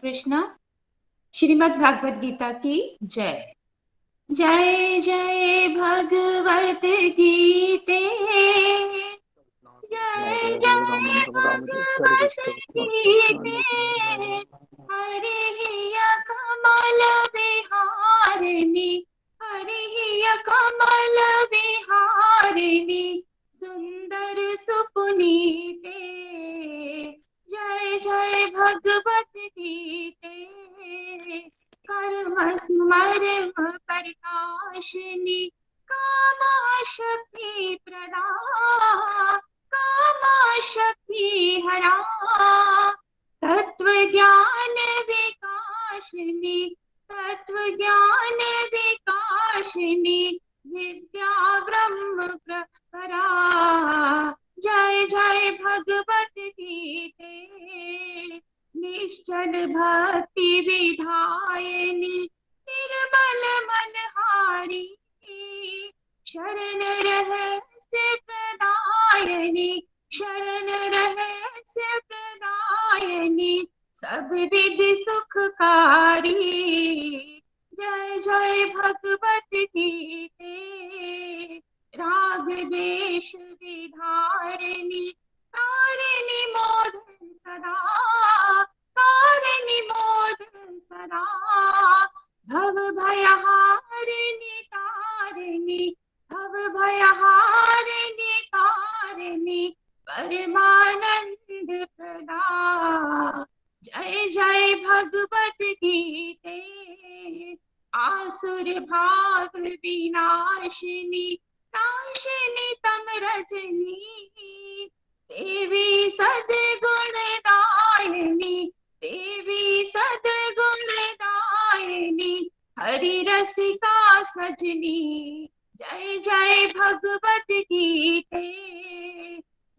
कृष्णा। श्रीमद् भागवत गीता की जय। जय जय भगवत गीते, जय जय भगवत गीते। हरि कमल विहारिणी, हरि कमल विहारिणी, सुंदर सुपुनीते। जय जय भगवत गीते, कर्म स्मरण प्रकाशिनी, कामा शक्ति प्रदा, कामा शक्ति हरा, तत्व ज्ञान विकाशिनी, तत्व ज्ञान विकाशिनी, विद्या ब्रह्म प्रभरा। जय जय भगवत गीते, निश्चल भक्ति विधायिनी, निर्मल मनहारी, शरण रहस्य प्रदायिनी, शरण रहस्य प्रदायिनी, सब विद सुखकारी। जय जय भगवत गीते, राग द्वेष विधारिणी, तारिणी मोदन सदा, तारिणी मोदन सदा, भव भयहारिणी तारिणी, भव भयहारिणी तारिणी, परमानंद प्रदा। जय जय भगवत गीते, आसुर भाव विनाशिनी, नाशिनी तम रजनी, देवी सद्गुणदायिनी, देवी सद्गुणदायिनी, हरि रसिका सजनी। जय जय भगवत गीते,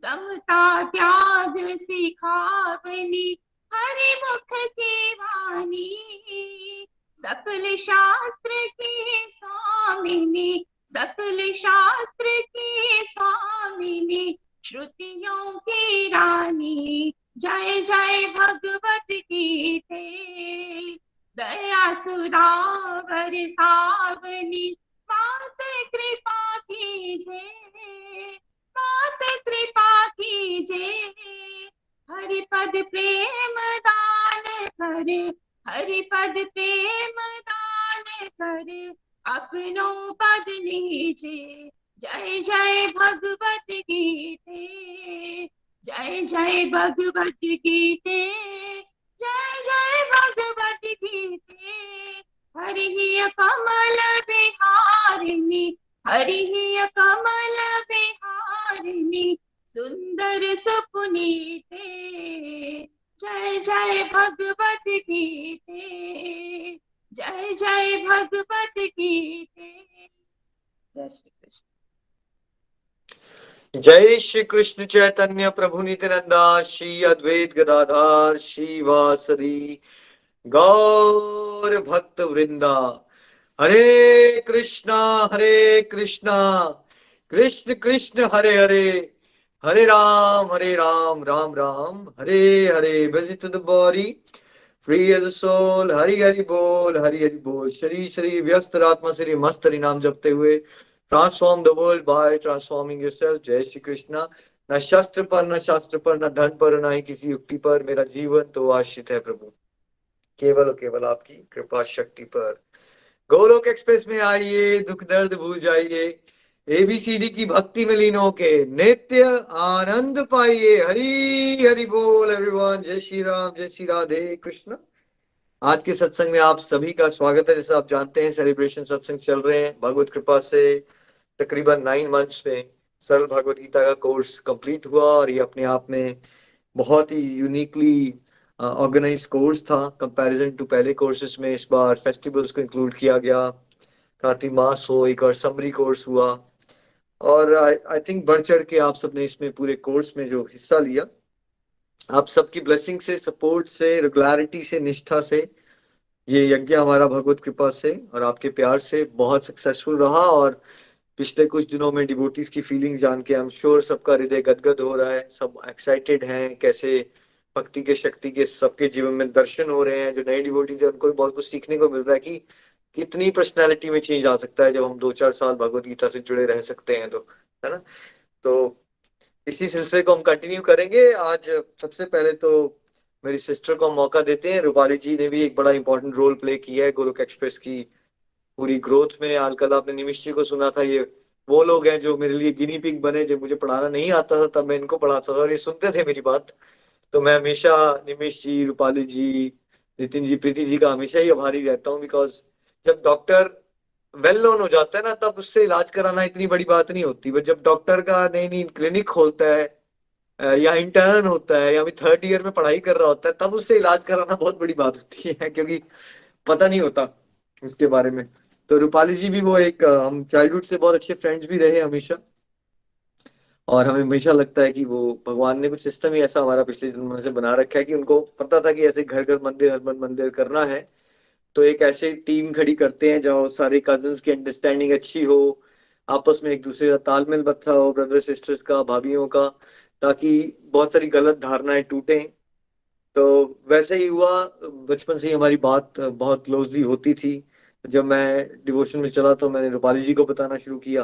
समता त्याग सिखावनी, हरि मुख की वाणी, सकल शास्त्र की स्वामिनी, सकल शास्त्र की स्वामिनी, श्रुतियों की रानी। जय जय भगवत गीते, दया सुधा बरसावनी, मात कृपा कीजे, मात कृपा कीजे, हरिपद प्रेम दान कर, हरिपद प्रेम दान कर, अपनों पद लीजे। जय जय भगवत गीते, जय जय भगवत गीते, जय जय भगवत गीते, हरि कमल विहारिणी, हरि कमल विहारिणी, सुंदर सुपुनीते। जय जय भगवत गीते, जय जय भगवत गीते। जय श्री कृष्ण। जय श्री कृष्ण चैतन्य प्रभु नित्यानंदा, श्री अद्वैत गदाधर श्रीवासरी गौर भक्त वृंदा। Hare Krishna Krishna Krishna Hare Hare, Hare Ram Ram Ram Hare Hare. Visit the body, free as soul. Hari Hari बोल, शरीर व्यस्त, आत्मा शरीर मस्त, हरि नाम जपते हुए transform the world by transforming yourself. जय श्री कृष्णा। न शस्त्र पर, न शास्त्र पर, न धन पर, न ही किसी युक्ति पर, मेरा जीवन तो आश्रित है प्रभु केवल और केवल आपकी कृपा शक्ति पर। गोलोक एक्सप्रेस में आइए, दुख दर्द भूल जाइए, एबीसीडी की भक्ति में लीन होके नित्य आनंद पाइए। हरि हरि बोल एवरीवन। जय श्री राम, जय श्री राधे कृष्ण। आज के सत्संग में आप सभी का स्वागत है। जैसा आप जानते हैं, सेलिब्रेशन सत्संग चल रहे हैं। भगवत कृपा से तकरीबन 9 मंथ्स में सरल भगवत गीता का कोर्स कंप्लीट हुआ, और ये अपने आप में बहुत ही यूनिकली ऑर्गेनाइज कोर्स था कंपैरिजन टू पहले कोर्सेज में। इस बार फेस्टिवल्स को इंक्लूड किया गया, कार्तिक मास हो, एक और समरी कोर्स हुआ, और आई थिंक बढ़ चढ़ के आप सबने इसमें पूरे कोर्स में जो हिस्सा लिया, आप सबकी ब्लेसिंग से, सपोर्ट से, रेगुलरिटी से, निष्ठा से ये यज्ञ हमारा भगवत कृपा से और आपके प्यार से बहुत सक्सेसफुल रहा। और पिछले कुछ दिनों में डिवोटीज की फीलिंग जान के आई एम श्योर सबका हृदय गदगद हो रहा है, सब एक्साइटेड हैं कैसे भक्ति के शक्ति के सबके जीवन में दर्शन हो रहे हैं। जो नए डिवोटीज है उनको भी बहुत कुछ सीखने को मिल रहा है कि कितनी पर्सनैलिटी में चेंज आ सकता है जब हम 2-4 साल भगवत गीता से जुड़े रह सकते हैं, तो है ना। तो इसी सिलसिले को हम कंटिन्यू करेंगे। आज सबसे पहले तो मेरी सिस्टर को हम मौका देते हैं। रूपाली जी ने भी एक बड़ा इंपॉर्टेंट रोल प्ले किया है गोलोक एक्सप्रेस की पूरी ग्रोथ में। कल आपने निमिष जी को सुना था, ये वो लोग हैं जो मेरे लिए गिनी पिग बने। जब मुझे पढ़ाना नहीं आता था तब मैं इनको पढ़ाता था और ये सुनते थे मेरी बात। तो मैं हमेशा निमिष जी, रूपाली जी, नितिन जी, प्रीति जी का हमेशा ही आभारी रहता हूँ। बिकॉज जब डॉक्टर वेल नोन हो जाता है ना तब उससे इलाज कराना इतनी बड़ी बात नहीं होती, बट जब डॉक्टर का नई नई क्लिनिक खोलता है या इंटर्न होता है या अभी 3rd ईयर में पढ़ाई कर रहा होता है तब उससे इलाज कराना बहुत बड़ी बात होती है, क्योंकि पता नहीं होता उसके बारे में। तो रूपाली जी भी वो एक हम चाइल्डहुड से बहुत अच्छे फ्रेंड्स भी रहे हमेशा, और हमें हमेशा लगता है कि वो भगवान ने कुछ सिस्टम ही ऐसा हमारा पिछले जन्म से बना रखा है कि उनको पता था कि ऐसे घर घर मंदिर हर मंदिर करना है। तो एक ऐसे टीम खड़ी करते हैं जहाँ सारे कजन्स की अंडरस्टैंडिंग अच्छी हो, आपस में एक दूसरे का तालमेल बत्ता हो, ब्रदर सिस्टर्स का, भाभीियों का, ताकि बहुत सारी गलत धारणाएं टूटें। तो वैसे ही हुआ। बचपन से ही हमारी बात बहुत क्लोजली होती थी। जब मैं डिवोशन में चला तो मैंने रूपाली जी को बताना शुरू किया,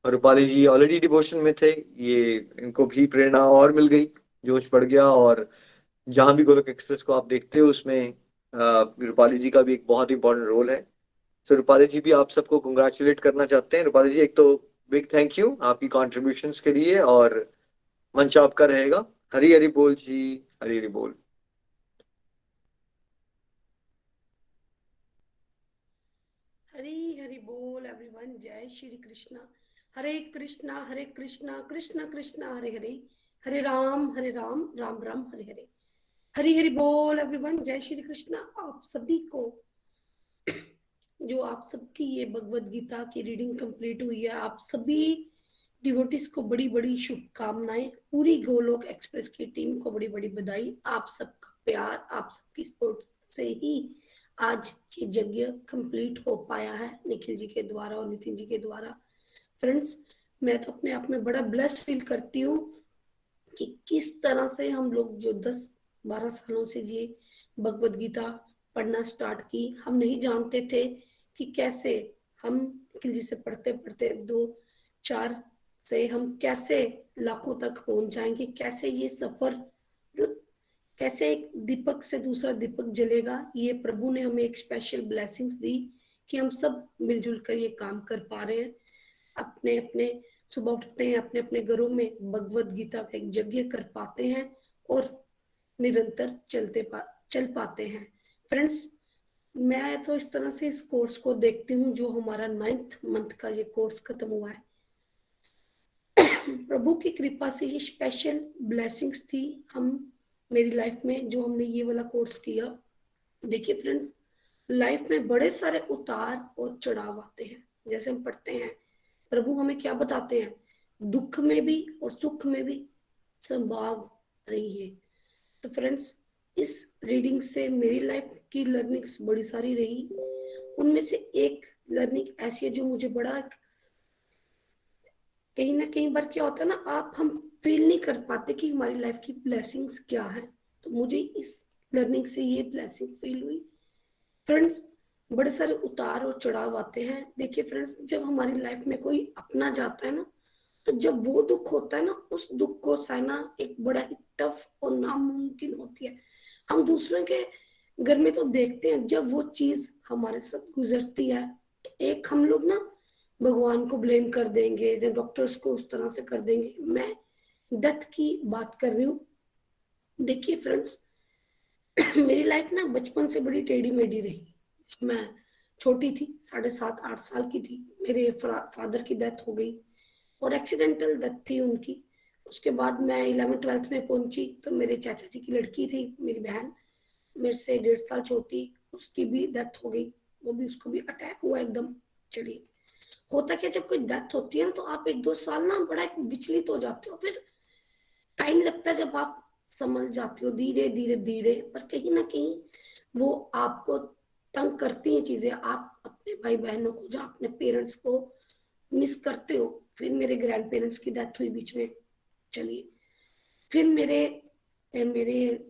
और रूपाली जी ऑलरेडी डिवोशन में थे। ये इनको भी प्रेरणा और मिल गई, जोश बढ़ गया। और जहां भी गोलोक एक्सप्रेस को आप देखते हो उसमें रूपाली जी का भी एक बहुत इंपॉर्टेंट रोल है। तो रूपाली जी भी आप सबको कंग्रेचुलेट करना चाहते हैं। रूपाली जी, एक तो बिग थैंक यू आपकी कॉन्ट्रीब्यूशंस के लिए, और मंच आपका रहेगा। हरी हरी बोल जी, हरी हरी बोल। हरी हरि बोल एवरीवन। जय श्री कृष्णा। हरे कृष्णा कृष्णा कृष्णा हरे हरे, हरे राम राम राम हरे हरे। हरी हरि बोल एवरीवन। जय श्री कृष्णा। आप सभी को, जो आप सबकी ये भगवत गीता की रीडिंग कंप्लीट हुई है, आप सभी डिवोटीज को बड़ी बड़ी शुभकामनाएं। पूरी गोलोक एक्सप्रेस की टीम को बड़ी बड़ी बधाई। आप सबका प्यार, आप सबकी सपोर्ट से ही आज ये यज्ञ कंप्लीट हो पाया है, निखिल जी के द्वारा और नितिन जी के द्वारा। फ्रेंड्स, मैं तो अपने आप में बड़ा ब्लेस्ड फील करती हूँ कि किस तरह से हम लोग जो 10-12 सालों से ये भगवत गीता पढ़ना स्टार्ट की, हम नहीं जानते थे कि कैसे हम निखिल जी से पढ़ते पढ़ते 2-4 से हम कैसे लाखों तक पहुंच जाएंगे, कैसे ये सफर, कैसे एक दीपक से दूसरा दीपक जलेगा। ये प्रभु ने हमें एक स्पेशल ब्लेसिंग्स दी कि हम सब मिलजुल कर ये काम कर पा रहे हैं। अपने अपने सुबह उठते हैं, अपने अपने घरों में भगवत गीता का एक यज्ञ कर पाते हैं और निरंतर चल पाते हैं। फ्रेंड्स, मैं तो इस तरह से इस कोर्स को देखती हूँ, जो हमारा 9th मंथ का ये कोर्स खत्म हुआ है, प्रभु की कृपा से ये स्पेशल ब्लेसिंग्स थी हम मेरी लाइफ में, जो हमने ये वाला कोर्स किया। देखिए फ्रेंड्स, लाइफ में बड़े सारे उतार और चढ़ाव आते हैं। जैसे हम पढ़ते हैं, प्रभु हमें क्या बताते हैं, दुख में भी और सुख में भी संभाव रही है। तो फ्रेंड्स, इस रीडिंग से मेरी लाइफ की लर्निंग्स बड़ी सारी रही। उनमें से एक लर्निंग ऐसी है जो मुझे बड़ा, कहीं ना कहीं बार क्या होता है ना, आप हम फील नहीं कर पाते कि हमारी लाइफ की ब्लेसिंग्स क्या है। तो मुझे इस लर्निंग से ये ब्लेसिंग फील हुई। फ्रेंड्स, बड़े सारे उतार और चढ़ाव आते हैं। देखिए फ्रेंड्स, जब हमारी लाइफ में कोई अपना जाता है ना, तो जब वो दुख होता है ना, उस दुख को सहना एक बड़ा ही टफ और नामुमकिन होती है। हम दूसरों के घर में तो देखते हैं, जब वो चीज हमारे साथ गुजरती है तो एक हम लोग ना भगवान को ब्लेम कर देंगे, जब डॉक्टर्स को उस तरह से कर देंगे। मैं डेथ की बात कर रही हूँ। देखिए फ्रेंड्स, मेरी लाइफ ना बचपन से बड़ी टेढ़ी मेढ़ी रही। मैं छोटी थी, 7.5-8 साल की थी, मेरे फादर की डेथ हो गई और एक्सीडेंटल डेथ थी उनकी। उसके बाद मैं 11th-12th में पहुंची तो मेरे चाचा जी की लड़की थी, मेरी बहन, मेरे से 1.5 साल छोटी, उसकी भी डेथ हो गई। वो भी, उसको भी अटैक हुआ एकदम। चलिए, होता क्या, जब कोई डेथ होती है ना तो आप 1-2 साल ना बड़ा विचलित हो जाते हो, फिर टाइम लगता है जब आप समझ जाते हो, धीरे धीरे धीरे, पर कहीं ना कहीं वो आपको तंग करती हैं चीजें। आप अपने भाई बहनों को, जो अपने पेरेंट्स को मिस करते हो। फिर मेरे ग्रैंड पेरेंट्स की डेथ हुई बीच में। चलिए, फिर मेरे मेरे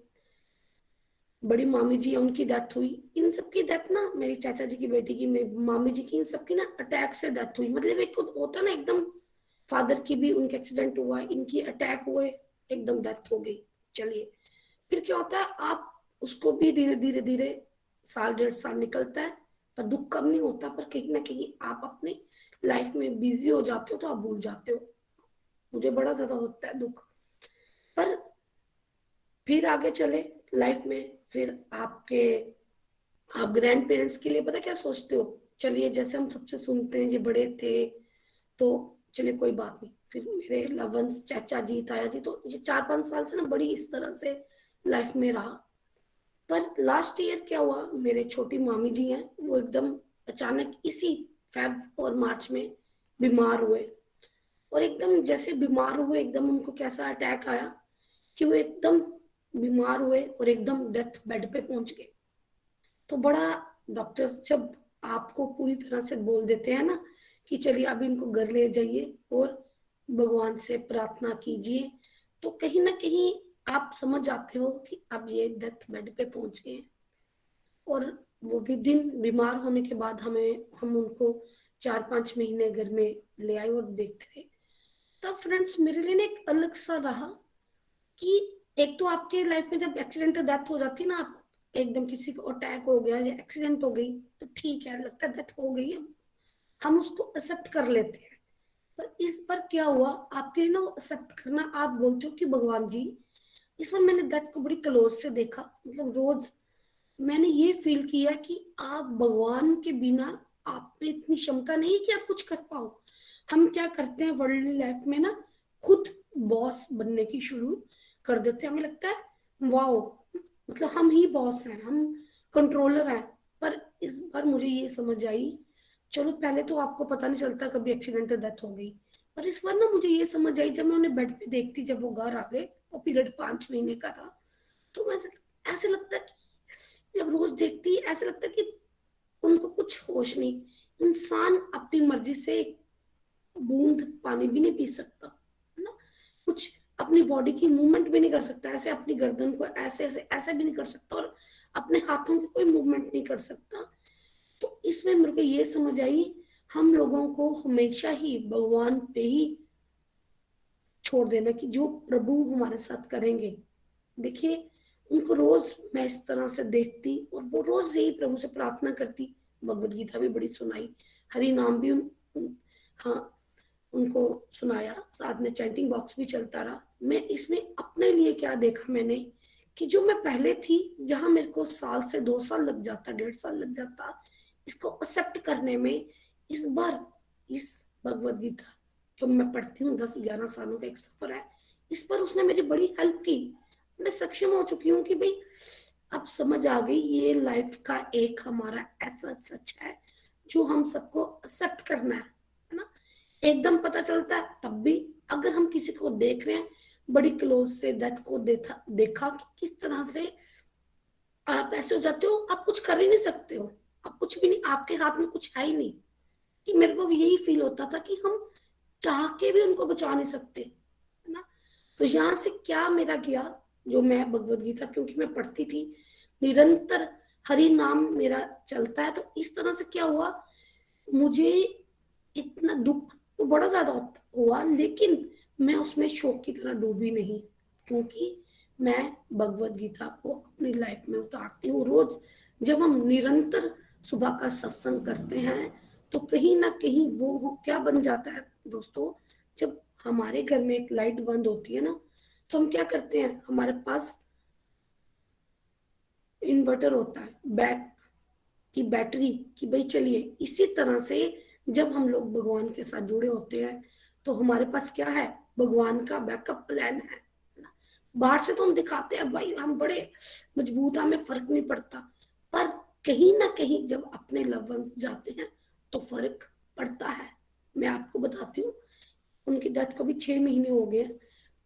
बड़ी मामी जी है, उनकी डेथ हुई। इन सबकी डेथ ना, मेरी चाचा जी की बेटी की, मेरी मामी जी की, इन सबकी ना अटैक से डेथ हुई। मतलब एक होता ना एकदम, फादर की भी उनके एक्सीडेंट हुआ, इनकी अटैक हुए, एकदम डेथ हो गई। चलिए, फिर क्या होता है, आप उसको भी धीरे धीरे धीरे साल 1.5 साल निकलता है, पर दुख कम नहीं होता, पर कहीं ना कहीं आप अपने लाइफ में बिजी हो जाते हो तो आप भूल जाते हो। मुझे बड़ा ज्यादा होता है दुख। पर फिर आगे चले लाइफ में, फिर आप ग्रैंड पेरेंट्स के लिए पता क्या सोचते हो? चलिए, जैसे हम सबसे सुनते हैं ये बड़े थे, तो चलिए कोई बात नहीं। फिर मेरे लवंस, चाचा जी, ताया जी, तो ये 4-5 साल से ना बड़ी इस तरह से लाइफ में रहा। पर लास्ट ईयर क्या हुआ, मेरे छोटी मामी जी हैं, वो एकदम अचानक इसी फेब और मार्च में बीमार हुए। और एकदम जैसे बीमार हुए, एकदम उनको कैसा अटैक आया कि वो एकदम बीमार हुए और एकदम डेथ बेड पे पहुंच गए। तो बड़ा, डॉक्टर्स जब आपको पूरी तरह से बोल देते हैं ना कि चलिए अब इनको घर ले जाइए और भगवान से प्रार्थना कीजिए, तो कहीं ना कहीं आप समझ जाते हो कि अब ये डेथ बेड पे पहुंच गए। और वो विदिन बीमार होने के बाद हम उनको 4-5 महीने घर में ले आए और देखते रहे। तब फ्रेंड्स मेरे लिए ना एक अलग सा रहा कि एक तो आपके लाइफ में जब एक्सीडेंटल डेथ हो जाती है ना, आप एकदम किसी को अटैक हो गया या एक्सीडेंट हो गई, तो ठीक है, लगता है डेथ हो गई है, हम उसको एक्सेप्ट कर लेते हैं। पर इस पर क्या हुआ, आपके लिए ना वो एक्सेप्ट करना, आप बोलते हो कि भगवान जी, इस बार मैंने डेथ को बड़ी क्लोज से देखा। मतलब रोज मैंने ये फील किया कि आप भगवान के बिना आप में इतनी क्षमता नहीं कि आप कुछ कर पाओ। हम क्या करते हैं वर्ल्डली लाइफ में ना, खुद बॉस बनने की शुरू कर देते हैं। हमें लगता है वाओ, मतलब हम ही बॉस हैं, हम कंट्रोलर हैं। पर इस बार मुझे ये समझ आई, चलो पहले तो आपको पता नहीं चलता कभी एक्सीडेंटल डेथ हो गई, पर इस बार ना मुझे ये समझ आई, जब मैं उन्हें बेड पे देखती, जब वो घर आ गए, वो पीरियड 5 महीने का था, तो मैं ऐसे लगता कि जब रोज देखती ऐसे लगता कि उनको कुछ होश नहीं। इंसान अपनी मर्जी से एक बूंद पानी भी नहीं पी सकता, है ना? कुछ अपनी बॉडी की मूवमेंट भी नहीं कर सकता, ऐसे अपनी गर्दन को ऐसे ऐसे ऐसे भी नहीं कर सकता, और अपने हाथों की कोई मूवमेंट नहीं कर सकता। तो इसमें मेरे को ये समझ आई, हम लोगों को हमेशा ही भगवान पे ही छोड़ देना कि जो प्रभु हमारे साथ करेंगे। देखिए, उनको रोज मैं इस तरह से देखती और वो रोज यही प्रभु से प्रार्थना करती। भगवत गीता भी बड़ी सुनाई, हरि नाम भी हाँ उनको सुनाया, साथ में चैंटिंग बॉक्स भी चलता रहा। मैं इसमें अपने लिए क्या देखा मैंने, कि जो मैं पहले थी, जहां मेरे को साल से 2 साल लग जाता, 1.5 साल लग जाता इसको एक्सेप्ट करने में, इस बार इस भगवत गीता जो मैं पढ़ती हूँ, 10-11 सालों का एक सफर है, इस पर उसने मेरी बड़ी हेल्प की। मैं सक्षम हो चुकी हूँ कि भाई अब समझ आ गई, ये लाइफ का एक हमारा ऐसा सच है जो हम सबको एक्सेप्ट करना है ना? एकदम पता चलता है तब भी, अगर हम किसी को देख रहे हैं बड़ी क्लोज से, डेथ को देखा कि किस तरह से आप ऐसे हो जाते हो, आप कुछ कर ही नहीं सकते हो, आप कुछ भी नहीं, आपके हाथ में कुछ है ही नहीं। कि मेरे को यही फील होता था कि हम चाह के भी उनको बचा नहीं सकते, है ना? तो यहाँ से क्या मेरा गया, जो मैं भगवत गीता क्योंकि मैं पढ़ती थी निरंतर, हरि नाम मेरा चलता है, तो इस तरह से क्या हुआ, मुझे इतना दुख तो बड़ा ज्यादा हुआ, लेकिन मैं उसमें शोक की तरह डूबी नहीं, क्योंकि मैं भगवत गीता को अपनी लाइफ में उतारती हूँ रोज। जब हम निरंतर सुबह का सत्संग करते हैं, तो कहीं ना कहीं वो क्या बन जाता है दोस्तों, जब हमारे घर में एक लाइट बंद होती है ना, तो हम क्या करते हैं, हमारे पास इन्वर्टर होता है, बैक की बैटरी, कि भाई चलिए, इसी तरह से जब हम लोग भगवान के साथ जुड़े होते हैं, तो हमारे पास क्या है, भगवान का बैकअप प्लान है ना? बाहर से तो हम दिखाते हैं भाई हम बड़े मजबूत, हमें फर्क नहीं पड़ता, पर कहीं ना कहीं जब अपने लव वंस जाते हैं तो फर्क पड़ता है। मैं आपको बताती हूँ, उनकी डेथ को भी 6 महीने हो गए,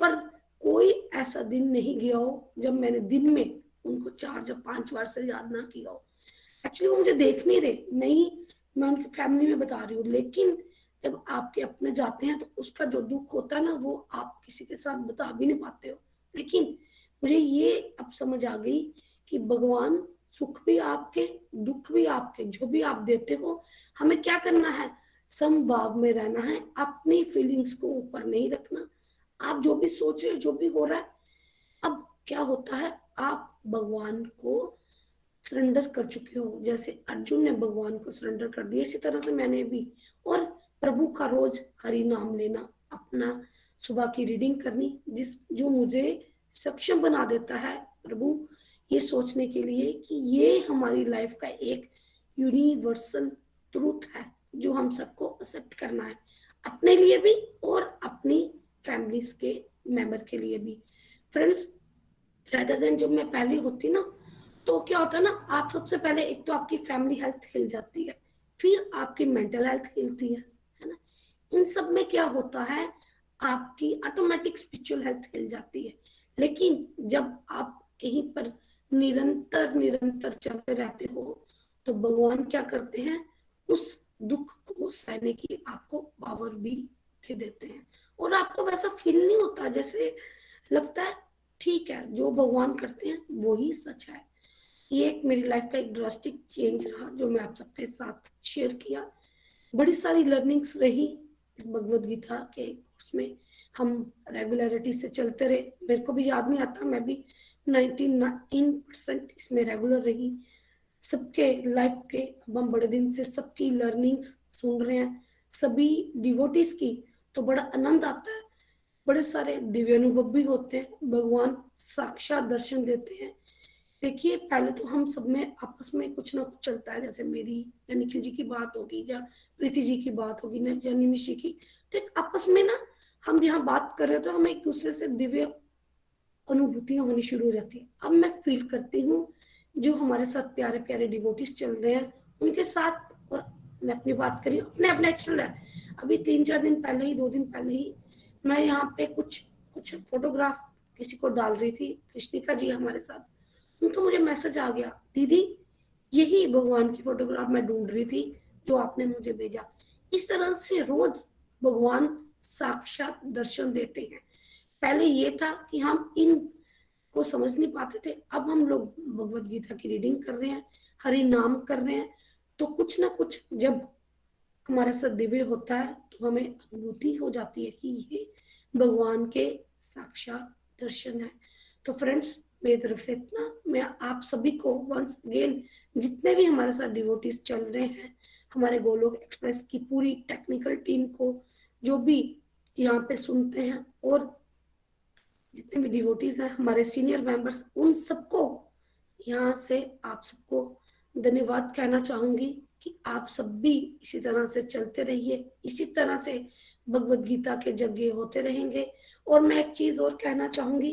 पर कोई ऐसा दिन नहीं गया हो जब मैंने दिन में उनको 4 या 5 बार से याद ना किया हो। एक्चुअली वो मुझे देख नहीं रहे, नहीं, मैं उनकी फैमिली में बता रही हूँ, लेकिन जब आपके अपने जाते हैं तो उसका जो दुख होता है ना, वो आप किसी के साथ बता भी नहीं पाते हो। लेकिन मुझे ये अब समझ आ गई कि भगवान सुख भी आपके, दुख भी आपके, जो भी आप देते हो, हमें क्या करना है, समभाव में रहना है, अपनी फीलिंग्स को ऊपर नहीं रखना। आप जो भी सोच रहे हो, जो भी हो रहा है, अब क्या होता है, आप भगवान को सरेंडर कर चुके हो, जैसे अर्जुन ने भगवान को सरेंडर कर दिया, इसी तरह से मैंने भी। और प्रभु का रोज हरि नाम लेना, अपना सुबह की रीडिंग करनी, जिस जो मुझे सक्षम बना देता है प्रभु, ये सोचने के लिए कि ये हमारी लाइफ का एक यूनिवर्सल ट्रूथ है जो हम सबको एक्सेप्ट करना है, अपने लिए भी और अपनी फैमिलीज के मेंबर के लिए भी। फ्रेंड्स, रेदर देन जब मैं पहले होती ना, तो क्या होता है ना, आप सबसे पहले एक तो आपकी फैमिली हेल्थ हिल जाती है, फिर आपकी मेंटल हेल्थ हिलती है ना। इन सब में क्या होता है, आपकी ऑटोमेटिक स्पिरिचुअल हेल्थ हिल जाती है। लेकिन जब आप कहीं पर निरंतर निरंतर चलते रहते हो, तो भगवान क्या करते हैं, उस दुख को सहने की आपको पावर भी दे देते हैं, और आपको वैसा फील नहीं होता, जैसे लगता है ठीक है, जो भगवान करते हैं वो ही सच है। ये एक मेरी लाइफ का एक ड्रास्टिक चेंज रहा, जो मैं आप सबके साथ शेयर किया। बड़ी सारी लर्निंग्स रही इस भगवत गीता के कोर्स में, हम रेगुलरिटी से चलते रहे, मेरे को भी याद नहीं आता, मैं भी 99% इसमें रेगुलर रही सबके लाइफ के। अब हम बड़े दिन से सबकी लर्निंग्स सुन रहे हैं, सभी डिवोटीज की, तो बड़ा आनंद आता है, बड़े सारे दिव्य अनुभव भी होते हैं, भगवान साक्षात दर्शन देते हैं। देखिए, पहले तो हम सब में आपस में कुछ ना कुछ चलता है, जैसे मेरी या निखिल जी की बात होगी, या प्रीति जी की बात होगी ना, या निमिषी की, तो एक आपस में ना हम यहाँ बात कर रहे हो, तो हम एक दूसरे से दिव्य अनुभूतियां होनी शुरू हो जाती है। अब मैं फील करती हूँ, जो हमारे साथ प्यारे प्यारे डिवोटीज चल रहे हैं उनके साथ, और मैं अपनी बात करी, अपने अपने एक्चुअल है। अभी 3-4 दिन पहले ही, 2 दिन पहले ही, मैं यहाँ पे कुछ कुछ फोटोग्राफ किसी को डाल रही थी, कृष्णिका जी हमारे साथ, उनका मुझे मैसेज आ गया, दीदी यही भगवान की फोटोग्राफ मैं ढूंढ रही थी जो आपने मुझे भेजा। इस तरह से रोज भगवान साक्षात दर्शन देते हैं। पहले ये था कि हम इन को समझ नहीं पाते थे, अब हम लोग भगवत गीता की रीडिंग कर रहे हैं, हरि नाम कर रहे हैं, तो कुछ ना कुछ जब हमारे साथ दिव्य होता है, तो हमें अनुभूति हो जाती है कि ये भगवान के साक्षात दर्शन है। तो फ्रेंड्स, मेरी तरफ से इतना। मैं आप सभी को वंस अगेन, जितने भी हमारे साथ डिवोटीज चल रहे हैं, हमारे गोलोक एक्सप्रेस की पूरी टेक्निकल टीम को, जो भी यहाँ पे सुनते हैं, और जितने भी डिवोटीज हैं, हमारे सीनियर मेंबर्स, उन सबको यहाँ से आप सबको धन्यवाद कहना चाहूंगी कि आप सब भी इसी तरह से चलते रहिए, इसी तरह से भगवत गीता के यज्ञ होते रहेंगे। और मैं एक चीज और कहना चाहूंगी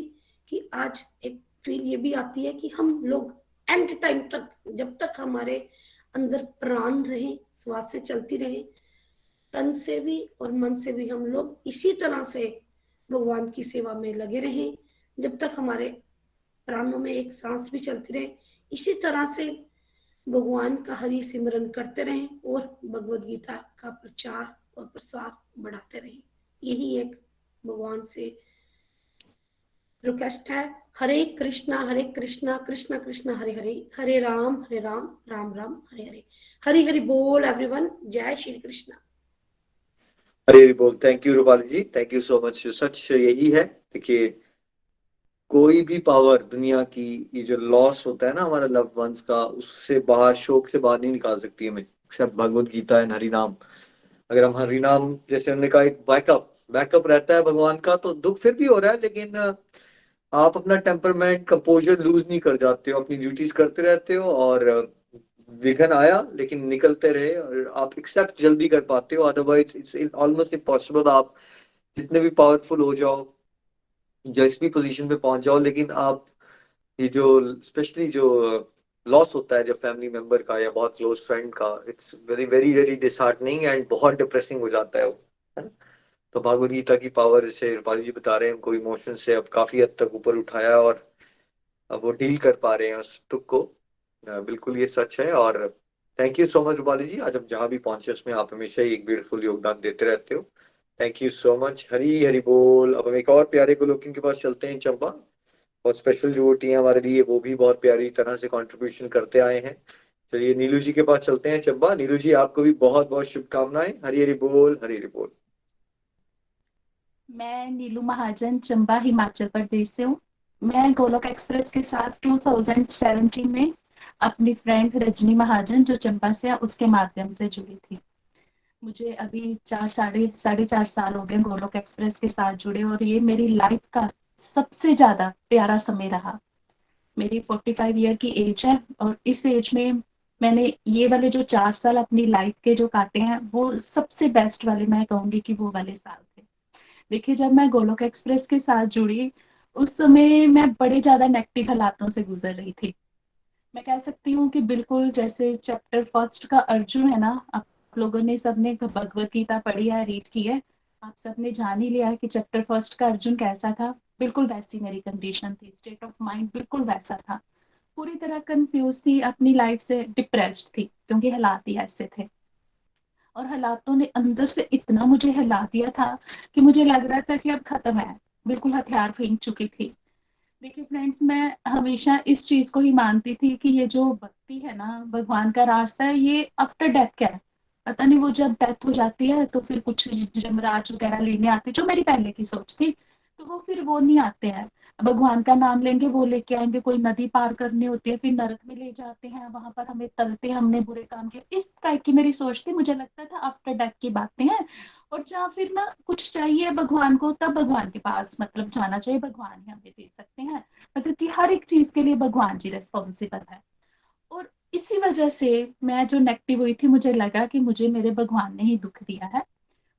कि आज एक फील ये भी आती है कि हम लोग एंड टाइम तक, जब तक हमारे अंदर प्राण रहे, श्वासें चलती रहे, तन से भी और मन से भी हम लोग इसी तरह से भगवान की सेवा में लगे रहें, जब तक हमारे प्राणों में एक सांस भी चलती रहे, इसी तरह से भगवान का हरि सिमरन करते रहें, और भगवत गीता का प्रचार और प्रसार बढ़ाते रहें। यही एक भगवान से रिक्वेस्ट है। हरे कृष्णा कृष्णा कृष्ण हरे हरे, हरे राम राम राम हरे हरे। हरि हरि बोल एवरीवन, जय श्री कृष्ण। हरे हरि बोल। Thank you Rupali ji, thank you so much. सच यही है, देखिए कोई भी पावर दुनिया की, ये जो लॉस होता है ना हमारा लव्ड वंस का, उससे बाहर, शोक से बाहर नहीं निकाल सकती हमें, एक्सेप्ट भगवत गीता एंड हरि नाम। अगर हम हरि नाम, जैसे हमने कहा, एक बैकअप रहता है भगवान का, तो दुख फिर भी हो रहा है, लेकिन आप अपना टेम्परमेंट, कंपोजर लूज नहीं कर जाते हो, अपनी ड्यूटीज करते रहते हो, और विघन आया लेकिन निकलते रहे, और आप एक्सेप्ट जल्दी कर पाते हो। अदरवाइज इट्स ऑलमोस्ट इम्पॉसिबल, आप जितने भी पावरफुल हो जाओ, जिस भी पोजीशन पे पहुंच जाओ, लेकिन आप ये जो स्पेशली जो लॉस होता है जब फैमिली मेंबर का या बहुत क्लोज फ्रेंड का, it's very very very disheartening and बहुत डिप्रेसिंग हो जाता है वो, है ना। तो भागवत गीता की पावर, जैसे रूपाली जी बता रहे हैं, उनको इमोशन से अब काफी हद तक ऊपर उठाया, और अब वो डील कर पा रहे हैं उस दुख को। बिल्कुल ये सच है। और thank you so much Rupali ji, आज हम जहाँ भी पहुंचे उसमें आप हमेशा ही एक ब्यूटीफुल योगदान देते रहते हो। Thank you so much. Hari Hari बोल। अब हम एक और प्यारे गोलोकिन के पास चलते हैं, चंपा। और स्पेशल डिवोटी हैं हमारे लिए, वो भी बहुत प्यारी तरह से कंट्रीब्यूशन करते आए हैं। चलिए नीलू जी के पास चलते हैं। चंबा, नीलू जी आपको भी बहुत बहुत शुभकामनाएं। हरी हरी बोल, हरी हरी बोल। मैं नीलू महाजन, चंबा, हिमाचल प्रदेश से हूँ। मैं गोलोक एक्सप्रेस के साथ 2017 में अपनी फ्रेंड रजनी महाजन जो चंबा से है उसके माध्यम से जुड़ी थी। मुझे अभी साढ़े चार साल हो गए गोलोक एक्सप्रेस के साथ जुड़े, और ये मेरी लाइफ का सबसे ज्यादा प्यारा समय रहा। मेरी 45 ईयर की एज है, और इस एज में मैंने ये वाले जो 4 साल अपनी लाइफ के जो काटे हैं वो सबसे बेस्ट वाले, मैं कहूंगी कि वो वाले साल थे। देखिए, जब मैं गोलोक एक्सप्रेस के साथ जुड़ी उस समय मैं बड़े ज्यादा नेगेटिव हालातों से गुजर रही थी। मैं कह सकती हूँ कि बिल्कुल जैसे चैप्टर फर्स्ट का अर्जुन है ना, आप लोगों ने सबने भगवत गीता पढ़ी है, रीड की है, आप सबने जान ही लिया है कि चैप्टर फर्स्ट का अर्जुन कैसा था। बिल्कुल वैसी मेरी कंडीशन थी, स्टेट ऑफ माइंड बिल्कुल वैसा था। पूरी तरह कंफ्यूज थी, अपनी लाइफ से डिप्रेस्ड थी, क्योंकि हालात ही ऐसे थे। और हालातों ने अंदर से इतना मुझे हिला दिया था कि मुझे लग रहा था कि अब खत्म है, बिल्कुल हथियार फेंक चुकी थी। देखिए फ्रेंड्स, मैं हमेशा इस चीज को ही मानती थी कि ये जो भक्ति है ना, भगवान का रास्ता है, ये आफ्टर डेथ क्या है, पता नहीं, वो जब डेथ हो जाती है तो फिर कुछ जमराज वगैरह लेने आते, जो मेरी पहले की सोच थी, तो वो फिर वो नहीं आते हैं। भगवान का नाम लेंगे, वो लेके आएंगे, कोई नदी पार करनी होती है, फिर नरक में ले जाते हैं, वहां पर हमें तलते हैं, हमने बुरे काम किए, इस टाइप की मेरी सोच थी। मुझे लगता था आफ्टर डेथ की बातें हैं, और जहाँ फिर ना कुछ चाहिए भगवान को, तब भगवान के पास मतलब जाना चाहिए, भगवान ही हमें दे सकते हैं, मतलब कि हर एक चीज के लिए भगवान जी रिस्पॉन्सिबल है। और इसी वजह से मैं जो नेगेटिव हुई थी, मुझे लगा कि मुझे मेरे भगवान ने ही दुख दिया है,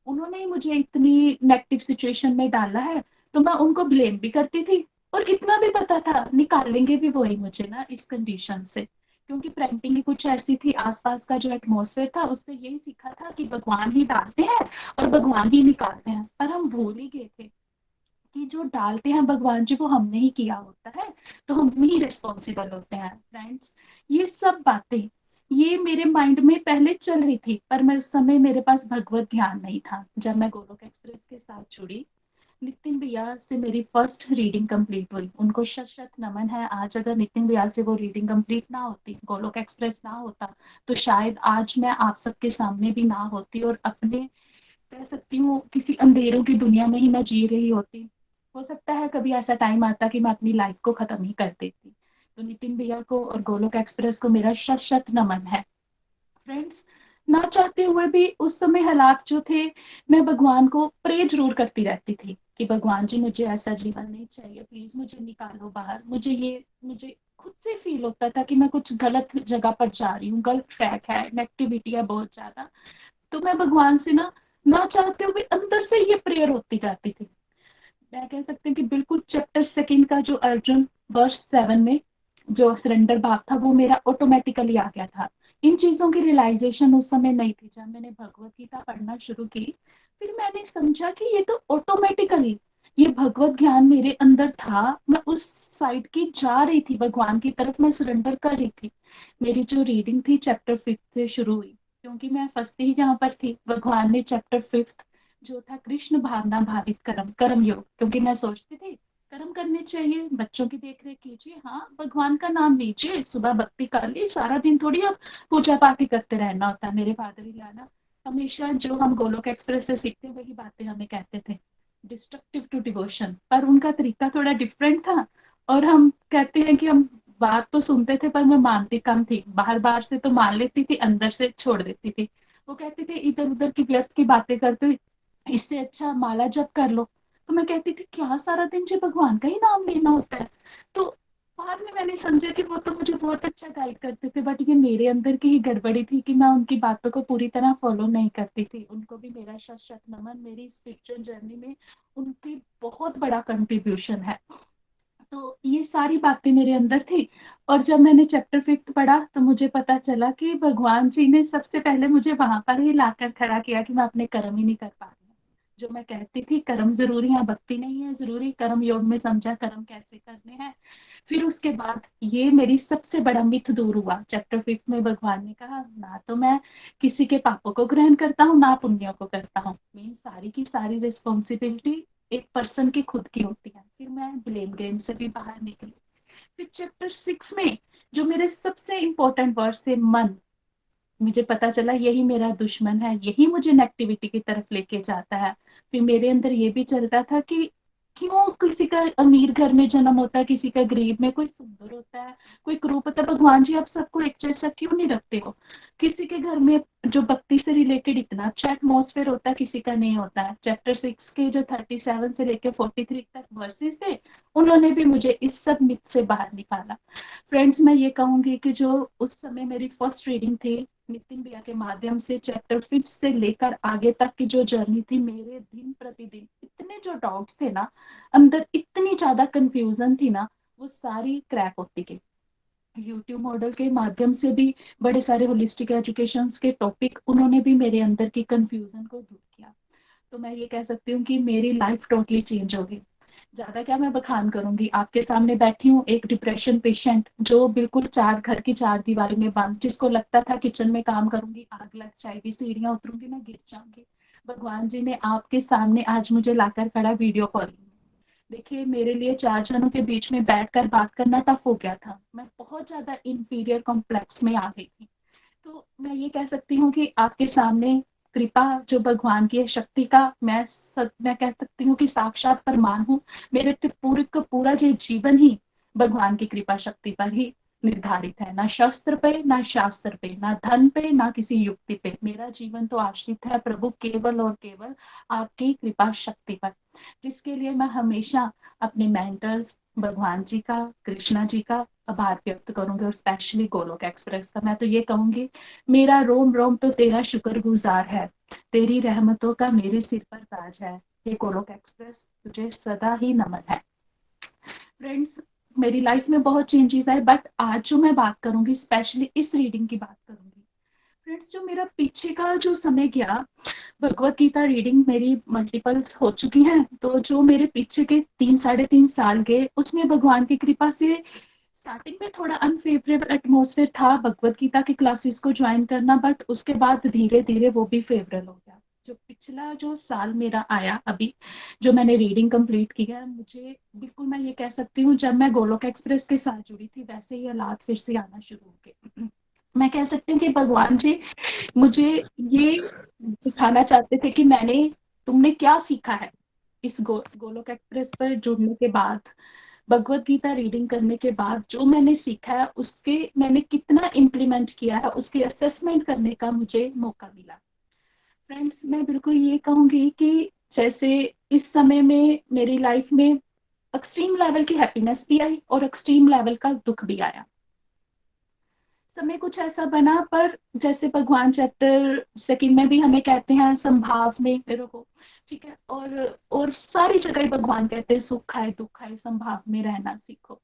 उन्होंने ही मुझे इतनी नेगेटिव सिचुएशन में डाला है। तो मैं उनको ब्लेम भी करती थी, और इतना भी पता था निकालेंगे भी वही मुझे ना इस कंडीशन से, क्योंकि पेरेंटिंग ही कुछ ऐसी थी, आसपास का जो एटमोसफेयर था उससे यही सीखा था कि भगवान ही डालते हैं और भगवान ही निकालते हैं। पर हम भूल ही गए थे कि जो डालते हैं भगवान जी वो हमने ही किया होता है, तो हम ही रिस्पॉन्सिबल होते हैं फ्रेंड्स। ये सब बातें ये मेरे माइंड में पहले चल रही थी, पर मैं उस समय मेरे पास भगवत ज्ञान नहीं था। जब मैं गोलोक एक्सप्रेस के साथ जुड़ी, नितिन भैया से मेरी फर्स्ट रीडिंग कंप्लीट हुई, उनको शत शत नमन है। आज अगर नितिन भैया से वो रीडिंग कंप्लीट ना होती, गोलोक एक्सप्रेस ना होता, तो शायद आज मैं आप सबके सामने भी ना होती, और अपने कह सकती हूँ किसी अंधेरों की दुनिया में ही मैं जी रही होती। हो सकता है कभी ऐसा टाइम आता कि मैं अपनी लाइफ को खत्म ही कर देती। तो नितिन भैया को और गोलोक एक्सप्रेस को मेरा शत शत नमन है फ्रेंड्स। ना चाहते हुए भी उस समय हालात जो थे, मैं भगवान को प्रे जरूर करती रहती थी कि भगवान जी मुझे ऐसा जीवन नहीं चाहिए, प्लीज मुझे निकालो बाहर। मुझे खुद से फील होता था कि मैं कुछ गलत जगह पर जा रही हूँ, गलत ट्रैक है, नेगेटिविटी है बहुत ज्यादा। तो मैं भगवान से ना चाहते हुए अंदर से ये प्रेयर होती जाती थी। मैं कह सकती हूँ कि बिल्कुल चैप्टर सेकंड का जो अर्जुन वर्ष 7 में जो सरेंडर भाव था, वो मेरा ऑटोमेटिकली आ गया था। इन चीजों की रियलाइजेशन उस समय नहीं थी। जब मैंने भगवत गीता पढ़ना शुरू की, फिर मैंने समझा कि ये तो ऑटोमेटिकली ये भगवत ज्ञान मेरे अंदर था। मैं उस साइड की जा रही थी, भगवान की तरफ मैं सरेंडर कर रही थी। मेरी जो रीडिंग थी चैप्टर 5 से शुरू हुई, क्योंकि मैं फंसती ही जहां पर थी। भगवान ने चैप्टर 5 जो था कृष्ण भावना भावित कर्म कर्म योग, क्योंकि मैं सोचती थी कर्म करने चाहिए, बच्चों की देख रेख कीजिए, हाँ भगवान का नाम लीजिए, सुबह भक्ति कर ली, सारा दिन थोड़ी अब पूजा पाठ ही करते रहना होता है। मेरे फादर ही लाना हमेशा जो हम गोलोक एक्सप्रेस से सीखते वही बातें हमें कहते थे, डिस्ट्रक्टिव टू डिवोशन, पर उनका तरीका थोड़ा डिफरेंट था। और हम कहते हैं कि हम बात तो सुनते थे पर मैं मानती कम थी, बाहर बाहर से तो मान लेती थी, अंदर से छोड़ देती थी। वो कहते थे इधर उधर की व्यर्थ की बातें करते, इससे अच्छा माला जप कर लो। तो मैं कहती थी क्या सारा दिन जो भगवान का ही नाम लेना होता है। तो बाद में मैंने समझा कि वो तो मुझे बहुत अच्छा गाइड करते थे, बट ये मेरे अंदर की ही गड़बड़ी थी कि मैं उनकी बातों को पूरी तरह फॉलो नहीं करती थी। उनको भी मेरा शत शत नमन, मेरी स्पिरिचुअल जर्नी में उनकी बहुत बड़ा कंट्रीब्यूशन है। तो ये सारी बातें मेरे अंदर थी। और जब मैंने चैप्टर 5 पढ़ा तो मुझे पता चला कि भगवान जी ने सबसे पहले मुझे वहां पर ही लाकर खड़ा किया कि मैं अपने कर्म ही नहीं कर पा रही हूँ। जो मैं कहती थी कर्म जरूरी है, भक्ति नहीं है जरूरी, कर्म योग में समझा कर्म कैसे करने हैं। फिर उसके बाद ये मेरी सबसे बड़ा मिथ दूर हुआ। चैप्टर 5 में भगवान ने कहा ना तो मैं किसी के पापों को ग्रहण करता हूँ ना पुण्यों को करता हूँ, मीन सारी की सारी रिस्पॉन्सिबिलिटी एक पर्सन की खुद की होती है। फिर मैं ब्लेम गेम से भी बाहर निकली। फिर चैप्टर 6 में जो मेरे सबसे इम्पोर्टेंट वर्ड थे, मन, मुझे पता चला यही मेरा दुश्मन है, यही मुझे नेगेटिविटी की तरफ लेके जाता है। फिर मेरे अंदर ये भी चलता था कि क्यों किसी का अमीर घर में जन्म होता है, किसी का गरीब में, कोई सुंदर होता है, कोई क्रूप होता है, भगवान जी आप सबको एक जैसा क्यों नहीं रखते हो? किसी के घर में जो भक्ति से रिलेटेड इतना अच्छा एटमोसफेयर होता है, किसी का नहीं होता है। चैप्टर 6 के जो 37 से लेके 43 तक वर्सेस थे, उन्होंने भी मुझे इस सब मिथ से बाहर निकाला। फ्रेंड्स, मैं ये कहूंगी कि जो उस समय मेरी फर्स्ट रीडिंग थी नितिन भैया के माध्यम से, चैप्टर 5 से लेकर आगे तक की जो जर्नी थी, मेरे दिन प्रतिदिन इतने जो डाउट्स थे ना, अंदर इतनी ज्यादा कंफ्यूजन थी ना, वो सारी क्रैक होती गई। यूट्यूब मॉडल के माध्यम से भी बड़े सारे होलिस्टिक एजुकेशन के टॉपिक, उन्होंने भी मेरे अंदर की कंफ्यूजन को दूर किया। तो मैं ये कह सकती हूँ कि मेरी लाइफ टोटली चेंज हो गई। ज्यादा क्या मैं बखान करूंगी, आपके सामने बैठी हूँ एक डिप्रेशन पेशेंट, जो बिल्कुल चार घर की चार दीवारी में बंद, जिसको लगता था किचन में काम करूंगी आग लग जाएगी, सीढ़ियां उतरूंगी मैं गिर जाऊंगी। भगवान जी ने आपके सामने आज मुझे लाकर खड़ा वीडियो कॉलिंग में। देखिए, मेरे लिए चार जनों के बीच में बैठकर बात करना टफ हो गया था, मैं बहुत ज्यादा इंफीरियर कॉम्प्लेक्स में आ गई थी। तो मैं ये कह सकती हूँ कि आपके सामने कृपा जो भगवान की है, शक्ति का मैं कह सकती हूँ कि साक्षात प्रमाण हूँ। मेरे तो पूरे का पूरा जो जीवन ही भगवान की कृपा शक्ति पर ही निर्धारित है। ना शस्त्र पे, ना शास्त्र पे, ना धन पे, ना किसी युक्ति पे। मेरा जीवन तो आश्रित है प्रभु केवल और केवल आपकी कृपा शक्ति पर, जिसके लिए मैं हमेशा अपने मेंटर्स, भगवान जी का, कृष्णा जी का आभार व्यक्त करूंगी, और स्पेशली गोलोक एक्सप्रेस का। मैं तो ये कहूंगी, मेरा रोम रोम तो तेरा शुक्रगुजार है, तेरी रहमतों का मेरे सिर पर ताज है। ये गोलोक एक्सप्रेस तुझे सदा ही नमन है। फ्रेंड्स, मेरी लाइफ में बहुत चेंजेस आए, बट आज जो मैं बात करूंगी, स्पेशली इस रीडिंग की बात करूंगी। फ्रेंड्स, जो मेरा पीछे का जो समय गया, भगवत गीता रीडिंग मेरी मल्टीपल्स हो चुकी हैं, तो जो मेरे पीछे के 3 साढ़े 3 साल गए, उसमें भगवान की कृपा से स्टार्टिंग में थोड़ा अनफेवरेबल एटमोसफेयर था भगवत गीता की क्लासेस को ज्वाइन करना, बट उसके बाद धीरे धीरे वो भी फेवरेबल हो गया। जो पिछला जो साल मेरा आया अभी, जो मैंने रीडिंग कंप्लीट की है, मुझे बिल्कुल, मैं ये कह सकती हूँ, जब मैं गोलोक एक्सप्रेस के साथ जुड़ी थी वैसे ही हालात फिर से आना शुरू हो गए। मैं कह सकती हूँ कि भगवान जी मुझे ये दिखाना चाहते थे कि तुमने क्या सीखा है इस गोलोक एक्सप्रेस पर जुड़ने के बाद, भगवत गीता रीडिंग करने के बाद जो मैंने सीखा है, उसके मैंने कितना इम्प्लीमेंट किया है, उसके असेसमेंट करने का मुझे मौका मिला। फ्रेंड्स, मैं बिल्कुल ये कहूंगी कि जैसे इस समय में मेरी लाइफ में एक्सट्रीम लेवल की हैप्पीनेस भी आई और एक्सट्रीम लेवल का दुख भी आया। समय कुछ ऐसा बना, पर जैसे भगवान चैप्टर सेकंड में भी हमें कहते हैं संभाव में रहो, ठीक है, और सारी जगह ही भगवान कहते हैं सुख आए दुख आए संभाव में रहना सीखो।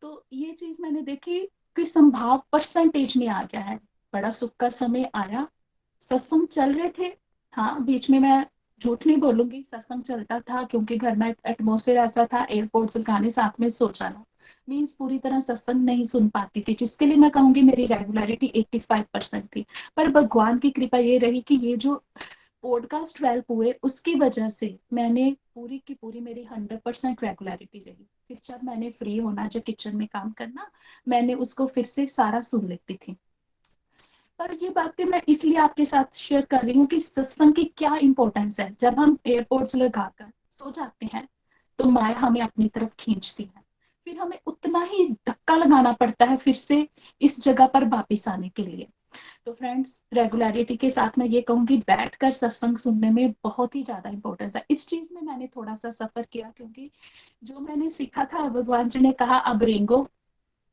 तो ये चीज मैंने देखी कि संभाव परसेंटेज में आ गया है। बड़ा सुख का समय आया, सत्संग चल रहे थे। हाँ, बीच में मैं झूठ नहीं बोलूंगी, सत्संग चलता था, क्योंकि घर में एटमोसफेयर ऐसा था, एयरपोर्ट से गाने साथ में सो जाना मीन्स पूरी तरह सत्संग नहीं सुन पाती थी, जिसके लिए मैं कहूंगी मेरी रेगुलरिटी 85% थी। पर भगवान की कृपा ये रही कि ये जो पॉडकास्ट 12 हुए, उसकी वजह से मैंने पूरी की पूरी मेरी 100% रेगुलरिटी रही। फिर जब मैंने फ्री होना, जब किचन में काम करना, मैंने उसको फिर से सारा सुन लेती थी। पर ये बातें मैं इसलिए आपके साथ शेयर कर रही हूँ कि सत्संग की क्या इंपॉर्टेंस है। जब हम एयरपोर्ट्स लगाकर सो जाते हैं, तो माया हमें अपनी तरफ खींचती है, फिर हमें उतना ही धक्का लगाना पड़ता है फिर से इस जगह पर वापिस आने के लिए। तो फ्रेंड्स, रेगुलरिटी के साथ मैं ये कहूंगी, बैठकर सत्संग सुनने में बहुत ही ज्यादा इंपॉर्टेंस है। इस चीज में मैंने थोड़ा सा सफर किया, क्योंकि जो मैंने सीखा था, भगवान जी ने कहा अब रेंगो।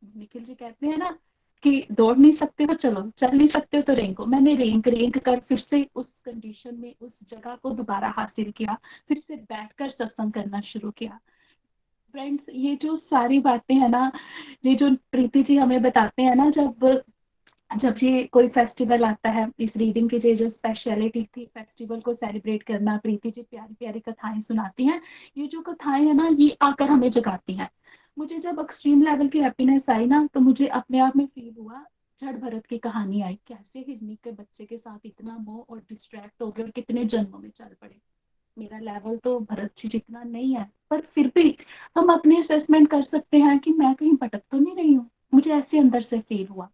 निखिल जी कहते हैं ना कि दौड़ नहीं सकते हो चलो, चल नहीं सकते हो तो रेंगो। मैंने रेंग रेंग कर फिर से उस कंडीशन में उस जगह को दोबारा हासिल किया, फिर से बैठकर सत्संग करना शुरू किया। फ्रेंड्स, ये जो सारी बातें हैं ना, ये जो प्रीति जी हमें बताते हैं ना, जब जब ये कोई फेस्टिवल आता है, इस रीडिंग की जो स्पेशलिटी थी फेस्टिवल को सेलिब्रेट करना, प्रीति जी प्यारी प्यारी कथाएं सुनाती हैं। ये जो कथाएं है ना, ये आकर हमें जगाती हैं। मुझे जब एक्सट्रीम लेवल की हैप्पीनेस आई ना, तो मुझे अपने आप में फील हुआ, जड़ भरत की कहानी आई, कैसे हिरनी के बच्चे के साथ इतना मोह और डिस्ट्रैक्ट हो गए और कितने जन्मों में चल पड़े। मेरा लेवल तो भरत जी जितना नहीं है, पर फिर भी हम अपने असेसमेंट कर सकते हैं कि मैं कहीं भटक तो नहीं रही हूँ। मुझे ऐसे अंदर से फील हुआ।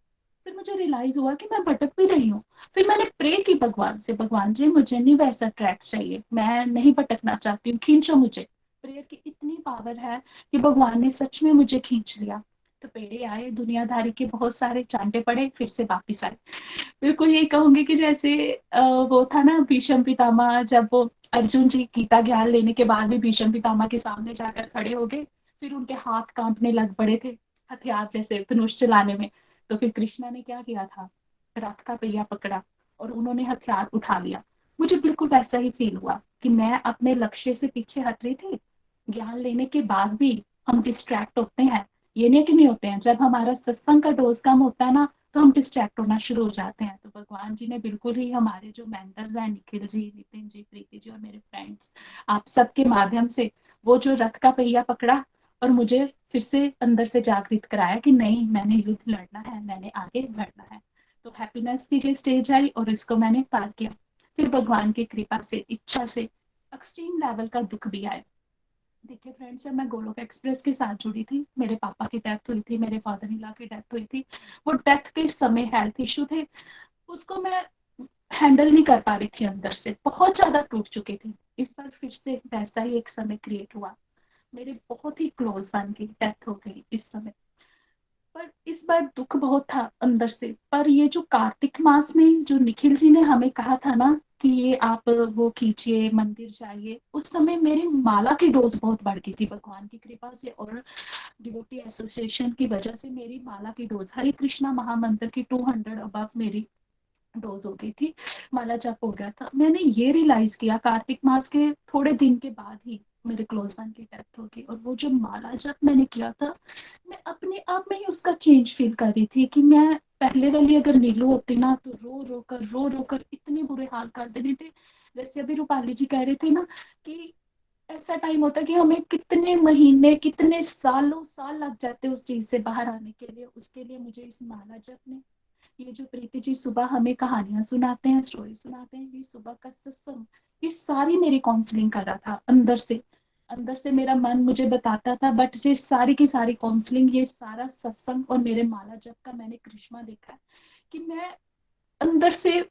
फिर मुझे रियलाइज हुआ कि मैं भटक भी रही हूँ। फिर मैंने प्रे की भगवान से, भगवान जी मुझे नहीं वैसा ट्रैक चाहिए, मैं नहीं भटकना चाहती हूँ, खींचो मुझे। प्रेयर की इतनी पावर है कि भगवान ने सच में मुझे खींच लिया। तो पेड़े आए, दुनियादारी के बहुत सारे चांटे पड़े, फिर से वापिस आए। बिल्कुल यही कहूंगी कि जैसे वो था ना भीष्म पितामह, जब वो अर्जुन जी गीता ज्ञान लेने के बाद भी भीष्म पितामह के सामने जाकर खड़े हो गए, फिर उनके हाथ कांपने लग पड़े थे हथियार जैसे धनुष चलाने में। तो फिर कृष्णा ने क्या किया था, रथ का पहिया पकड़ा और उन्होंने हथियार उठा लिया। मुझे बिल्कुल वैसा ही फील हुआ कि मैं अपने लक्ष्य से पीछे हट रही थी। ज्ञान लेने के बाद भी हम डिस्ट्रैक्ट होते हैं, ये नहीं कि नहीं होते हैं। जब हमारा सत्संग का डोज कम होता है ना, तो हम डिस्ट्रैक्ट होना शुरू हो जाते हैं। तो भगवान जी ने बिल्कुल ही हमारे जो मेंटर्स हैं, निखिल जी, नितिन जी, प्रीति जी और मेरे फ्रेंड्स, आप सबके माध्यम से वो जो रथ का पहिया पकड़ा और मुझे फिर से अंदर से जागृत कराया कि नहीं, मैंने युद्ध लड़ना है, मैंने आगे बढ़ना है। तो हैप्पीनेस की जो स्टेज आई और इसको मैंने पार किया। फिर भगवान की कृपा से, इच्छा से एक्सट्रीम लेवल का दुख भी आया। देखिए फ्रेंड्स, जब मैं गोलोक एक्सप्रेस के साथ जुड़ी थी, मेरे पापा की डेथ हुई थी, मेरे फादर इन लॉ की डेथ हुई थी। वो डेथ के समय हेल्थ इशू थे, उसको मैं हैंडल नहीं कर पा रही थी, अंदर से बहुत ज्यादा टूट चुकी थी। इस बार फिर से वैसा ही एक समय क्रिएट हुआ। मेरे बहुत ही क्लोज वन की डेथ हो गई इस समय। पर इस बार दुख बहुत था अंदर से। पर ये जो कार्तिक मास में जो निखिल जी ने हमें कहा था ना कि ये आप वो कीजिए, मंदिर जाइए, उस समय मेरी माला की डोज बहुत बढ़ गई थी भगवान की कृपा से। और डिवोटी एसोसिएशन की वजह से मेरी माला की डोज, हरे कृष्णा महामंत्र की 200 अबव मेरी डोज हो गई थी, माला जप हो गया था। मैंने ये रियलाइज किया कार्तिक मास के थोड़े दिन के बाद ही मेरे क्लोज वन की डेथ होगी। और वो जो माला जप मैंने किया था, मैं अपने आप में ही उसका चेंज फील कर रही थी कि मैं पहले वाली अगर नीलू होती ना, तो रो रो कर इतने बुरे हाल कर देने थे। जैसे अभी रूपाली जी कह रहे थे ना कि ऐसा टाइम होता है कि हमें कितने महीने, कितने सालों साल लग जाते हैं उस चीज से बाहर आने के लिए। उसके लिए मुझे इस माला जप ने, ये जो प्रीति जी सुबह हमें कहानियां सुनाते हैं, स्टोरी सुनाते हैं, ये सुबह का सत्संग, ये सारी मेरी काउंसलिंग कर रहा था अंदर से। अंदर से मेरा मन मुझे बताता था, बट ये सारी की सारी काउंसलिंग, ये सारा सत्संग और मेरे माला जप का मैंने करिश्मा देखा है कि मैं अंदर से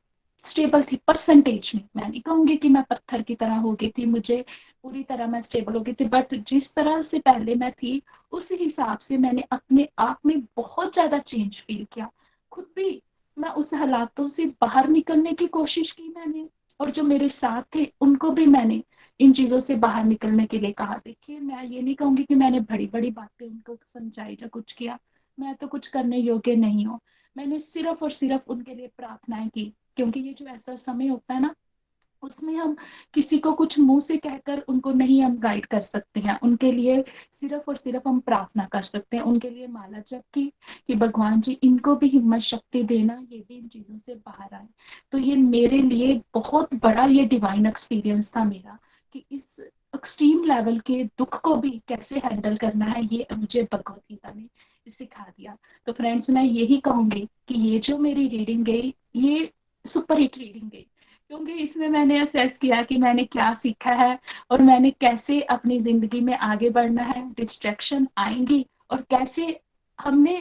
स्टेबल थी। परसेंटेज में मैं नहीं कहूंगी कि मैं पत्थर की तरह हो गई थी, मुझे पूरी तरह मैं स्टेबल हो गई थी, बट जिस तरह से पहले मैं थी उस हिसाब से मैंने अपने आप में बहुत ज्यादा चेंज फील किया। खुद भी मैं उस हालातों से बाहर निकलने की कोशिश की मैंने, और जो मेरे साथ थे उनको भी मैंने इन चीजों से बाहर निकलने के लिए कहा। देखिए, मैं ये नहीं कहूंगी कि मैंने बड़ी बड़ी बातें उनको समझाई या कुछ किया, मैं तो कुछ करने योग्य नहीं हूँ। मैंने सिर्फ और सिर्फ उनके लिए प्रार्थनाएं की, क्योंकि ये जो ऐसा समय होता है ना, उसमें हम किसी को कुछ मुंह से कहकर उनको नहीं हम गाइड कर सकते हैं। उनके लिए सिर्फ और सिर्फ हम प्रार्थना कर सकते हैं, उनके लिए माला जप की कि भगवान जी इनको भी हिम्मत शक्ति देना, ये भी इन चीजों से बाहर आए। तो ये मेरे लिए बहुत बड़ा ये डिवाइन एक्सपीरियंस था मेरा, कि इस एक्सट्रीम लेवल के दुख को भी कैसे हैंडल करना है, ये मुझे भगवत गीता ने सिखा दिया। तो फ्रेंड्स, मैं यही कहूंगी कि ये जो मेरी रीडिंग गई, ये सुपर हिट रीडिंग गई, क्योंकि इसमें मैंने असेस किया कि मैंने क्या सीखा है और मैंने कैसे अपनी जिंदगी में आगे बढ़ना है। डिस्ट्रैक्शन आएंगी और कैसे हमने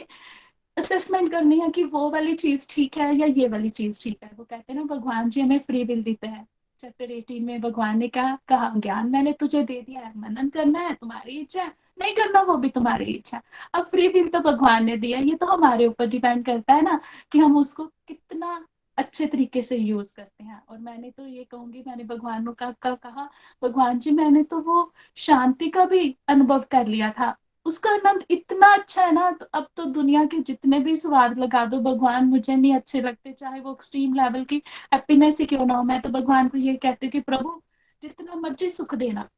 असेसमेंट करनी है कि वो वाली चीज ठीक है या ये वाली चीज ठीक है। वो कहते हैं ना, भगवान जी हमें फ्री विल देते हैं। चैप्टर 18 में भगवान ने क्या कहा, ज्ञान मैंने तुझे दे दिया है, मनन करना है तुम्हारी इच्छा है, नहीं करना वो भी तुम्हारी इच्छा है। अब फ्री विल तो भगवान ने दिया, ये तो हमारे ऊपर डिपेंड करता है ना कि हम उसको कितना अच्छे तरीके से यूज करते हैं। और मैंने तो ये कहूंगी, मैंने भगवान का कहा, भगवान जी मैंने तो वो शांति का भी अनुभव कर लिया था, उसका आनंद इतना अच्छा है ना। तो अब तो दुनिया के जितने भी स्वाद लगा दो भगवान, मुझे नहीं अच्छे लगते, चाहे वो एक्सट्रीम लेवल की हैप्पीनेस ही क्यों ना हो। मैं तो भगवान को ये कहती हूँ कि प्रभु जितना मर्जी सुख देना,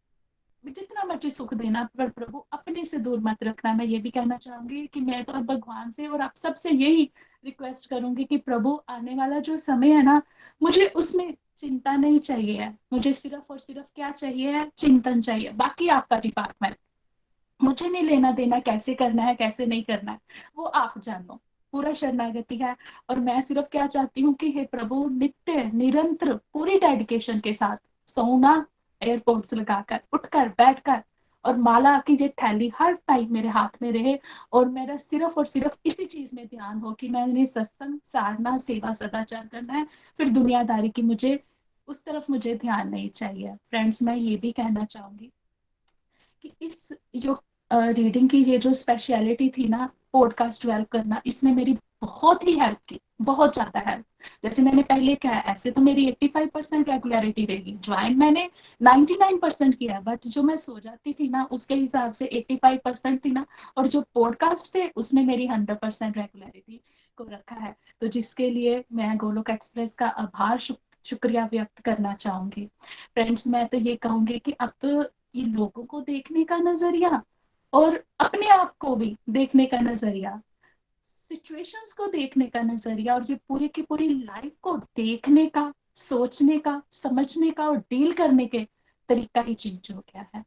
जितना मर्जी सुख देना, पर प्रभु अपने से दूर मत रखना। मैं ये भी कहना चाहूंगी कि मैं तो अब भगवान से और आप सबसे यही रिक्वेस्ट करूंगी कि प्रभु आने वाला जो समय है ना, मुझे उसमें चिंता नहीं चाहिए है, मुझे सिर्फ और सिर्फ क्या चाहिए है, चिंतन चाहिए। बाकी आपका डिपार्टमेंट, मुझे नहीं लेना देना कैसे करना है कैसे नहीं करना है, वो आप जानो। पूरा शरणागति है। और मैं सिर्फ क्या चाहती हूँ कि हे प्रभु, नित्य निरंतर पूरी डेडिकेशन के साथ सोना, एयरपोर्ट्स लगाकर, उठकर, बैठकर, और माला की ये थैली हर टाइम मेरे हाथ में रहे, और मेरा सिर्फ और सिर्फ इसी चीज में ध्यान हो कि मैंने सत्संग, साधना, सेवा, सदाचार करना है। फिर दुनियादारी की मुझे उस तरफ मुझे ध्यान नहीं चाहिए। फ्रेंड्स, मैं ये भी कहना चाहूंगी कि इस जो रीडिंग की ये जो स्पेशलिटी थी ना, पॉडकास्ट डेवलप करना, इसने मेरी बहुत ही हेल्प की, बहुत ज्यादा हेल्प। जैसे मैंने पहले कहा, ऐसे तो मेरी 85% रेगुलरिटी रहेगी, ज्वाइन मैंने 99% किया, बट जो मैं सो जाती थी ना उसके हिसाब से 85% थी ना, और जो पॉडकास्ट थे उसमें मेरी 100% रेगुलरिटी को रखा है। तो जिसके लिए मैं गोलोक एक्सप्रेस का आभार, शुक्रिया व्यक्त करना चाहूंगी। फ्रेंड्स, मैं तो ये कहूंगी कि अब ये लोगों को देखने का नजरिया और अपने आप को भी देखने का नजरिया, सिचुएशंस को देखने का नजरिया, और ये पूरी की पूरी लाइफ को देखने का, सोचने का, समझने का और डील करने के तरीका ही चेंज हो गया है,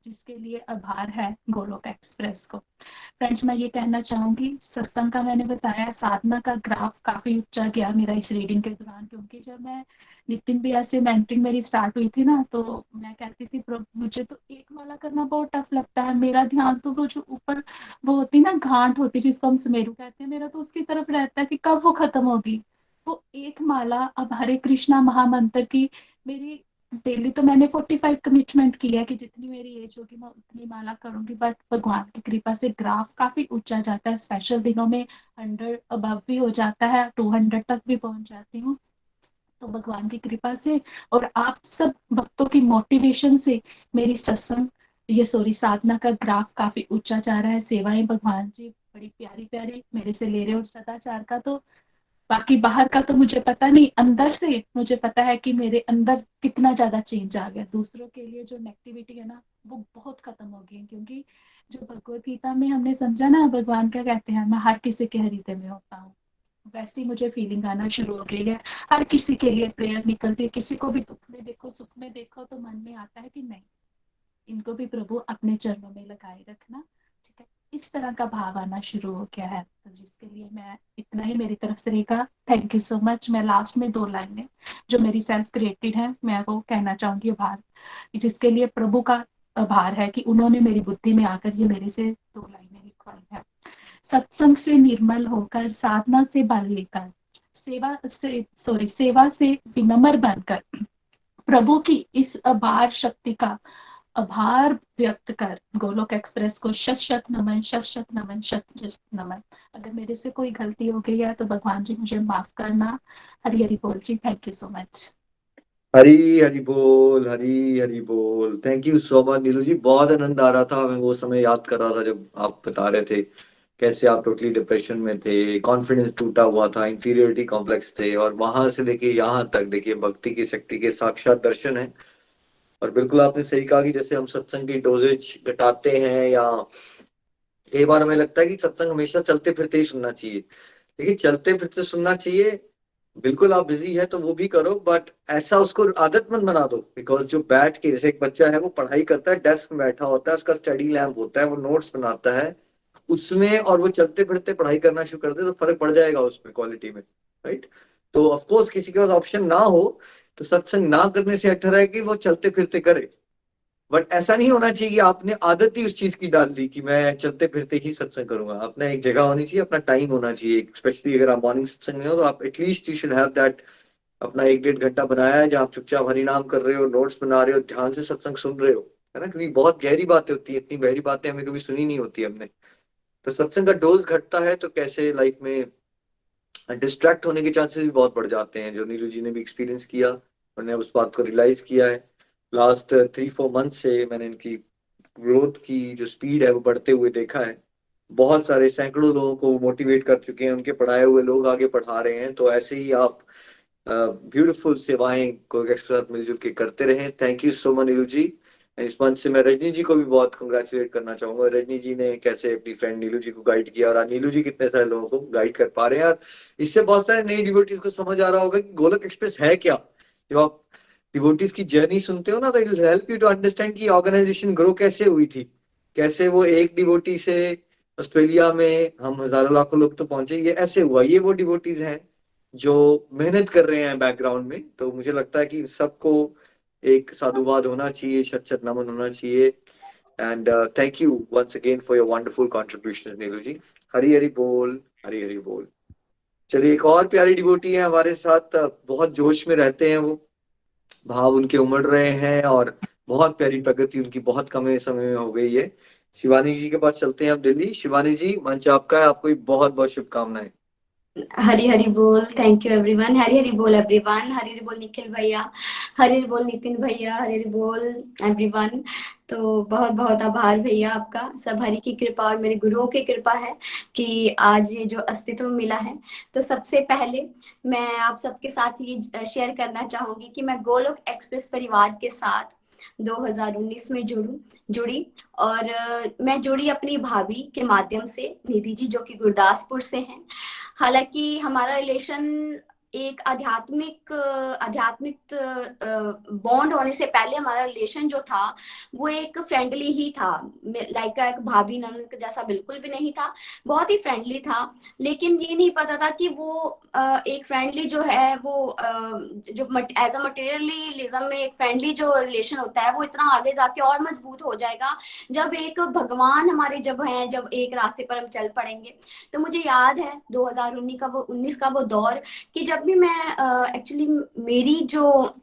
जिसके लिए आभार है गोलोक एक्सप्रेस को। फ्रेंड्स, मैं ये कहना चाहूंगी, सत्संग का मैंने बताया, साधना का ग्राफ काफी ऊंचा गया मेरा इस रीडिंग के दौरान, क्योंकि जब मैं नितिन भैया से मेंटरिंग मेरी स्टार्ट हुई थी ना, तो मैं कहती थी प्रभु मुझे तो एक माला करना बहुत टफ लगता है, मेरा ध्यान तो वो जो ऊपर वो होती ना घाट होती जिसको हम सुमेरु कहते हैं, मेरा तो उसकी तरफ रहता है कि कब वो खत्म होगी वो एक माला। अब हरे कृष्णा महामंत्र की मेरी डेली तो मैंने 45 कमिटमेंट की है कि जितनी मेरी एज होगी मैं उतनी माला करूंगी, बट भगवान की कृपा से ग्राफ काफी ऊंचा जाता है, स्पेशल दिनों में 100 अबव भी हो जाता है, 200 तक भी पहुंच जाती हूँ। तो भगवान की कृपा से और आप सब भक्तों की मोटिवेशन से मेरी सत्संग, ये सॉरी साधना का ग्राफ काफी ऊंचा जा रहा है। सेवाएं भगवान जी बड़ी प्यारी प्यारी मेरे से ले रहे, और सदाचार का तो बाकी बाहर का तो मुझे पता नहीं, अंदर से मुझे पता है कि मेरे अंदर कितना ज्यादा चेंज आ गया। दूसरों के लिए जो नेगेटिविटी है ना वो बहुत खत्म हो गई है, क्योंकि जो भगवत गीता में हमने समझा ना, भगवान क्या कहते हैं, मैं हर किसी के हृदय में होता हूँ, वैसी मुझे फीलिंग आना शुरू हो गई है। हर किसी के लिए प्रेयर निकलती है, किसी को भी दुख में देखो, सुख में देखो, तो मन में आता है कि नहीं, इनको भी प्रभु अपने चरणों में लगाए रखना, ठीक है। इस तरह का भाव आना शुरू हो गया है, तो जिसके लिए मैं इतना ही मेरी तरफ से रहेगा। Thank you so much. मैं लास्ट में 2 लाइनें जो मेरी सेल्फ क्रिएटेड है मैं वो कहना चाहूंगी, आभार, जिसके लिए प्रभु का आभार है कि उन्होंने मेरी बुद्धि में आकर ये मेरे से 2 लाइनें लिखवाई है। सत्संग से निर्मल होकर, साधना से बल लेकर, सेवा से विनम्र बनकर, प्रभु की इस अपार शक्ति का आभार व्यक्त कर गोलोक एक्सप्रेस को शत शत नमन, शत शत नमन, शत शत नमन। अगर मेरे से कोई गलती हो गई है तो भगवान जी मुझे माफ करना। हरि हरि बोल जी। Thank you so much. Hari Hari बोल, हरी हरी बोल। Thank you so much Neelu ji, बहुत आनंद आ रहा था। मैं वो समय याद कर रहा था जब आप बता रहे थे कैसे आप टोटली डिप्रेशन में थे, कॉन्फिडेंस टूटा हुआ था, इंफीरियरिटी कॉम्प्लेक्स थे, और वहां से देखिए यहाँ तक देखिए भक्ति की शक्ति के साक्षात दर्शन है। और बिल्कुल आपने सही कहा कि जैसे हम सत्संग की डोजेज घटाते हैं, या कई बार हमें लगता है कि सत्संग हमेशा चलते फिरते ही सुनना चाहिए। देखिए चलते फिरते सुनना चाहिए, बिल्कुल आप बिजी है तो वो भी करो, बट ऐसा उसको आदत मत बना दो। बिकॉज जो बैठ के, जैसे एक बच्चा है वो पढ़ाई करता है, डेस्क में बैठा होता है, उसका स्टडी लैम्प होता है, वो नोट्स बनाता है उसमें, और वो चलते फिरते पढ़ाई करना शुरू कर दे तो फर्क पड़ जाएगा उसमें क्वालिटी में, राइट। तो ऑफ कोर्स किसी के पास ऑप्शन ना हो तो सत्संग ना करने से अच्छा है कि वो चलते फिरते करे। बट ऐसा नहीं होना चाहिए कि आपने आदत ही उस चीज की डाल दी कि मैं चलते फिरते ही सत्संग करूंगा। अपना एक जगह होनी चाहिए, अपना टाइम होना चाहिए। स्पेशली अगर आप मॉर्निंग सत्संग में हो तो आप at least you should have that, अपना 1-1.5 घंटा बनाया है जहाँ आप चुपचाप हरिनाम कर रहे हो, नोट्स बना रहे हो, ध्यान से सत्संग सुन रहे हो, है ना। क्योंकि बहुत गहरी बातें होती है, इतनी गहरी बातें हमें कभी सुनी नहीं होती हमने। तो सत्संग का डोज घटता है तो कैसे लाइफ में डिस्ट्रैक्ट होने के चांसेस भी बहुत बढ़ जाते हैं, जो नीरू जी ने भी एक्सपीरियंस किया, उन्होंने उस बात को रियलाइज किया है। लास्ट 3-4 मंथ से मैंने इनकी ग्रोथ की जो स्पीड है वो बढ़ते हुए देखा है। बहुत सारे सैकड़ों लोगों को मोटिवेट कर चुके हैं, उनके पढ़ाए हुए लोग आगे पढ़ा रहे हैं। तो ऐसे ही आप ब्यूटीफुल सेवाएं को के साथ मिलजुल के करते रहें। Thank you so much Neelu जी। इस मंच से मैं रजनी जी को भी बहुत कंग्रेचुलेट करना चाहूंगा। रजनी जी ने कैसे अपनी फ्रेंड नीलू जी को गाइड किया, और आज नीलू जी कितने सारे लोगों को गाइड कर पा रहे हैं। और इससे बहुत सारे नए डिवोटीज को समझ आ रहा होगा कि गोलोक एक्सप्रेस है क्या। जब आप डिवोटीज की जर्नी सुनते हो ना तो it will help you to understand कि ऑर्गेनाइजेशन ग्रो कैसे हुई थी, कैसे वो एक डिवोटी से ऑस्ट्रेलिया में हम हजारों लाखों लोग तो पहुंचे, ये ऐसे हुआ। ये वो डिवोटीज हैं जो मेहनत कर रहे हैं बैकग्राउंड में। तो मुझे लगता है कि सबको एक साधुवाद होना चाहिए, शत शत नमन होना चाहिए। And thank you once again for your wonderful contribution Neelu ji. Hari Hari बोल, हरी हरी बोल। चलिए, एक और प्यारी डिवोटी है हमारे साथ, बहुत जोश में रहते हैं वो, भाव उनके उमड़ रहे हैं और बहुत प्यारी प्रगति उनकी बहुत कम समय में हो गई है। शिवानी जी के पास चलते हैं अब दिल्ली। शिवानी जी, मंच आपका है, आपको बहुत बहुत शुभकामनाएं। हरी हरी बोल। Thank you everyone. Hari Hari बोल एवरीवन। हरी हरी बोल निखिल भैया, हरी हरी बोल नितिन भैया, हरी हरी बोल एवरीवन। तो बहुत बहुत आभार भैया आपका। सब हरि की कृपा और मेरे गुरुओं की कृपा है कि आज ये जो अस्तित्व मिला है। तो सबसे पहले मैं आप सबके साथ ये शेयर करना चाहूंगी कि मैं गोलोक एक्सप्रेस परिवार के साथ 2019 में जुड़ी। और मैं जुड़ी अपनी भाभी के माध्यम से, निधि जी जो कि गुरदासपुर से हैं। हालांकि हमारा रिलेशन एक आध्यात्मिक बॉन्ड होने से पहले हमारा रिलेशन जो था वो एक फ्रेंडली ही था। लाइक एक भाभी ननद जैसा बिल्कुल भी नहीं था, बहुत ही फ्रेंडली था। लेकिन ये नहीं पता था कि वो एक फ्रेंडली जो है वो जो एज अ मटेरियलिज्म में एक फ्रेंडली जो रिलेशन होता है वो इतना आगे जाके और मजबूत हो जाएगा जब एक भगवान हमारे जब हैं, जब एक रास्ते पर हम चल पड़ेंगे। तो मुझे याद है 2019 का वो दौर कि जब भी मैं एक्चुअली मेरी जो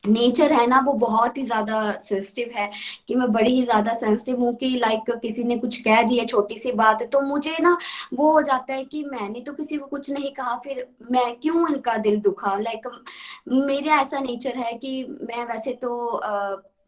नेचर है ना वो बहुत ही ज्यादा सेंसिटिव है, कि मैं बड़ी ही ज्यादा सेंसिटिव हूँ कि लाइक किसी ने कुछ कह दिया छोटी सी बात तो मुझे ना वो हो जाता है कि मैंने तो किसी को कुछ नहीं कहा, फिर मैं क्यों इनका दिल दुखा। लाइक मेरा ऐसा नेचर है कि मैं वैसे तो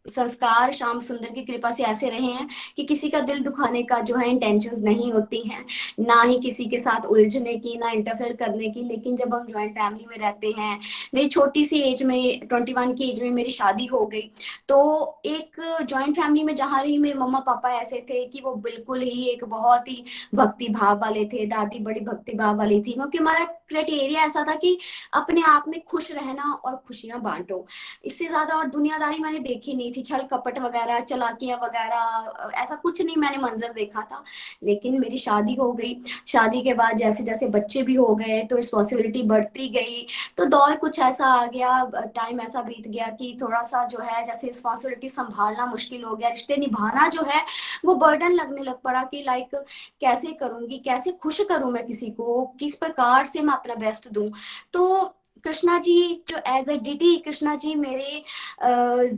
संस्कार श्याम सुंदर की कृपा से ऐसे रहे हैं कि किसी का दिल दुखाने का जो है इंटेंशंस नहीं होती हैं, ना ही किसी के साथ उलझने की, ना इंटरफेयर करने की। लेकिन जब हम ज्वाइंट फैमिली में रहते हैं, मेरी छोटी सी एज में 21 की एज में मेरी शादी हो गई, तो एक ज्वाइंट फैमिली में जहाँ रही मेरे मम्मा पापा ऐसे थे कि वो बिल्कुल ही एक बहुत ही भक्ति भाव वाले थे, दादी बड़ी भक्ति भाव वाली थी, क्योंकि हमारा क्राइटेरिया ऐसा था कि अपने आप में खुश रहना और खुशियां बांटो। इससे ज्यादा और दुनियादारी मैंने देखी नहीं थी, छल कपट वगैरह चालाकियां वगैरह ऐसा कुछ नहीं मैंने मंजर देखा था। लेकिन मेरी शादी हो गई, शादी के बाद जैसे जैसे बच्चे भी हो गए तो रिस्पॉन्सिबिलिटी बढ़ती गई। तो दौर कुछ ऐसा आ गया, टाइम ऐसा बीत गया कि थोड़ा सा जो है जैसे रिस्पॉन्सिबिलिटी संभालना मुश्किल हो गया, रिश्ते निभाना जो है वो बर्डन लगने लग पड़ा कि लाइक कैसे करूंगी, कैसे खुश करूं मैं किसी को, किस प्रकार से मैं अपना बेस्ट दूं। तो कृष्णा जी जो as a DT, Krishna ji मेरे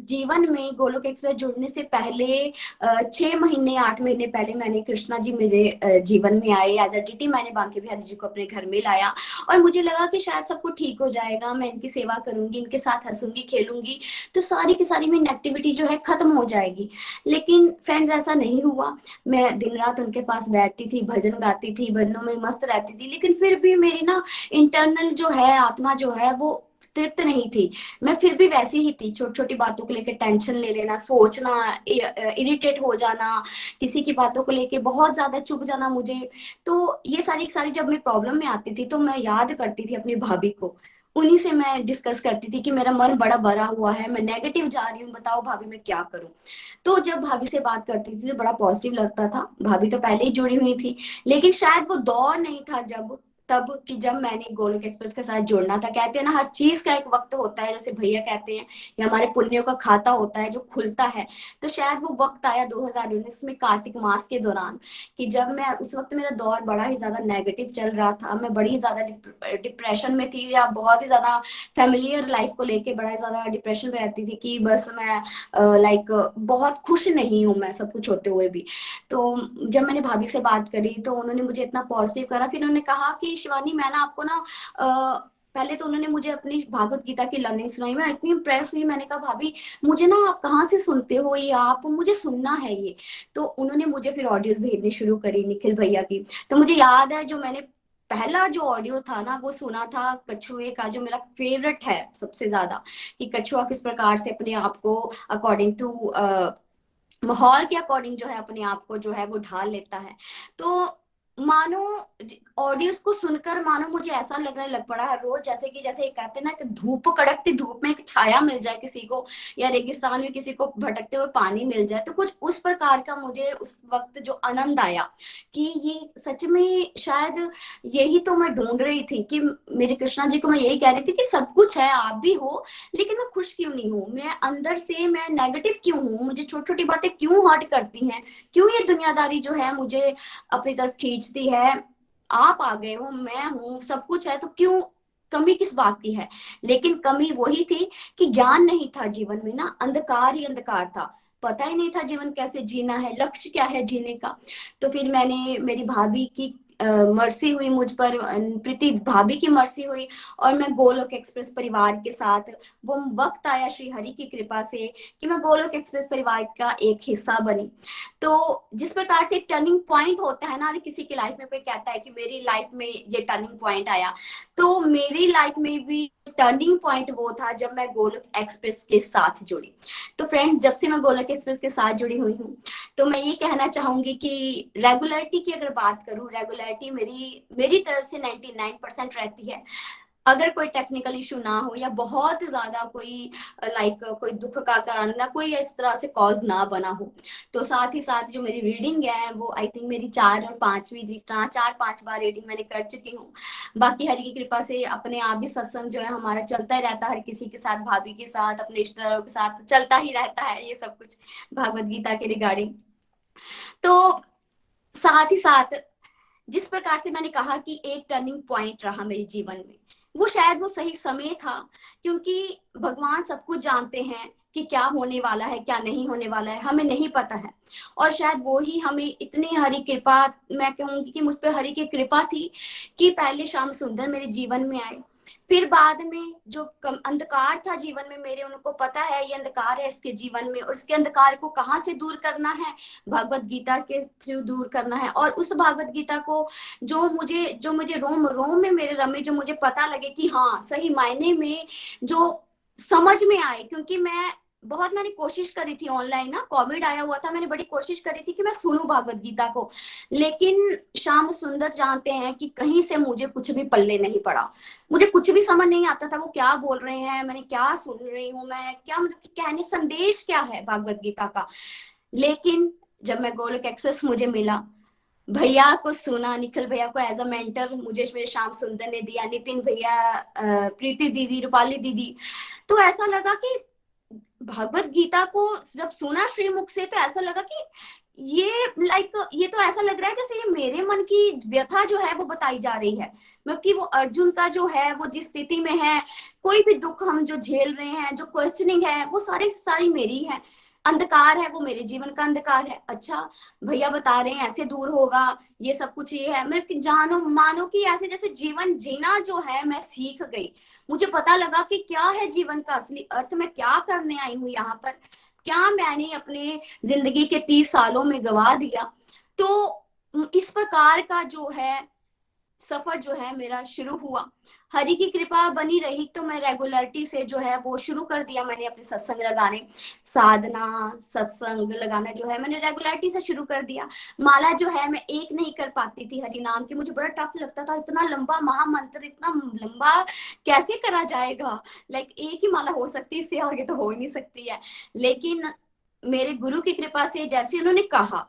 जीवन में गोलोक एक्सप्रेस जुड़ने से पहले 6 महीने 8 महीने पहले मैंने कृष्णा जी मेरे जीवन में आए एज ए डीटी। मैंने बांके बिहारी जी को अपने घर में लाया और मुझे लगा कि शायद सब कुछ ठीक हो जाएगा, मैं इनकी सेवा करूंगी, इनके साथ हंसूंगी खेलूंगी तो सारी की सारी मेरी नेगेटिविटी जो है खत्म हो जाएगी। लेकिन फ्रेंड्स ऐसा नहीं हुआ। मैं दिन रात उनके पास बैठती थी, भजन गाती थी, भजनों में मस्त रहती थी, लेकिन फिर भी मेरी ना इंटरनल जो है आत्मा जो है वो तृप्त नहीं थी। मैं फिर भी वैसी ही थी, छोटी छोटी बातों को लेकर टेंशन ले लेना, सोचना, इरिटेट हो जाना, किसी की बातों को लेके बहुत ज्यादा चुप जाना मुझे। तो ये सारी सारी जब मैं प्रॉब्लम में आती थी तो मैं याद करती थी अपनी भाभी को, उन्हीं से मैं डिस्कस करती थी कि मेरा मन बड़ा भरा हुआ है, मैं नेगेटिव जा रही हूँ, बताओ भाभी मैं क्या करूं। तो जब भाभी से बात करती थी तो बड़ा पॉजिटिव लगता था। भाभी तो पहले ही जुड़ी हुई थी, लेकिन शायद वो दौर नहीं था जब मैंने गोलोक एक्सप्रेस के साथ जुड़ना था। कहते हैं ना हर चीज का एक वक्त होता है, जैसे भैया कहते हैं ये हमारे पुण्यों का खाता होता है जो खुलता है। तो शायद वो वक्त आया 2019 में कार्तिक मास के दौरान, कि जब मैं उस वक्त मेरा दौर बड़ा ही ज्यादा नेगेटिव चल रहा था, मैं बड़ी ज्यादा डिप्रेशन में थी, या बहुत ही ज्यादा फैमिलियर लाइफ को लेके बड़ा ज्यादा डिप्रेशन में रहती थी कि बस मैं लाइक बहुत खुश नहीं हूँ मैं सब कुछ होते हुए भी। तो जब मैंने भाभी से बात करी तो उन्होंने मुझे इतना पॉजिटिव करा, फिर उन्होंने कहा कि शिवानी मैं ना आपको ना पहले तो उन्होंने मुझे अपनी भागवत गीता की लर्निंग सुनाई, मैं इतनी इम्प्रेस हुई, मैंने कहा भाभी मुझे ना आप कहाँ से सुनते हो ये, आप मुझे सुनना है ये। तो उन्होंने मुझे फिर ऑडियोज भेजनी शुरू करी निखिल भैया की। तो मुझे याद है जो मैंने पहला जो ऑडियो था ना वो सुना था कछुए का, जो मेरा फेवरेट है सबसे ज्यादा, कि कछुआ किस प्रकार से अपने आप को अकॉर्डिंग टू माहौल के अकॉर्डिंग जो है अपने आप को जो है वो ढाल लेता है। तो मानो ऑडियंस को सुनकर मानो मुझे ऐसा लगने लग पड़ा है रोज, जैसे कि जैसे कहते हैं ना कि धूप, कड़कती धूप में एक छाया मिल जाए किसी को, या रेगिस्तान में किसी को भटकते हुए पानी मिल जाए, तो कुछ उस प्रकार का मुझे उस वक्त जो आनंद आया कि ये सच में शायद यही तो मैं ढूंढ रही थी, कि मेरे कृष्णा जी को मैं यही कह रही थी कि सब कुछ है, आप भी हो, लेकिन मैं खुश क्यों नहीं हूँ, मैं अंदर से मैं नेगेटिव क्यों हूँ, मुझे छोटी छोटी बातें क्यों हर्ट करती हैं, क्यों ये दुनियादारी जो है मुझे अपनी तरफ खींचती है। आप आ गए हो, मैं हूं, सब कुछ है, तो क्यों, कमी किस बात की है। लेकिन कमी वही थी कि ज्ञान नहीं था जीवन में ना, अंधकार ही अंधकार था, पता ही नहीं था जीवन कैसे जीना है, लक्ष्य क्या है जीने का। तो फिर मैंने, मेरी भाभी की मर्सी हुई मुझ पर, प्रीति भाभी की मर्सी हुई, और मैं गोलोक एक्सप्रेस परिवार के साथ, वो वक्त आया श्री हरि की कृपा से कि मैं गोलोक एक्सप्रेस परिवार का एक हिस्सा बनी। तो जिस प्रकार से टर्निंग पॉइंट होता है ना, किसी की लाइफ में कोई कहता है कि मेरी लाइफ में ये टर्निंग पॉइंट आया, तो मेरी लाइफ में भी टर्निंग पॉइंट वो था जब मैं गोलोक एक्सप्रेस के साथ जुड़ी। तो फ्रेंड, जब से मैं गोलोक एक्सप्रेस के साथ जुड़ी हुई हूँ, तो मैं ये कहना चाहूंगी कि रेगुलरिटी की अगर बात करूं, रेगुलरिटी मेरी मेरी तरफ से 99% रहती है। अगर कोई टेक्निकल इशू ना हो, या बहुत ज्यादा कोई कोई दुख का कारण ना, कोई इस तरह से कॉज ना बना हो, तो साथ ही साथ जो मेरी रीडिंग है वो आई थिंक मेरी 4 और 5 बार रीडिंग मैंने कर चुकी हूँ। बाकी हरि की कृपा से अपने आप भी सत्संग जो है हमारा चलता ही रहता है, हर किसी के साथ, भाभी के साथ, अपने रिश्तेदारों के साथ चलता ही रहता है ये सब कुछ भागवत गीता के रिगार्डिंग। तो साथ ही साथ जिस प्रकार से मैंने कहा कि एक टर्निंग पॉइंट रहा मेरे जीवन में, वो शायद वो सही समय था, क्योंकि भगवान सब कुछ जानते हैं कि क्या होने वाला है, क्या नहीं होने वाला है, हमें नहीं पता है। और शायद वो ही हमें इतनी हरि कृपा, मैं कहूंगी कि मुझ पे हरि की कृपा थी कि पहले श्याम सुंदर मेरे जीवन में आए, फिर बाद में जो अंधकार था जीवन में मेरे, उनको पता है ये अंधकार है इसके जीवन में, और इसके अंधकार को कहाँ से दूर करना है, भगवत गीता के थ्रू दूर करना है। और उस भगवत गीता को जो मुझे रोम रोम में मेरे रमे, जो मुझे पता लगे कि हाँ सही मायने में जो समझ में आए, क्योंकि मैंने कोशिश करी थी ऑनलाइन ना, कोविड आया हुआ था, मैंने बड़ी कोशिश करी थी कि मैं सुनूं भगवत गीता को, लेकिन श्याम सुंदर जानते हैं कि कहीं से मुझे कुछ भी पल्ले नहीं पड़ा, मुझे कुछ भी समझ नहीं आता था वो क्या बोल रहे हैं, मैंने क्या सुन रही हूँ, मैं क्या, मतलब कि कहने संदेश क्या है भगवत गीता का। लेकिन जब मैं गोलोक एक्सप्रेस मुझे मिला, भैया को सुना, निखिल भैया को एज अ मेंटर मुझे मेरे श्याम सुंदर ने दिया, नितिन भैया, प्रीति दीदी, रूपाली दीदी, तो ऐसा लगा कि भगवत गीता को जब सुना श्रीमुख से, तो ऐसा लगा कि ये ये तो ऐसा लग रहा है जैसे ये मेरे मन की व्यथा जो है वो बताई जा रही है, मतलब कि वो अर्जुन का जो है वो जिस स्थिति में है, कोई भी दुख हम जो झेल रहे हैं, जो क्वेश्चनिंग है, वो सारी मेरी है, अंधकार है वो मेरे जीवन का अंधकार है। अच्छा, भैया बता रहे हैं ऐसे दूर होगा, ये सब कुछ ये है, मैं जानो मानो कि ऐसे जैसे जीवन जीना जो है मैं सीख गई, मुझे पता लगा कि क्या है जीवन का असली अर्थ, मैं क्या करने आई हूँ यहाँ पर, क्या मैंने अपने जिंदगी के 30 सालों में गवा दिया। तो इस प्रकार का जो है सफर जो है मेरा शुरू हुआ, हरि की कृपा बनी रही, तो मैं रेगुलरिटी से जो है वो शुरू कर दिया, मैंने अपने सत्संग लगाने, साधना सत्संग लगाना जो है मैंने रेगुलरिटी से शुरू कर दिया। माला जो है मैं एक नहीं कर पाती थी हरि नाम की, मुझे बड़ा टफ लगता था, इतना लंबा महामंत्र, इतना लंबा कैसे करा जाएगा, एक ही माला हो सकती है, इससे आगे तो हो ही नहीं सकती है। लेकिन मेरे गुरु की कृपा से जैसे उन्होंने कहा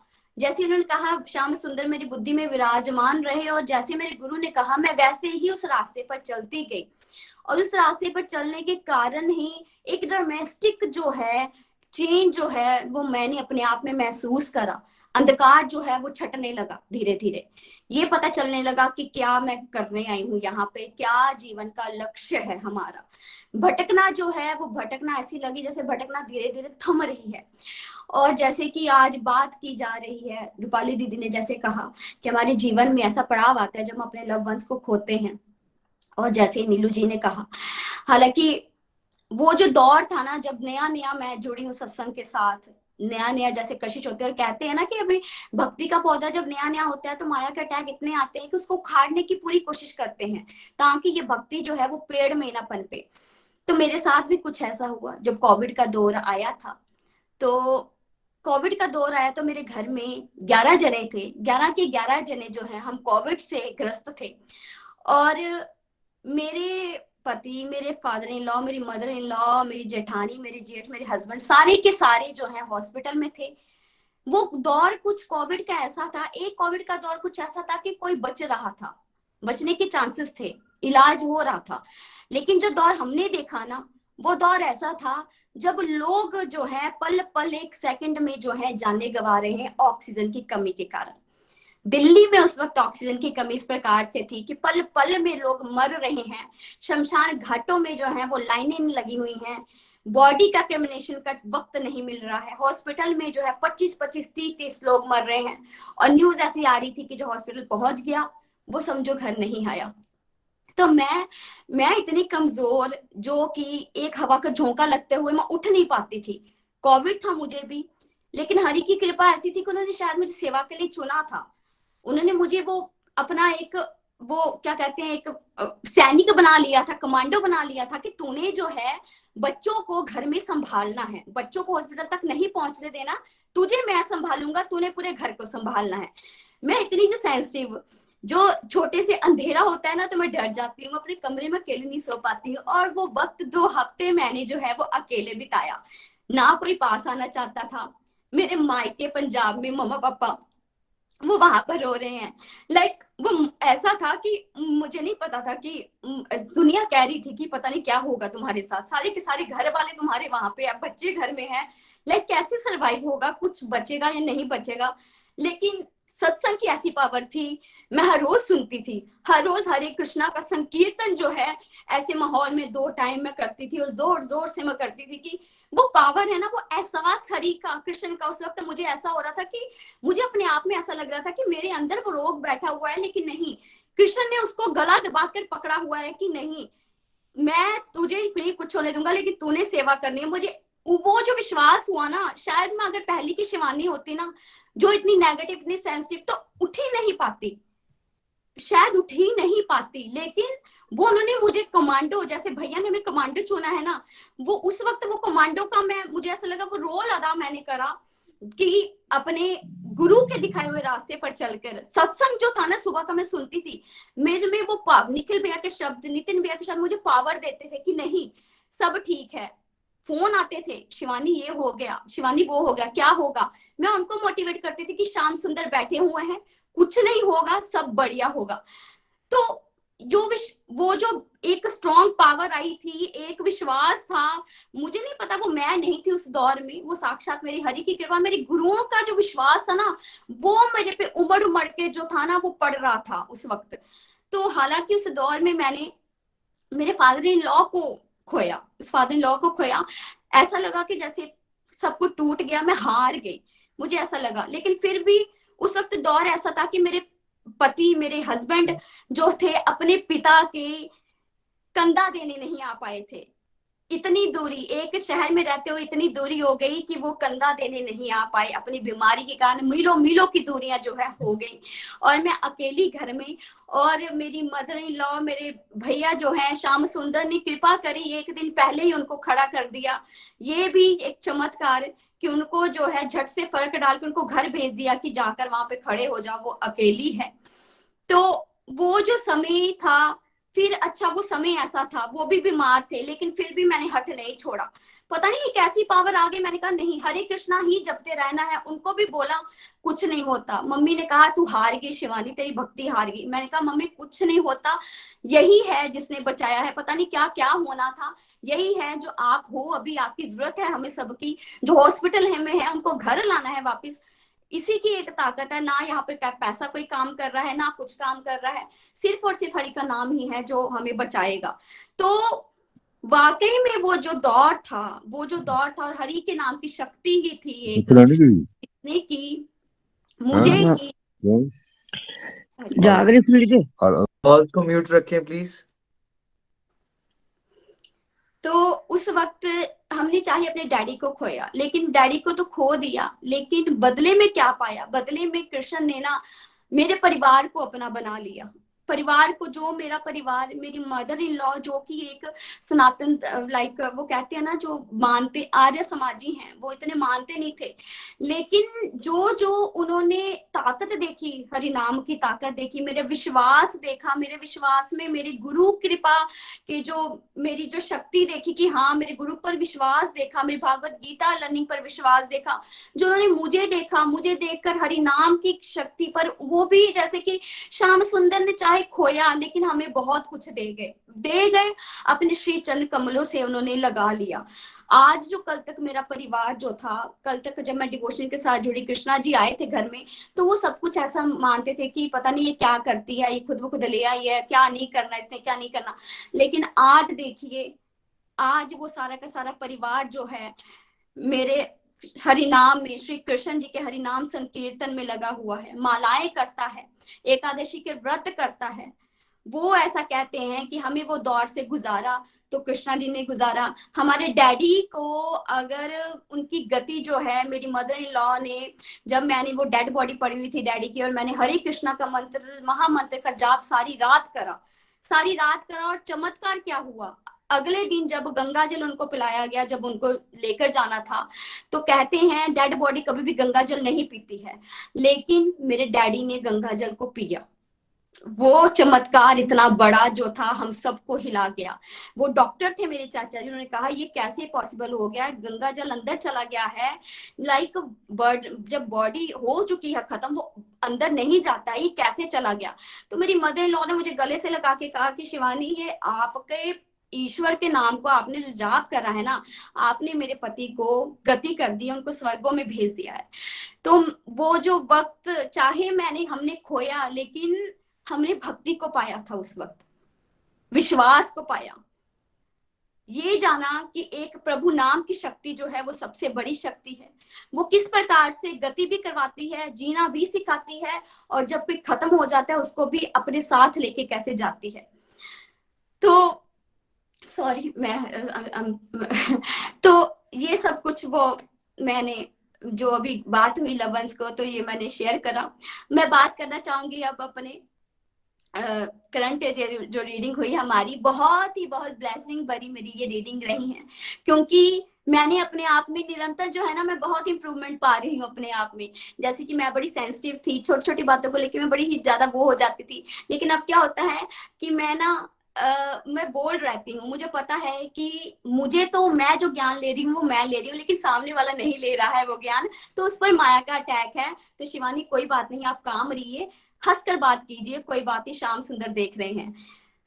श्याम सुंदर मेरी बुद्धि में विराजमान रहे, और जैसे मेरे गुरु ने कहा मैं वैसे ही उस रास्ते पर चलती गई, और उस रास्ते पर चलने के कारण ही एक डोमेस्टिक जो है चेंज जो है वो मैंने अपने आप में महसूस करा, अंधकार जो है वो छटने लगा धीरे धीरे, ये पता चलने लगा कि क्या मैं करने आई हूँ यहाँ पे, क्या जीवन का लक्ष्य है हमारा। भटकना जो है वो भटकना ऐसी लगी जैसे भटकना धीरे धीरे थम रही है। और जैसे कि आज बात की जा रही है, रूपाली दीदी ने जैसे कहा कि हमारे जीवन में ऐसा पड़ाव आता है जब हम अपने लव वंस को खोते हैं, और जैसे नीलू जी ने कहा, हालांकि वो जो दौर था ना जब नया नया मैं जुड़ी हूँ सत्संग के साथ, नया नया जैसे कशिश होते हैं, और कहते हैं ना कि अभी भक्ति का पौधा जब नया नया होता है तो माया के अटैक इतने आते हैं कि उसको उखाड़ने की पूरी कोशिश करते हैं ताकि ये भक्ति जो है वो पेड़ में ना पनपे। तो मेरे साथ भी कुछ ऐसा हुआ जब कोविड का दौर आया था, तो कोविड का दौर आया तो मेरे घर में 11 जने थे, 11 के 11 जने जो है हम कोविड से ग्रस्त थे। और मेरे पति, मेरे फादर इन लॉ, मेरी मदर इन लॉ, मेरी जेठानी, मेरे जेठ, मेरे हस्बैंड, सारे के सारे जो है हॉस्पिटल में थे। वो दौर कुछ कोविड का ऐसा था, एक कोविड का दौर कुछ ऐसा था कि कोई बच रहा था, बचने के चांसेस थे, इलाज हो रहा था। लेकिन जो दौर हमने देखा ना, वो दौर ऐसा था जब लोग जो है पल पल, एक सेकंड में जो है जाने गंवा रहे हैं ऑक्सीजन की कमी के कारण। दिल्ली में उस वक्त ऑक्सीजन की कमी इस प्रकार से थी कि पल पल में लोग मर रहे हैं। शमशान घाटों में जो है वो लाइनें लगी हुई हैं, बॉडी का क्रेमेशन का वक्त नहीं मिल रहा है। हॉस्पिटल में जो है 25-25, 30-30 लोग मर रहे हैं। और न्यूज ऐसी आ रही थी कि जो हॉस्पिटल पहुंच गया वो समझो घर नहीं आया। तो मैं इतनी कमजोर, जो कि एक हवा का झोंका लगते हुए मैं उठ नहीं पाती थी। कोविड था मुझे भी, लेकिन हरि की कृपा ऐसी थी कि उन्होंने शायद मुझे सेवा के लिए चुना था। उन्होंने मुझे वो अपना एक, वो क्या कहते हैं, एक सैनिक बना लिया था, कमांडो बना लिया था कि तूने जो है बच्चों को घर में संभालना है, बच्चों को हॉस्पिटल तक नहीं पहुंचने देना, तुझे मैं संभालूंगा, तूने पूरे घर को संभालना है। मैं इतनी जो सेंसिटिव, जो छोटे से अंधेरा होता है ना तो मैं डर जाती हूँ, अपने कमरे में अकेले नहीं सो पाती हूँ। और वो वक्त 2 हफ्ते मैंने जो है वो अकेले बिताया, ना कोई पास आना चाहता था। मेरे मायके पंजाब में मम्मा पापा वो वहां पर रो रहे हैं। लाइक वो ऐसा था कि मुझे नहीं पता था कि दुनिया कह रही थी कि पता नहीं क्या होगा तुम्हारे साथ, सारे के सारे घर वाले तुम्हारे वहां पे, अब बच्चे घर में हैं, लाइक कैसे सरवाइव होगा, कुछ बचेगा या नहीं बचेगा। लेकिन सत्संग की ऐसी पावर थी, मैं हर रोज सुनती थी, हर रोज हरे कृष्णा का संकीर्तन जो है ऐसे माहौल में 2 टाइम में करती थी, और जोर जोर से मैं करती थी कि वो पावर है ना, वो एहसास हरि का, कृष्ण का। उस वक्त मुझे ऐसा हो रहा था कि मुझे अपने आप में ऐसा लग रहा था कि मेरे अंदर वो रोग बैठा हुआ है, लेकिन नहीं, कृष्ण ने उसको गला दबाकर पकड़ा हुआ है कि नहीं, मैं तुझे नहीं कुछ होने दूंगा, लेकिन तूने सेवा करनी है। मुझे वो जो विश्वास हुआ ना, शायद मैं अगर पहली की शिवानी होती ना, जो इतनी नेगेटिव, इतनी सेंसिटिव, तो उठ ही नहीं पाती, शायद उठ ही नहीं पाती। लेकिन वो उन्होंने मुझे कमांडो, जैसे भैया ने हमें कमांडो चुना है ना, वो उस वक्त वो कमांडो का मुझे ऐसा लगा वो रोल अदा मैंने करा कि अपने गुरु के दिखाए हुए रास्ते पर चलकर, सत्संग जो था ना सुबह का मैं सुनती थी, मेरे में वो निखिल भैया के शब्द, नितिन भैया के शब्द मुझे पावर देते थे कि नहीं सब ठीक है। फोन आते थे, शिवानी ये हो गया, शिवानी वो हो गया, क्या होगा, मैं उनको मोटिवेट करती थी कि श्याम सुंदर बैठे हुए हैं, कुछ नहीं होगा, सब बढ़िया होगा। तो वो जो एक स्ट्रॉन्ग पावर आई थी, एक विश्वास था, मुझे नहीं पता, वो मैं नहीं थी उस दौर में, वो साक्षात मेरी हरि की कृपा, मेरे गुरुओं का जो विश्वास था ना, वो मेरे पे उमड़ उमड़ के जो था ना वो पड़ रहा था उस वक्त। तो हालांकि उस दौर में मैंने मेरे फादर इन लॉ को खोया, उस फादर इन लॉ को खोया, ऐसा लगा कि जैसे सब कुछ टूट गया, मैं हार गई, मुझे ऐसा लगा। लेकिन फिर भी उस वक्त दौर ऐसा था कि मेरे पति, मेरे हस्बैंड जो थे, अपने पिता के कंधा देने नहीं आ पाए थे। इतनी दूरी, एक शहर में रहते हुए इतनी दूरी हो गई कि वो कंधा देने नहीं आ पाए, अपनी बीमारी के कारण मीलों मीलों की दूरियां जो है हो गई, और मैं अकेली घर में। और मेरी मदर इन लॉ, मेरे भैया जो है श्याम सुंदर ने कृपा करी, 1 दिन पहले ही उनको खड़ा कर दिया। ये भी एक चमत्कार कि उनको जो है झट से फर्क डाल के उनको घर भेज दिया कि जाकर वहां पे खड़े हो जाओ, वो अकेली है। तो वो जो समय था, फिर अच्छा वो समय ऐसा था, वो भी बीमार थे, लेकिन फिर भी मैंने हट नहीं छोड़ा। पता नहीं कैसी पावर आ गई, मैंने कहा नहीं, हरे कृष्णा ही जपते रहना है। उनको भी बोला कुछ नहीं होता। मम्मी ने कहा तू हार गई शिवानी, तेरी भक्ति हार गई। मैंने कहा मम्मी कुछ नहीं होता, यही है जिसने बचाया है, पता नहीं क्या क्या होना था, यही है जो आप हो, अभी आपकी जरूरत है हमें सबकी, जो हॉस्पिटल में है उनको घर लाना है वापिस, इसी की एक ताकत है। ना यहाँ पे पैसा कोई काम कर रहा है, ना कुछ काम कर रहा है, सिर्फ और सिर्फ हरि का नाम ही है जो हमें बचाएगा। तो वाकई में वो जो दौर था, और हरि के नाम की शक्ति ही थी एक, इसने की मुझे की। जागरे खुली थे कॉल को म्यूट रखें प्लीज। तो उस वक्त हमने चाहे अपने डैडी को खोया, लेकिन डैडी को तो खो दिया, लेकिन बदले में क्या पाया, बदले में कृष्ण ने ना मेरे परिवार को अपना बना लिया। परिवार को, जो मेरा परिवार, मेरी मदर इन लॉ जो कि एक सनातन लाइक वो कहते हैं ना, जो मानते आर्य समाजी हैं, वो इतने मानते नहीं थे, लेकिन जो जो उन्होंने ताकत देखी, हरि नाम की ताकत देखी, मेरे विश्वास देखा, मेरे विश्वास में मेरी गुरु कृपा की जो मेरी जो शक्ति देखी कि हाँ मेरे गुरु पर विश्वास देखा, मेरी भागवत गीता लर्निंग पर विश्वास देखा, जो उन्होंने मुझे देखा, मुझे देखकर हरि नाम की शक्ति पर, वो भी जैसे कि श्याम सुंदर ने चाहे खोया लेकिन हमें बहुत कुछ दे गए अपने श्री चरण कमलों से उन्होंने लगा लिया। आज जो कल तक मेरा परिवार जो था, कल तक जब मैं डिवोशन के साथ जुड़ी, कृष्णा जी आए थे घर में, तो वो सब कुछ ऐसा मानते थे कि पता नहीं ये क्या करती है, ये खुद ब खुद ले आई है, क्या नहीं करना इसने, क्या नहीं करना। लेकिन आज देखिए, आज वो सारा का सारा परिवार जो है मेरे हरिनाम में, श्री कृष्ण जी के हरिनाम संकीर्तन में लगा हुआ है, मालाएं करता है, एकादशी के व्रत करता है। वो ऐसा कहते हैं कि हमें वो दौर से गुजारा तो कृष्णा जी ने गुजारा। हमारे डैडी को अगर उनकी गति जो है, मेरी मदर इन लॉ ने, जब मैंने वो डेड बॉडी पड़ी हुई थी डैडी की और मैंने हरे कृष्णा का मंत्र, महामंत्र का जाप सारी रात करा, और चमत्कार क्या हुआ, अगले दिन जब गंगा जल उनको पिलाया गया, जब उनको लेकर जाना था, तो कहते हैं डेड बॉडी कभी भी गंगा जल नहीं पीती है, लेकिन मेरे डैडी ने गंगा जल को पिया। वो चमत्कार इतना बड़ा जो था, हम सबको हिला गया। वो डॉक्टर थे मेरे चाचा जी, उन्होंने कहा ये कैसे पॉसिबल हो गया, गंगा जल अंदर चला गया है, लाइक जब बॉडी हो चुकी है खत्म, वो अंदर नहीं जाता, ये कैसे चला गया। तो मेरी मदर इन लॉ ने मुझे गले से लगा के कहा कि शिवानी, ये आपके ईश्वर के नाम को आपने जो जाप करा है ना, आपने मेरे पति को गति कर दी, उनको स्वर्गों में भेज दिया है। तो वो जो वक्त चाहे हमने खोया, लेकिन हमने भक्ति को पाया था, उस वक्त विश्वास को पाया, ये जाना कि एक प्रभु नाम की शक्ति जो है वो सबसे बड़ी शक्ति है, वो किस प्रकार से गति भी करवाती है, जीना भी सिखाती है, और जब कोई खत्म हो जाता है उसको भी अपने साथ लेके कैसे जाती है। तो सॉरी तो ये सब कुछ वो मैंने जो अभी बात हुई लवंस को, तो ये मैंने शेयर करा। मैं बात करना चाहूंगी अब अपने करंट जो रीडिंग हुई हमारी, बहुत ब्लेसिंग भरी मेरी ये रीडिंग रही है, क्योंकि मैंने अपने आप में निरंतर जो है ना, मैं बहुत इंप्रूवमेंट पा रही हूँ अपने आप में। जैसे कि मैं बड़ी सेंसिटिव थी, छोटी छोटी बातों को लेकर मैं बड़ी ही ज्यादा वो हो जाती थी, लेकिन अब क्या होता है कि मैं ना मैं बोल्ड रहती हूँ। मुझे पता है कि मुझे तो, मैं जो ज्ञान ले रही हूँ वो मैं ले रही हूँ, लेकिन सामने वाला नहीं ले रहा है वो ज्ञान, तो उस पर माया का अटैक है। तो शिवानी कोई बात नहीं, आप काम रहिए, हंसकर बात कीजिए, कोई बात नहीं, श्याम सुंदर देख रहे हैं।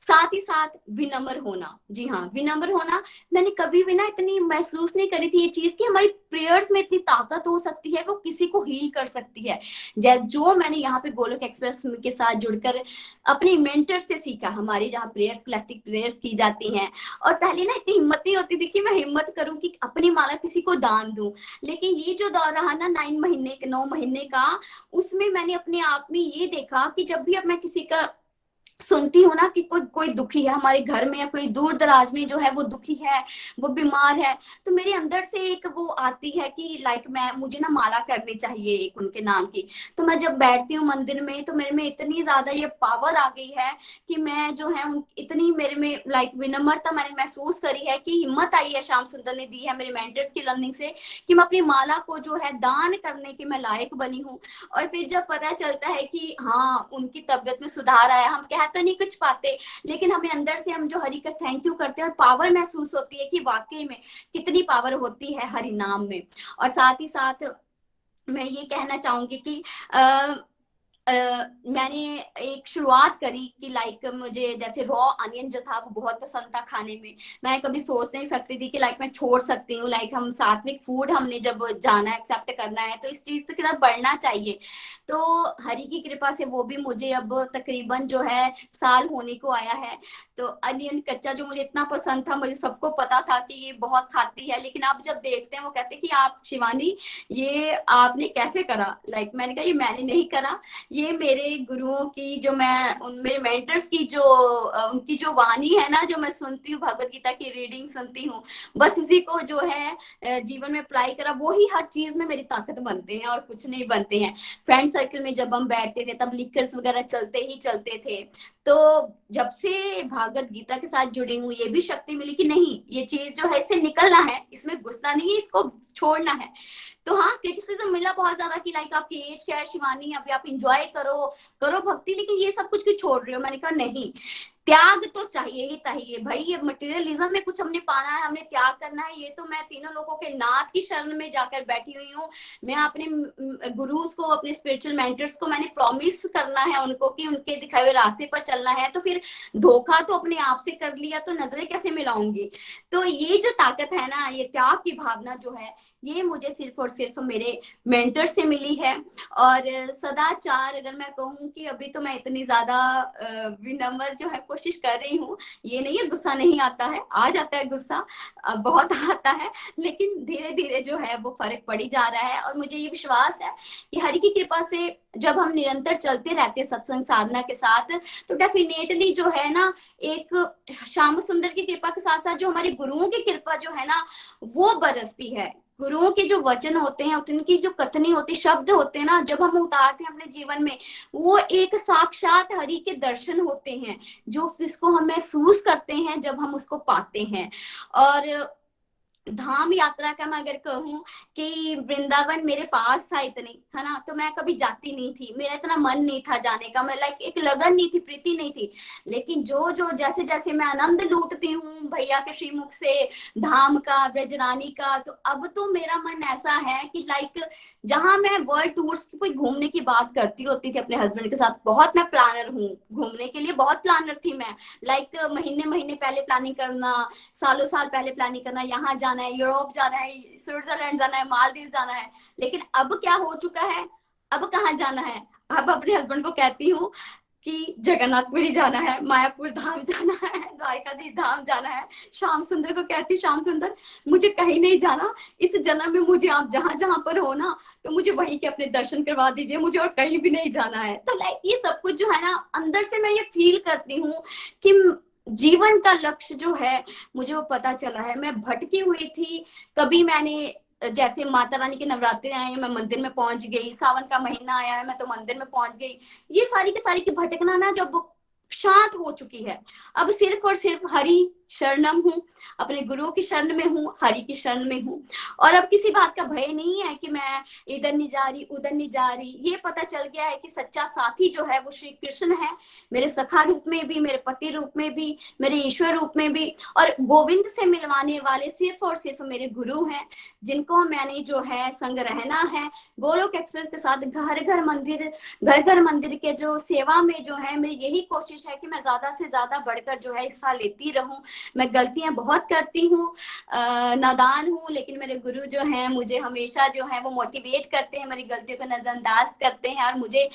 साथ ही साथ विनम्र होना, जी हाँ विनम्र होना। मैंने कभी भी ना इतनी महसूस नहीं करी थी ये चीज कि हमारी प्रेयर्स में इतनी ताकत हो सकती है, वो किसी को हील कर सकती है। जो मैंने यहाँ पे गोलोक एक्सप्रेस के साथ जुड़कर अपने मेंटर से सीखा, हमारे जहाँ प्रेयर्स, कलेक्टिव प्रेयर्स की जाती हैं, और पहले ना इतनी हिम्मत नहीं होती थी कि मैं हिम्मत करूं कि अपनी माला किसी को दान दूं, लेकिन ये जो दौर रहा ना 9 महीने का, उसमें मैंने अपने आप में ये देखा कि जब भी अब मैं किसी का सुनती हूँ ना कि कोई दुखी है हमारे घर में, या कोई दूर दराज में जो है वो दुखी है, वो बीमार है, तो मेरे अंदर से एक वो आती है कि लाइक मुझे ना माला करनी चाहिए एक उनके नाम की। तो मैं जब बैठती हूँ मंदिर में, तो मेरे में इतनी ज्यादा ये पावर आ गई है कि मैं जो है इतनी मेरे में लाइक विनम्रता मैंने महसूस करी है, कि हिम्मत आई है, श्याम सुंदर ने दी है मेरे मेंटर्स की लर्निंग से, कि मैं अपनी माला को जो है दान करने की मैं लायक बनी हूँ। और फिर जब पता चलता है कि हाँ उनकी तबियत में सुधार आया, हम तो नहीं कुछ पाते, लेकिन हमें अंदर से हम जो हरि का थैंक यू करते हैं, और पावर महसूस होती है कि वाकई में कितनी पावर होती है हरि नाम में। और साथ ही साथ मैं ये कहना चाहूंगी कि मैंने एक शुरुआत करी कि लाइक मुझे जैसे रॉ अनियन जो था वो बहुत पसंद था खाने में। मैं कभी सोच नहीं सकती थी कि लाइक मैं छोड़ सकती हूँ, लाइक हम सात्विक फूड हमने जब जाना एक्सेप्ट करना है तो इस चीज की तरफ बढ़ना चाहिए। तो हरि की कृपा से वो भी मुझे अब तकरीबन जो है साल होने को आया है। तो अनियन कच्चा जो मुझे इतना पसंद था, मुझे सबको पता था कि ये बहुत खाती है, लेकिन अब जब देखते हैं वो कहते हैं कि आप शिवानी ये आपने कैसे करा, लाइक मैंने कहा ये मैंने नहीं करा, ये मेरे गुरुओं की जो मैं मेरे मेंटर्स की जो उनकी जो वाणी है ना, जो मैं सुनती हूँ, भगवत गीता की रीडिंग सुनती हूँ, बस उसी को जो है जीवन में अप्लाई करा, वो ही हर चीज में मेरी ताकत बनते हैं और कुछ नहीं बनते हैं। फ्रेंड सर्कल में जब हम बैठते थे तब लिकर्स वगैरह चलते ही चलते थे। तो जब से भागवत गीता के साथ जुड़ी हूँ, ये भी शक्ति मिली कि नहीं, ये चीज जो है इससे निकलना है, इसमें घुसना नहीं है, इसको छोड़ना है। तो हाँ, क्रिटिसिज्म मिला बहुत ज्यादा कि लाइक आपकी एज क्या है शिवानी, अभी आप इंजॉय करो, करो भक्ति, लेकिन ये सब कुछ क्यों छोड़ रहे हो। मैंने कहा नहीं, त्याग तो चाहिए ही चाहिए भाई, ये मटेरियलिज्म में कुछ हमने पाना है, हमने त्याग करना है। ये तो मैं तीनों लोगों के नाथ की शरण में जाकर बैठी हुई हूँ। मैं अपने गुरुज को, अपने स्पिरिचुअल मेंटर्स को मैंने प्रॉमिस करना है उनको कि उनके दिखाए हुए रास्ते पर चलना है। तो फिर धोखा तो अपने आप से कर लिया तो नजरें कैसे मिलाऊंगी। तो ये जो ताकत है ना, ये त्याग की भावना जो है, ये मुझे सिर्फ और सिर्फ मेरे मेंटर से मिली है। और सदाचार, अगर मैं कहूँ कि अभी तो मैं इतनी ज्यादा विनम्र जो है कोशिश कर रही हूँ। ये नहीं है गुस्सा नहीं आता है, आ जाता है गुस्सा, बहुत आता है, लेकिन धीरे धीरे जो है वो फर्क पड़ी जा रहा है। और मुझे ये विश्वास है कि हरि की कृपा से जब हम निरंतर चलते रहते हैं सत्संग साधना के साथ, तो डेफिनेटली जो है ना, एक श्याम सुंदर की कृपा के साथ साथ जो हमारे गुरुओं की कृपा जो है ना, वो बरसती है। गुरुओं के जो वचन होते हैं, उनकी जो कथनी होती, शब्द होते हैं ना, जब हम उतारते हैं अपने जीवन में, वो एक साक्षात हरि के दर्शन होते हैं, जो जिसको हम महसूस करते हैं जब हम उसको पाते हैं। और धाम यात्रा का मैं अगर कहूँ कि वृंदावन मेरे पास था इतने, है ना, तो मैं कभी जाती नहीं थी, मेरा इतना मन नहीं था जाने का, मैं लाइक एक लगन नहीं थी, प्रीति नहीं थी। लेकिन जो जो जैसे जैसे मैं आनंद लूटती हूँ भैया के श्रीमुख से, धाम का, ब्रजरानी का, तो अब तो मेरा मन ऐसा है कि लाइक जहां मैं वर्ल्ड टूर्स की कोई घूमने की बात करती होती थी अपने हस्बैंड के साथ, बहुत मैं प्लानर हूँ घूमने के लिए, बहुत प्लानर थी मैं, लाइक महीने महीने पहले प्लानिंग करना, सालों साल पहले प्लानिंग करना, यहाँ जाना है, यूरोप जाना है, स्विट्जरलैंड जाना है, मालदीव जाना है। लेकिन अब क्या हो चुका है, अब कहाँ जाना है, अब अपने हस्बैंड को कहती हूँ कि जगन्नाथपुरी जाना है, मायापुर धाम जाना है, द्वारकाधीश धाम जाना है। श्याम सुंदर को कहती, श्याम सुंदर मुझे कहीं नहीं जाना, इस जन्म में मुझे आप जहां जहां पर हो ना, तो मुझे वहीं के अपने दर्शन करवा दीजिए, मुझे और कहीं भी नहीं जाना है। तो लाइक ये सब कुछ जो है ना, अंदर से मैं ये फील करती हूँ कि जीवन का लक्ष्य जो है मुझे वो पता चला है। मैं भटकी हुई थी, कभी मैंने जैसे माता रानी के नवरात्रे आए, मैं मंदिर में पहुंच गई, सावन का महीना आया है, मैं तो मंदिर में पहुंच गई। ये सारी की सारी की भटकना ना जब शांत हो चुकी है, अब सिर्फ और सिर्फ हरि शरणम हूँ, अपने गुरुओं की शरण में हूँ, हरि की शरण में हूँ। और अब किसी बात का भय नहीं है कि मैं इधर नहीं जा रही, उधर नहीं जा रही। ये पता चल गया है कि सच्चा साथी जो है वो श्री कृष्ण है, मेरे सखा रूप में भी, मेरे पति रूप में भी, मेरे ईश्वर रूप में भी। और गोविंद से मिलवाने वाले सिर्फ और सिर्फ मेरे गुरु हैं, जिनको मैंने जो है संग रहना है। गोलोक एक्सप्रेस के साथ घर घर मंदिर के जो सेवा में जो है, मेरी यही कोशिश है कि मैं ज्यादा से ज्यादा बढ़कर जो है हिस्सा लेती रहूं। मैं गलतियां बहुत करती हूँ, नादान हूँ, लेकिन मेरे गुरु जो हैं मुझे हमेशा जो है वो मोटिवेट करते हैं, मेरी गलतियों को नजरअंदाज करते हैं और मुझे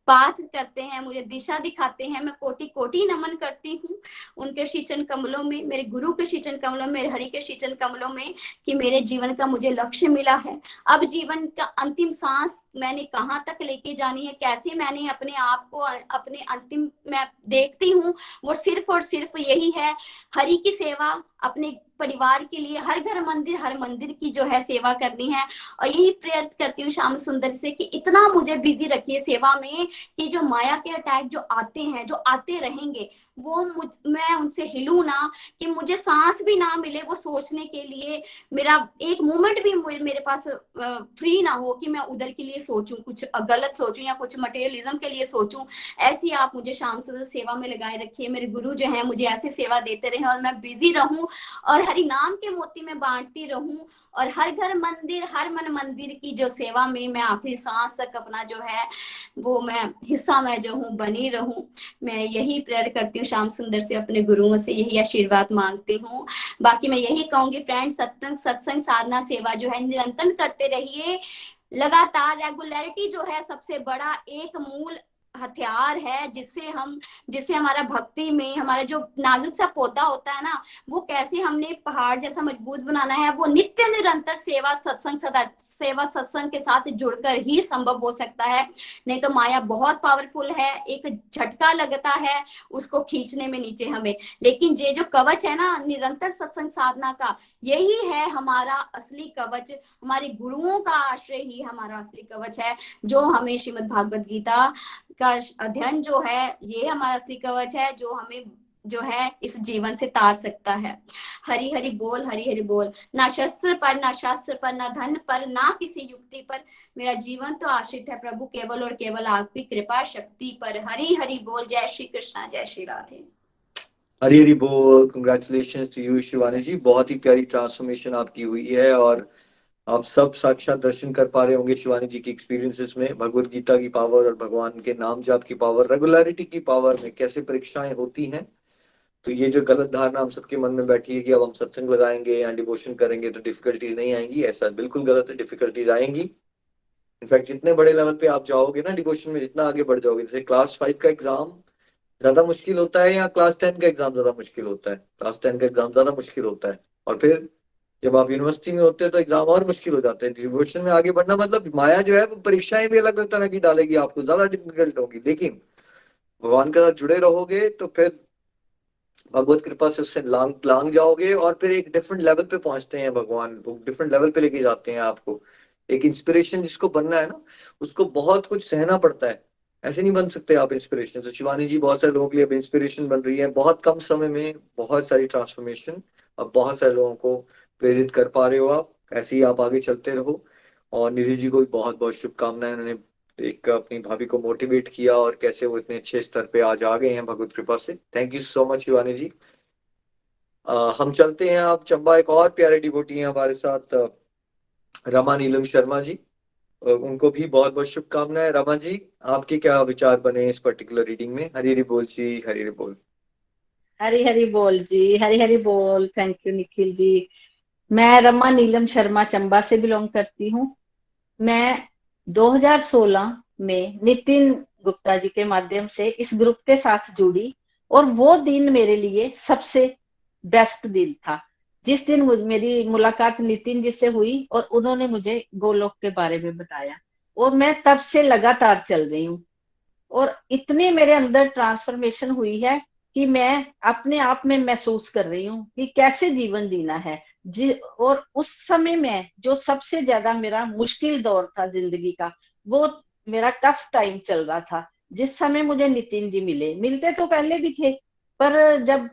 पाठ करते हैं, मुझे दिशा दिखाते हैं। मैं कोटि कोटि नमन करती हूँ उनके शीचन कमलों में, मेरे गुरु के शीचन कमलों में, मेरे हरि के शीचन कमलों में, कि मेरे जीवन का मुझे लक्ष्य मिला है। अब जीवन का अंतिम सांस मैंने कहाँ तक लेके जानी है, कैसे मैंने अपने आप को अपने अंतिम मैं देखती हूँ, वो सिर्फ और सिर्फ यही है, हरि की सेवा, अपने परिवार के लिए हर मंदिर की जो है सेवा करनी है। और यही प्रेरित करती हूँ श्याम सुंदर से कि इतना मुझे बिजी रखिए सेवा में कि जो माया के अटैक जो आते हैं, जो आते रहेंगे, वो मैं उनसे हिलूं ना, कि मुझे सांस भी ना मिले वो सोचने के लिए, मेरा एक मोमेंट भी मेरे पास फ्री ना हो कि मैं उधर के लिए सोचूं, कुछ गलत सोचूं या कुछ मटेरियलिज्म के लिए सोचूं। ऐसी आप मुझे श्याम सुंदर सेवा में लगाए रखिए, मेरे गुरु जो हैं मुझे ऐसी सेवा देते रहे और मैं बिजी रहूं और हरि नाम के मोती में बांटती रहूं, और हर घर मंदिर, हर मन मंदिर की जो सेवा में मैं आखिरी सांस तक अपना जो है वो मैं हिस्सा में जो हूँ बनी रहूं। मैं यही प्रेयर करती हूँ श्याम सुंदर से, अपने गुरुओं से यही आशीर्वाद मांगती हूँ। बाकी मैं यही कहूंगी फ्रेंड, सत्संग साधना सेवा जो है निरंतर करते रहिए, लगातार रेगुलरिटी जो है सबसे बड़ा एक मूल हथियार है जिससे हमारा भक्ति में हमारा जो नाजुक सा पौधा होता है ना, वो कैसे हमने पहाड़ जैसा मजबूत बनाना है, वो नित्य निरंतर सेवा सत्संग के साथ जुड़कर ही संभव हो सकता है। नहीं तो माया बहुत पावरफुल है, एक झटका लगता है उसको खींचने में नीचे हमें। लेकिन ये जो कवच है ना निरंतर सत्संग साधना का, यही है हमारा असली कवच। हमारे गुरुओं का आश्रय ही हमारा असली कवच है, जो हमें श्रीमद् भागवत गीता का अध्ययन जो है, ये हमारा असली कवच है जो हमें जो है इस जीवन से तार सकता है। हरि हरि बोल, हरि हरि बोल। ना शस्त्र पर, ना शास्त्र पर, ना धन पर, ना किसी युक्ति पर, मेरा जीवन तो आश्रित है प्रभु केवल और केवल आपकी कृपा शक्ति पर। हरि हरि बोल। जय श्री कृष्णा, जय श्री राधे। हरी हरी बोल। कंग्रेचुलेशन टू यू शिवानी जी, बहुत ही प्यारी ट्रांसफॉर्मेशन आपकी हुई है और आप सब साक्षात दर्शन कर पा रहे होंगे शिवानी जी की एक्सपीरियंसेस में, भगवत गीता की पावर और भगवान के नाम जाप की पावर, रेगुलरिटी की पावर में कैसे परीक्षाएं होती हैं। तो ये जो गलत धारणा हम सबके मन में बैठी है कि अब हम सत्संग लगाएंगे या डिवोशन करेंगे तो डिफिकल्टीज नहीं आएंगी, ऐसा बिल्कुल गलत है। डिफिकल्टीज आएंगी। इनफैक्ट जितने बड़े लेवल पे आप जाओगे ना डिवोशन में, जितना आगे बढ़ जाओगे, जैसे क्लास 5 का एग्जाम ज्यादा मुश्किल होता है या क्लास 10 का एग्जाम ज्यादा मुश्किल होता है? क्लास 10 का एग्जाम ज्यादा मुश्किल होता है। और फिर जब आप यूनिवर्सिटी में होते हैं तो एग्जाम और मुश्किल हो जाते हैं। डिवोशन में आगे बढ़ना मतलब माया जो है वो परीक्षाएं भी अलग अलग तरह की डालेगी, आपको ज्यादा डिफिकल्ट होगी। लेकिन भगवान के साथ जुड़े रहोगे तो फिर भगवत कृपा से उससे लांग लांग जाओगे और फिर एक डिफरेंट लेवल पे पहुंचते हैं भगवान, डिफरेंट लेवल पे लेके जाते हैं आपको। एक इंस्पिरेशन जिसको बनना है ना, उसको बहुत कुछ सहना पड़ता है, ऐसे नहीं बन सकते आप इंस्पिरेशन। तो शिवानी जी बहुत सारे लोगों के लिए अब इंस्पिरेशन बन रही है, बहुत कम समय में बहुत सारी ट्रांसफॉर्मेशन, अब बहुत सारे लोगों को प्रेरित कर पा रहे हो आप। ऐसे ही आप आगे चलते रहो। और निधि जी को भी बहुत बहुत शुभकामनाएं, उन्होंने एक अपनी भाभी को मोटिवेट किया और कैसे वो इतने अच्छे स्तर पे आज आ गए हैं भगवत कृपा से। Thank you so much Shivani ji. हम चलते हैं, आप चंबा एक और प्यारे डिवोटी हैं हमारे साथ, रमा नीलम शर्मा जी। उनको भी बहुत बहुत शुभकामनाएं। रमा जी, आपके क्या विचार बने इस पर्टिकुलर रीडिंग में? हरी हरी बोल जी, हरी हरी बोल। हरी हरी बोल जी, हरी हरी बोल। Thank you Nikhil ji. मैं रमा नीलम शर्मा चंबा से बिलोंग करती हूँ। मैं 2016 में नितिन गुप्ता जी के माध्यम से इस ग्रुप के साथ जुड़ी और वो दिन मेरे लिए सबसे बेस्ट दिन था। जिस दिन मेरी मुलाकात नितिन जी से हुई और उन्होंने मुझे गोलोक के बारे में बताया, और मैं तब से लगातार चल रही हूँ। और इतनी मेरे अंदर ट्रांसफॉर्मेशन हुई है कि मैं अपने आप में महसूस कर रही हूँ कि कैसे जीवन जीना है जी। और उस समय में जो सबसे ज्यादा मेरा मुश्किल दौर था जिंदगी का, वो मेरा टफ टाइम चल रहा था। जिस समय मुझे नितिन जी मिलते तो पहले भी थे, पर जब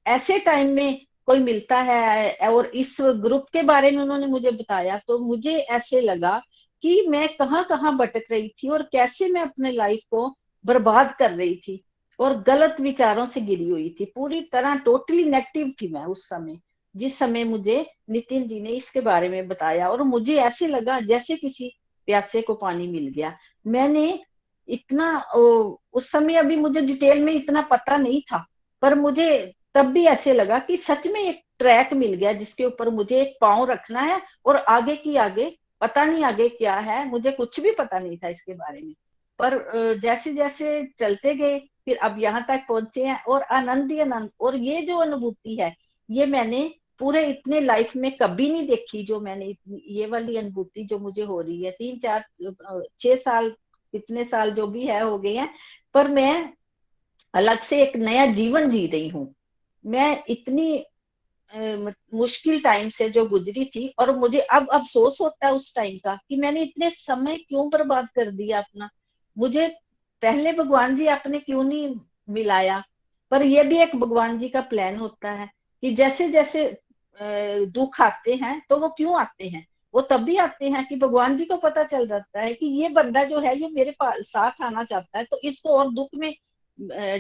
ऐसे टाइम में कोई मिलता है और इस ग्रुप के बारे में उन्होंने मुझे बताया, तो मुझे ऐसे लगा कि मैं कहाँ कहाँ भटक रही थी और कैसे मैं अपने लाइफ को बर्बाद कर रही थी और गलत विचारों से घिरी हुई थी। पूरी तरह टोटली नेगेटिव थी मैं उस समय, जिस समय मुझे नितिन जी ने इसके बारे में बताया। और मुझे ऐसे लगा जैसे किसी प्यासे को पानी मिल गया। मैंने इतना उस समय अभी मुझे डिटेल में इतना पता नहीं था, पर मुझे तब भी ऐसे लगा कि सच में एक ट्रैक मिल गया जिसके ऊपर मुझे एक पांव रखना है और आगे की आगे पता नहीं आगे क्या है, मुझे कुछ भी पता नहीं था इसके बारे में। पर जैसे जैसे चलते गए फिर अब यहाँ तक पहुंचे हैं और आनंद ही आनंद। और ये जो अनुभूति है ये मैंने पूरे इतने लाइफ में कभी नहीं देखी, जो मैंने ये वाली अनुभूति जो मुझे हो रही है। 3 4 6 साल, इतने साल जो भी है हो गए हैं, पर मैं अलग से एक नया जीवन जी रही हूँ। मैं इतनी मुश्किल टाइम से जो गुजरी थी, और मुझे अब अफसोस होता है उस टाइम का कि मैंने इतने समय क्यों बर्बाद कर दिया अपना। मुझे पहले भगवान जी आपने क्यों नहीं मिलाया। पर यह भी एक भगवान जी का प्लान होता है कि जैसे जैसे दुख आते हैं तो वो क्यों आते हैं, वो तभी आते हैं कि भगवान जी को पता चल जाता है कि ये बंदा जो है ये मेरे पास साथ आना चाहता है, तो इसको और दुख में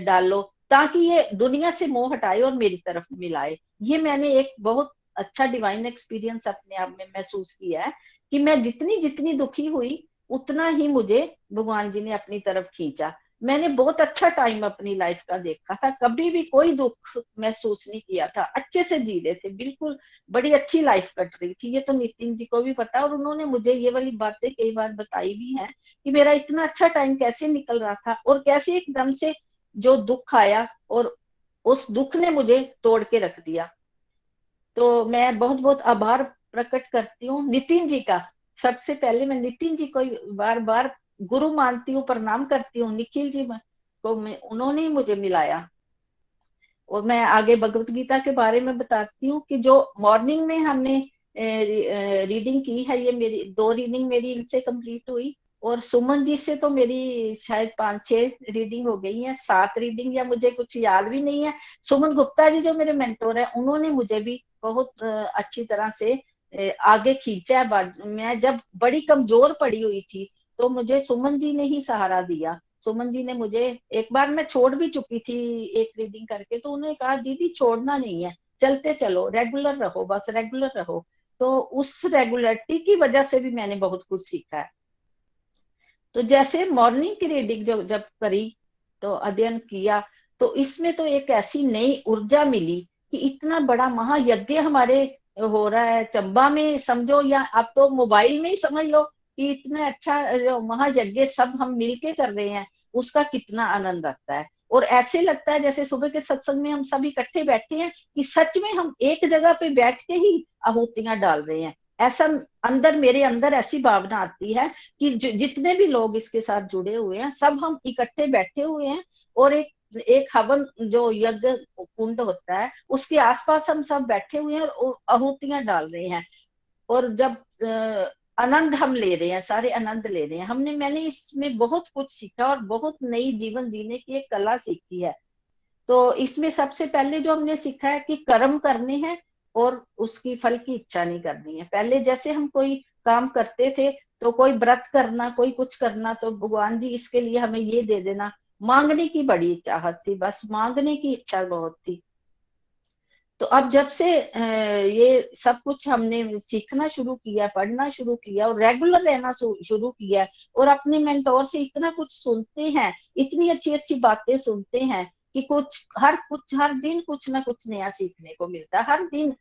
डालो ताकि ये दुनिया से मोह हटाए और मेरी तरफ मिलाए। ये मैंने एक बहुत अच्छा डिवाइन एक्सपीरियंस अपने आप में महसूस किया है कि मैं जितनी जितनी दुखी हुई उतना ही मुझे भगवान जी ने अपनी तरफ खींचा। मैंने बहुत अच्छा टाइम अपनी लाइफ का देखा था, कभी भी कोई दुख महसूस नहीं किया था, अच्छे से जी रहे थे, बिल्कुल बड़ी अच्छी लाइफ कट रही थी। ये तो नितिन जी को भी पता, और उन्होंने मुझे ये वाली बातें कई बार बताई भी हैं कि मेरा इतना अच्छा टाइम कैसे निकल रहा था और कैसे एकदम से जो दुख आया और उस दुख ने मुझे तोड़ के रख दिया। तो मैं बहुत बहुत आभार प्रकट करती हूँ नितिन जी का। सबसे पहले मैं नितिन जी को बार बार गुरु मानती हूँ, प्रणाम करती हूँ। निखिल जी को उन्होंने ही मुझे मिलाया। और मैं आगे भगवत गीता के बारे में बताती हूँ कि जो मॉर्निंग में हमने रीडिंग की है, ये मेरी 2 रीडिंग मेरी इनसे कंप्लीट हुई, और सुमन जी से तो मेरी शायद 5-6 रीडिंग हो गई है, 7 रीडिंग, या मुझे कुछ याद भी नहीं है। सुमन गुप्ता जी जो मेरे मेंटोर है, उन्होंने मुझे भी बहुत अच्छी तरह से आगे खींचा है। मैं जब बड़ी कमजोर पड़ी हुई थी तो मुझे सुमन जी ने ही सहारा दिया। सुमन जी ने मुझे, एक बार मैं छोड़ भी चुकी थी एक रीडिंग करके, तो उन्होंने कहा दीदी छोड़ना नहीं है, चलते चलो, रेगुलर रहो, बस रेगुलर रहो। तो उस रेगुलरिटी की वजह से भी मैंने बहुत कुछ सीखा है। तो जैसे मॉर्निंग की रीडिंग जो जब करी, तो अध्ययन किया, तो इसमें तो एक ऐसी नई ऊर्जा मिली कि इतना बड़ा महायज्ञ हमारे हो रहा है चंबा में, समझो, या आप तो मोबाइल में ही समझ लो कि इतना अच्छा जो महायज्ञ सब हम मिलके कर रहे हैं, उसका कितना आनंद आता है। और ऐसे लगता है जैसे सुबह के सत्संग में हम सब इकट्ठे बैठे हैं, कि सच में हम एक जगह पे बैठ के ही आहुतियां डाल रहे हैं। ऐसा अंदर, मेरे अंदर ऐसी भावना आती है कि जितने भी लोग इसके साथ जुड़े हुए हैं, सब हम इकट्ठे बैठे हुए हैं, और एक हवन जो यज्ञ कुंड होता है उसके आसपास हम सब बैठे हुए हैं और आहुतियां डाल रहे हैं। और जब आनंद हम ले रहे हैं, सारे आनंद ले रहे हैं, मैंने इसमें बहुत कुछ सीखा और बहुत नई जीवन जीने की एक कला सीखी है। तो इसमें सबसे पहले जो हमने सीखा है कि कर्म करने हैं और उसकी फल की इच्छा नहीं करनी है। पहले जैसे हम कोई काम करते थे, तो कोई व्रत करना, कोई कुछ करना, तो भगवान जी इसके लिए हमें ये दे देना, मांगने की बड़ी चाहत थी, बस मांगने की इच्छा बहुत थी। तो अब जब से ये सब कुछ हमने सीखना शुरू किया, पढ़ना शुरू किया और रेगुलर रहना शुरू किया, और अपने मेंटोर से इतना कुछ सुनते हैं, इतनी अच्छी अच्छी बातें सुनते हैं कि हर दिन कुछ ना कुछ नया सीखने को मिलता है, हर दिन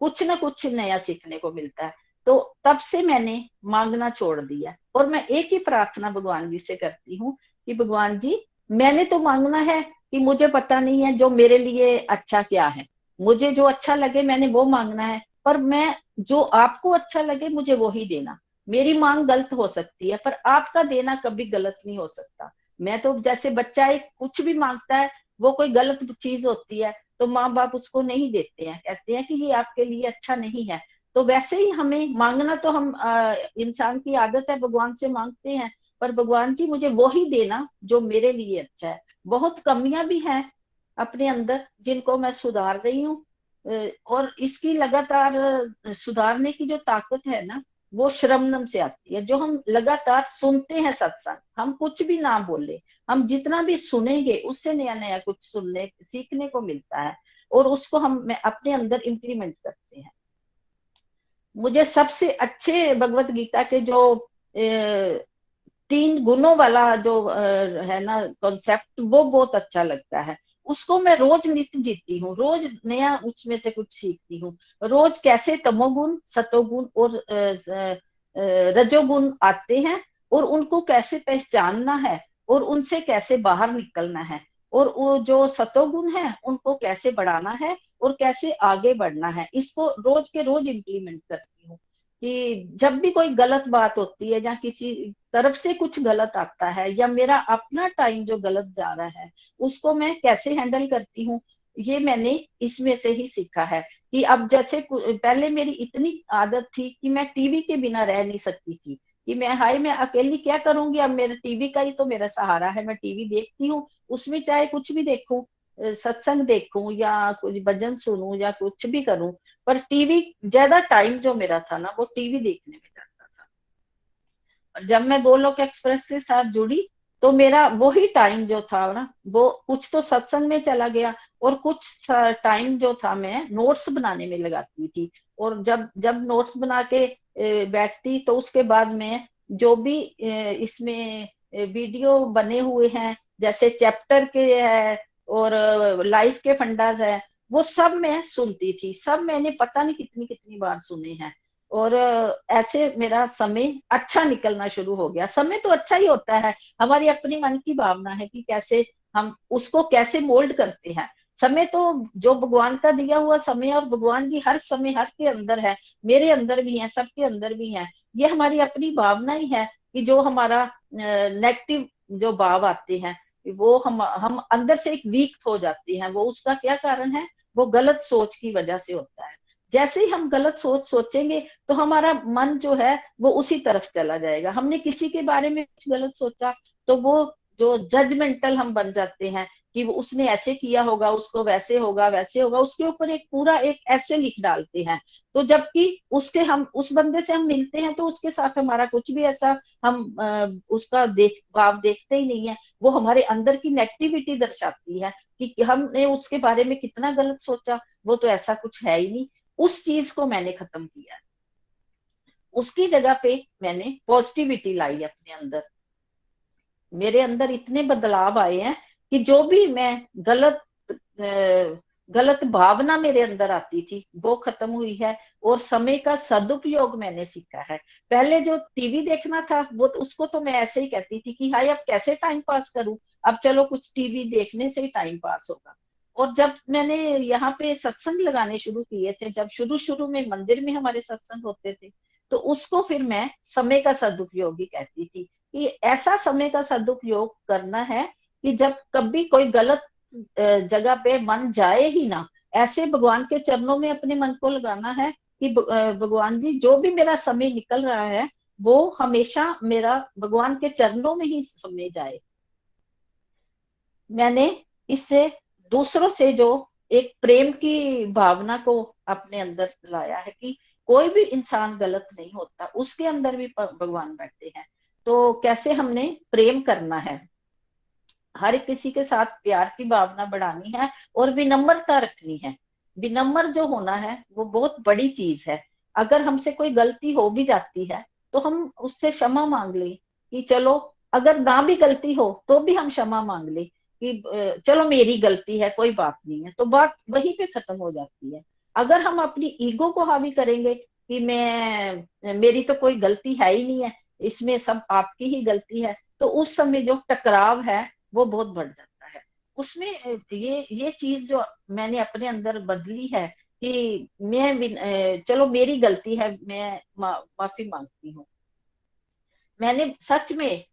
कुछ ना कुछ नया सीखने को मिलता है। तो तब से मैंने मांगना छोड़ दिया, और मैं एक ही प्रार्थना भगवान जी से करती हूँ कि भगवान जी, मैंने तो मांगना है कि मुझे पता नहीं है जो मेरे लिए अच्छा क्या है, मुझे जो अच्छा लगे मैंने वो मांगना है, पर मैं जो आपको अच्छा लगे मुझे वो ही देना। मेरी मांग गलत हो सकती है, पर आपका देना कभी गलत नहीं हो सकता। मैं तो जैसे बच्चा एक कुछ भी मांगता है, वो कोई गलत चीज होती है तो माँ बाप उसको नहीं देते हैं, कहते हैं कि ये आपके लिए अच्छा नहीं है। तो वैसे ही हमें मांगना, तो हम इंसान की आदत है, भगवान से मांगते हैं, पर भगवान जी मुझे वो ही देना जो मेरे लिए अच्छा है। बहुत कमियां भी हैं अपने अंदर जिनको मैं सुधार रही हूँ, और इसकी लगातार सुधारने की जो ताकत है ना, वो श्रवणम से आती है। जो हम लगातार सुनते हैं सत्संग, हम कुछ भी ना बोले, हम जितना भी सुनेंगे उससे नया नया कुछ सुनने सीखने को मिलता है, और उसको हम मैं अपने अंदर इम्प्लीमेंट करते हैं। मुझे सबसे अच्छे भगवत गीता के जो 3 गुणों वाला जो है ना कॉन्सेप्ट, वो बहुत अच्छा लगता है। उसको मैं रोज नित्य जीती हूँ, रोज नया उसमें से कुछ सीखती हूँ। रोज कैसे तमोगुण, सतोगुण और रजोगुण आते हैं, और उनको कैसे पहचानना है, और उनसे कैसे बाहर निकलना है, और वो जो सतोगुण है उनको कैसे बढ़ाना है, और कैसे आगे बढ़ना है। इसको रोज के रोज इम्प्लीमेंट करती हूँ कि जब भी कोई गलत बात होती है, या किसी तरफ से कुछ गलत आता है, या मेरा अपना टाइम जो गलत जा रहा है, उसको मैं कैसे हैंडल करती हूँ, ये मैंने इसमें से ही सीखा है। कि अब जैसे पहले मेरी इतनी आदत थी कि मैं टीवी के बिना रह नहीं सकती थी, कि मैं अकेली क्या करूंगी, अब मेरे टीवी का ही तो मेरा सहारा है, मैं टीवी देखती हूँ, उसमें चाहे कुछ भी देखूं, सत्संग देखूं या कुछ भजन सुनूं या कुछ भी करूं, पर टीवी, ज्यादा टाइम जो मेरा था ना वो टीवी देखने में जाता था। और जब मैं गोलोक एक्सप्रेस के साथ जुड़ी, तो मेरा वही टाइम जो था ना, वो कुछ तो सत्संग में चला गया, और कुछ टाइम जो था मैं नोट्स बनाने में लगाती थी। और जब जब नोट्स बना के बैठती, तो उसके बाद में जो भी इसमें वीडियो बने हुए हैं जैसे चैप्टर के है और लाइफ के फंडाज है, वो सब मैं सुनती थी, सब मैंने पता नहीं कितनी कितनी बार सुने हैं। और ऐसे मेरा समय अच्छा निकलना शुरू हो गया। समय तो अच्छा ही होता है, हमारी अपनी मन की भावना है कि कैसे हम उसको कैसे मोल्ड करते हैं। समय तो जो भगवान का दिया हुआ समय, और भगवान जी हर समय हर के अंदर है, मेरे अंदर भी है, सबके अंदर भी है। ये हमारी अपनी भावना ही है कि जो हमारा नेगेटिव जो भाव आते हैं वो हम अंदर से एक वीक हो जाते हैं। वो उसका क्या कारण है? वो गलत सोच की वजह से होता है। जैसे ही हम गलत सोच सोचेंगे तो हमारा मन जो है वो उसी तरफ चला जाएगा। हमने किसी के बारे में कुछ गलत सोचा तो वो जो जजमेंटल हम बन जाते हैं कि वो उसने ऐसे किया होगा, उसको वैसे होगा वैसे होगा, उसके ऊपर एक पूरा एक ऐसे लिख डालते हैं। तो जबकि उसके हम उस बंदे से हम मिलते हैं तो उसके साथ हमारा कुछ भी ऐसा हम उसका भाव देखते ही नहीं है। वो हमारे अंदर की नेगेटिविटी दर्शाती है कि हमने उसके बारे में कितना गलत सोचा, वो तो ऐसा कुछ है ही नहीं। उस चीज को मैंने खत्म किया। उसकी जगह पे मैंने पॉजिटिविटी लाई अपने अंदर। मेरे अंदर इतने बदलाव आए हैं कि जो भी मैं गलत गलत भावना मेरे अंदर आती थी वो खत्म हुई है। और समय का सदुपयोग मैंने सीखा है। पहले जो टीवी देखना था वो तो उसको तो मैं ऐसे ही कहती थी कि हाय अब कैसे टाइम पास करूं, अब चलो कुछ टीवी देखने से ही टाइम पास होगा। और जब मैंने यहाँ पे सत्संग लगाने शुरू किए थे, जब शुरू शुरू में मंदिर में हमारे सत्संग होते थे, तो उसको फिर मैं समय का सदुपयोग ही कहती थी कि ऐसा समय का सदुपयोग करना है कि जब कभी कोई गलत जगह पे मन जाए ही ना, ऐसे भगवान के चरणों में अपने मन को लगाना है कि भगवान जी जो भी मेरा समय निकल रहा है वो हमेशा मेरा भगवान के चरणों में ही समय जाए। मैंने इससे दूसरों से जो एक प्रेम की भावना को अपने अंदर लाया है कि कोई भी इंसान गलत नहीं होता, उसके अंदर भी भगवान बैठते हैं। तो कैसे हमने प्रेम करना है, हर किसी के साथ प्यार की भावना बढ़ानी है और विनम्रता रखनी है। विनम्र जो होना है वो बहुत बड़ी चीज है। अगर हमसे कोई गलती हो भी जाती है तो हम उससे क्षमा मांग ले कि चलो, अगर ना भी गलती हो तो भी हम क्षमा मांग ले कि चलो मेरी गलती है कोई बात नहीं है, तो बात वहीं पे खत्म हो जाती है। अगर हम अपनी ईगो को हावी करेंगे कि मैं मेरी तो कोई गलती है ही नहीं है, इसमें सब आपकी ही गलती है, तो उस समय जो टकराव है वो बहुत बढ़ जाता है। उसमें ये चीज जो मैंने अपने अंदर बदली है कि चलो मेरी गलती है, मैं माफी मांगती हूँ। मैंने सच में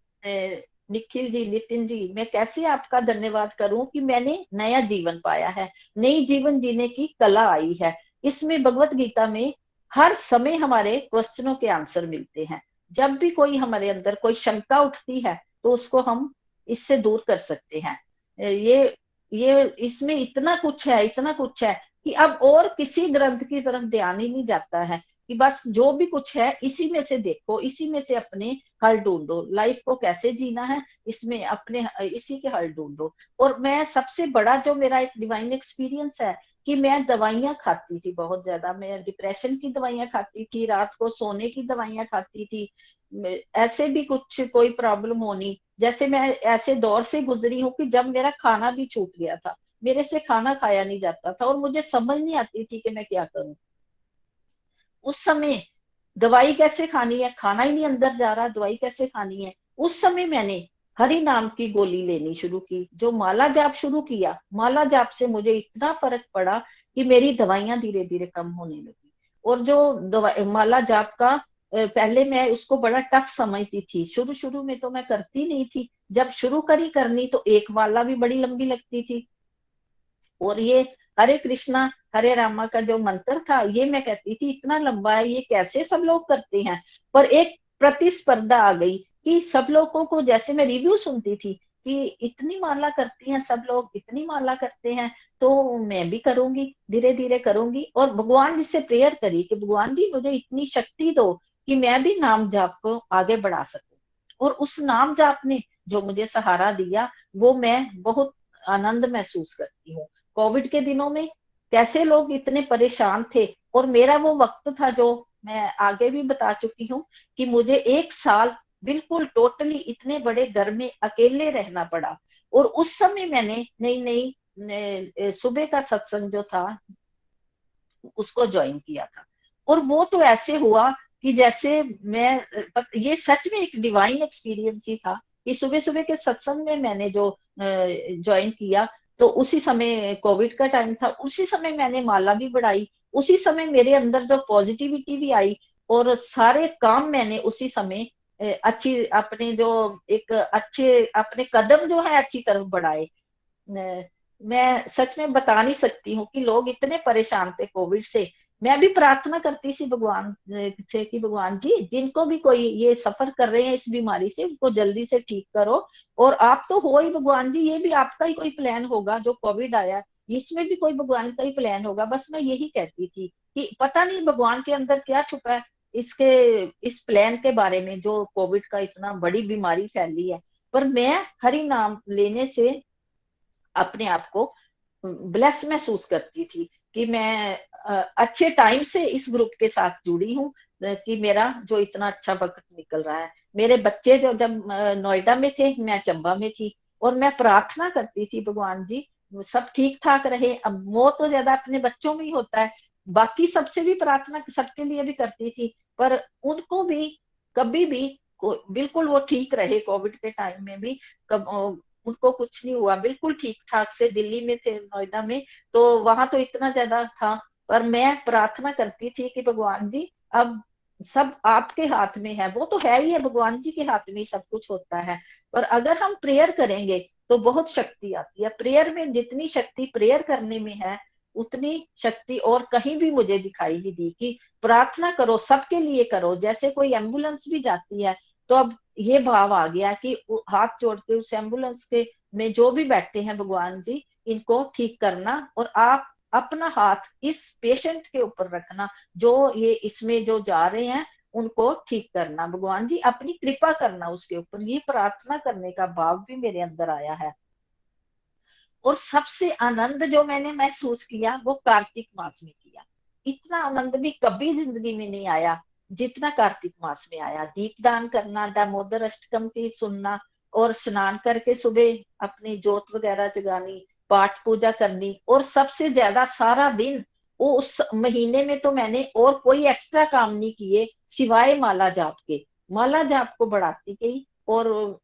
निखिल जी, नितिन जी, मैं कैसे आपका धन्यवाद करूं कि मैंने नया जीवन पाया है, नई जीवन जीने की कला आई है। इसमें भगवत गीता में हर समय हमारे क्वेश्चनों के आंसर मिलते हैं। जब भी कोई हमारे अंदर कोई शंका उठती है तो उसको हम इससे दूर कर सकते हैं। ये इसमें इतना कुछ है, इतना कुछ है कि अब और किसी ग्रंथ की तरफ ध्यान ही नहीं जाता है कि बस जो भी कुछ है इसी में से देखो, इसी में से अपने हल ढूंढो, लाइफ को कैसे जीना है इसमें अपने इसी के हल ढूंढो। और मैं सबसे बड़ा जो मेरा एक डिवाइन एक्सपीरियंस है कि मैं दवाइयां खाती थी बहुत ज्यादा। मैं डिप्रेशन की दवाइयां खाती थी, रात को सोने की दवाइयां खाती थी। ऐसे भी कुछ कोई प्रॉब्लम होनी, जैसे मैं ऐसे दौर से गुजरी हूँ कि जब मेरा खाना भी छूट गया था, मेरे से खाना खाया नहीं जाता था और मुझे समझ नहीं आती थी कि मैं क्या करूं। उस समय दवाई कैसे खानी है, खाना ही नहीं अंदर जा रहा, दवाई कैसे खानी है। उस समय मैंने हरि नाम की गोली लेनी शुरू की, जो माला जाप शुरू किया। माला जाप से मुझे इतना फर्क पड़ा कि मेरी दवाइयां धीरे धीरे कम होने लगी। और जो माला जाप का पहले मैं उसको बड़ा टफ समझती थी, शुरू शुरू में तो मैं करती नहीं थी। जब शुरू करी करनी तो एक माला भी बड़ी लंबी लगती थी। और ये हरे कृष्णा हरे रामा का जो मंत्र था, ये मैं कहती थी इतना लंबा है, ये कैसे सब लोग करते हैं। पर एक प्रतिस्पर्धा आ गई कि सब लोगों को, जैसे मैं रिव्यू सुनती थी कि इतनी माला करती हैं सब लोग, इतनी माला करते हैं, तो मैं भी करूंगी, धीरे धीरे करूंगी। और भगवान जी से प्रेयर करी कि भगवान जी मुझे इतनी शक्ति दो कि मैं भी नाम जाप को आगे बढ़ा सकूं। और उस नाम जाप ने जो मुझे सहारा दिया, वो मैं बहुत आनंद महसूस करती हूँ। कोविड के दिनों में कैसे लोग इतने परेशान थे, और मेरा वो वक्त था जो मैं आगे भी बता चुकी हूँ कि मुझे 1 साल बिल्कुल टोटली इतने बड़े घर में अकेले रहना पड़ा। और उस समय मैंने नई नई सुबह का सत्संग जो था उसको ज्वाइन किया था। और वो तो ऐसे हुआ कि जैसे ये सच में एक डिवाइन एक्सपीरियंस ही था कि सुबह सुबह के सत्संग में मैंने जो ज्वाइन किया, तो उसी समय कोविड का टाइम था, उसी समय मैंने माला भी बढ़ाई, उसी समय मेरे अंदर जो पॉजिटिविटी भी आई, और सारे काम मैंने उसी समय अच्छी अपने जो एक अच्छे अपने कदम जो है अच्छी तरफ बढ़ाए। मैं सच में बता नहीं सकती हूँ कि लोग इतने परेशान थे कोविड से। मैं भी प्रार्थना करती थी भगवान से कि भगवान जी, जिनको भी कोई ये सफर कर रहे हैं इस बीमारी से, उनको जल्दी से ठीक करो। और आप तो हो ही भगवान जी, ये भी आपका ही कोई प्लान होगा जो कोविड आया, इसमें भी कोई भगवान का ही प्लान होगा। बस मैं यही कहती थी कि पता नहीं भगवान के अंदर क्या छुपा है इसके इस प्लान के बारे में, जो कोविड का इतना बड़ी बीमारी फैली है। पर मैं हरि नाम लेने से अपने आप को ब्लेस महसूस करती थी कि मैं अच्छे टाइम से इस ग्रुप के साथ जुड़ी हूँ, कि मेरा जो इतना अच्छा वक्त निकल रहा है। मेरे बच्चे जो जब नोएडा में थे, मैं चंबा में थी, और मैं प्रार्थना करती थी भगवान जी सब ठीक ठाक रहे। अब वो तो ज्यादा अपने बच्चों में ही होता है, बाकी सबसे भी प्रार्थना सबके लिए भी करती थी, पर उनको भी कभी भी बिल्कुल वो ठीक रहे। कोविड के टाइम में भी कब उनको कुछ नहीं हुआ, बिल्कुल ठीक ठाक से। दिल्ली में थे, नोएडा में, तो वहां तो इतना ज्यादा था, पर मैं प्रार्थना करती थी कि भगवान जी अब सब आपके हाथ में है। वो तो है ही है, भगवान जी के हाथ में ही सब कुछ होता है। पर अगर हम प्रेयर करेंगे तो बहुत शक्ति आती है। प्रेयर में जितनी शक्ति प्रेयर करने में है, उतनी शक्ति और कहीं भी मुझे दिखाई नहीं दी। कि प्रार्थना करो, सबके लिए करो। जैसे कोई एम्बुलेंस भी जाती है, तो अब ये भाव आ गया कि हाथ जोड़ के उस एम्बुलेंस के में जो भी बैठे हैं, भगवान जी इनको ठीक करना, और आप अपना हाथ इस पेशेंट के ऊपर रखना, जो ये इसमें जो जा रहे हैं उनको ठीक करना। भगवान जी अपनी कृपा करना उसके ऊपर। ये प्रार्थना करने का भाव भी मेरे अंदर आया है। और सबसे आनंद जो मैंने महसूस किया वो कार्तिक मास में किया। इतना आनंद भी कभी जिंदगी में नहीं आया जितना कार्तिक मास में आया। दीपदान करना, दामोदर अष्टकम की सुनना, और स्नान करके सुबह अपनी जोत वगैरह जगानी, पाठ पूजा करनी, और सबसे ज्यादा सारा दिन वो उस महीने में तो मैंने और कोई एक्स्ट्रा काम नहीं किए सिवाय माला जाप के। माला जाप को बढ़ाती गई और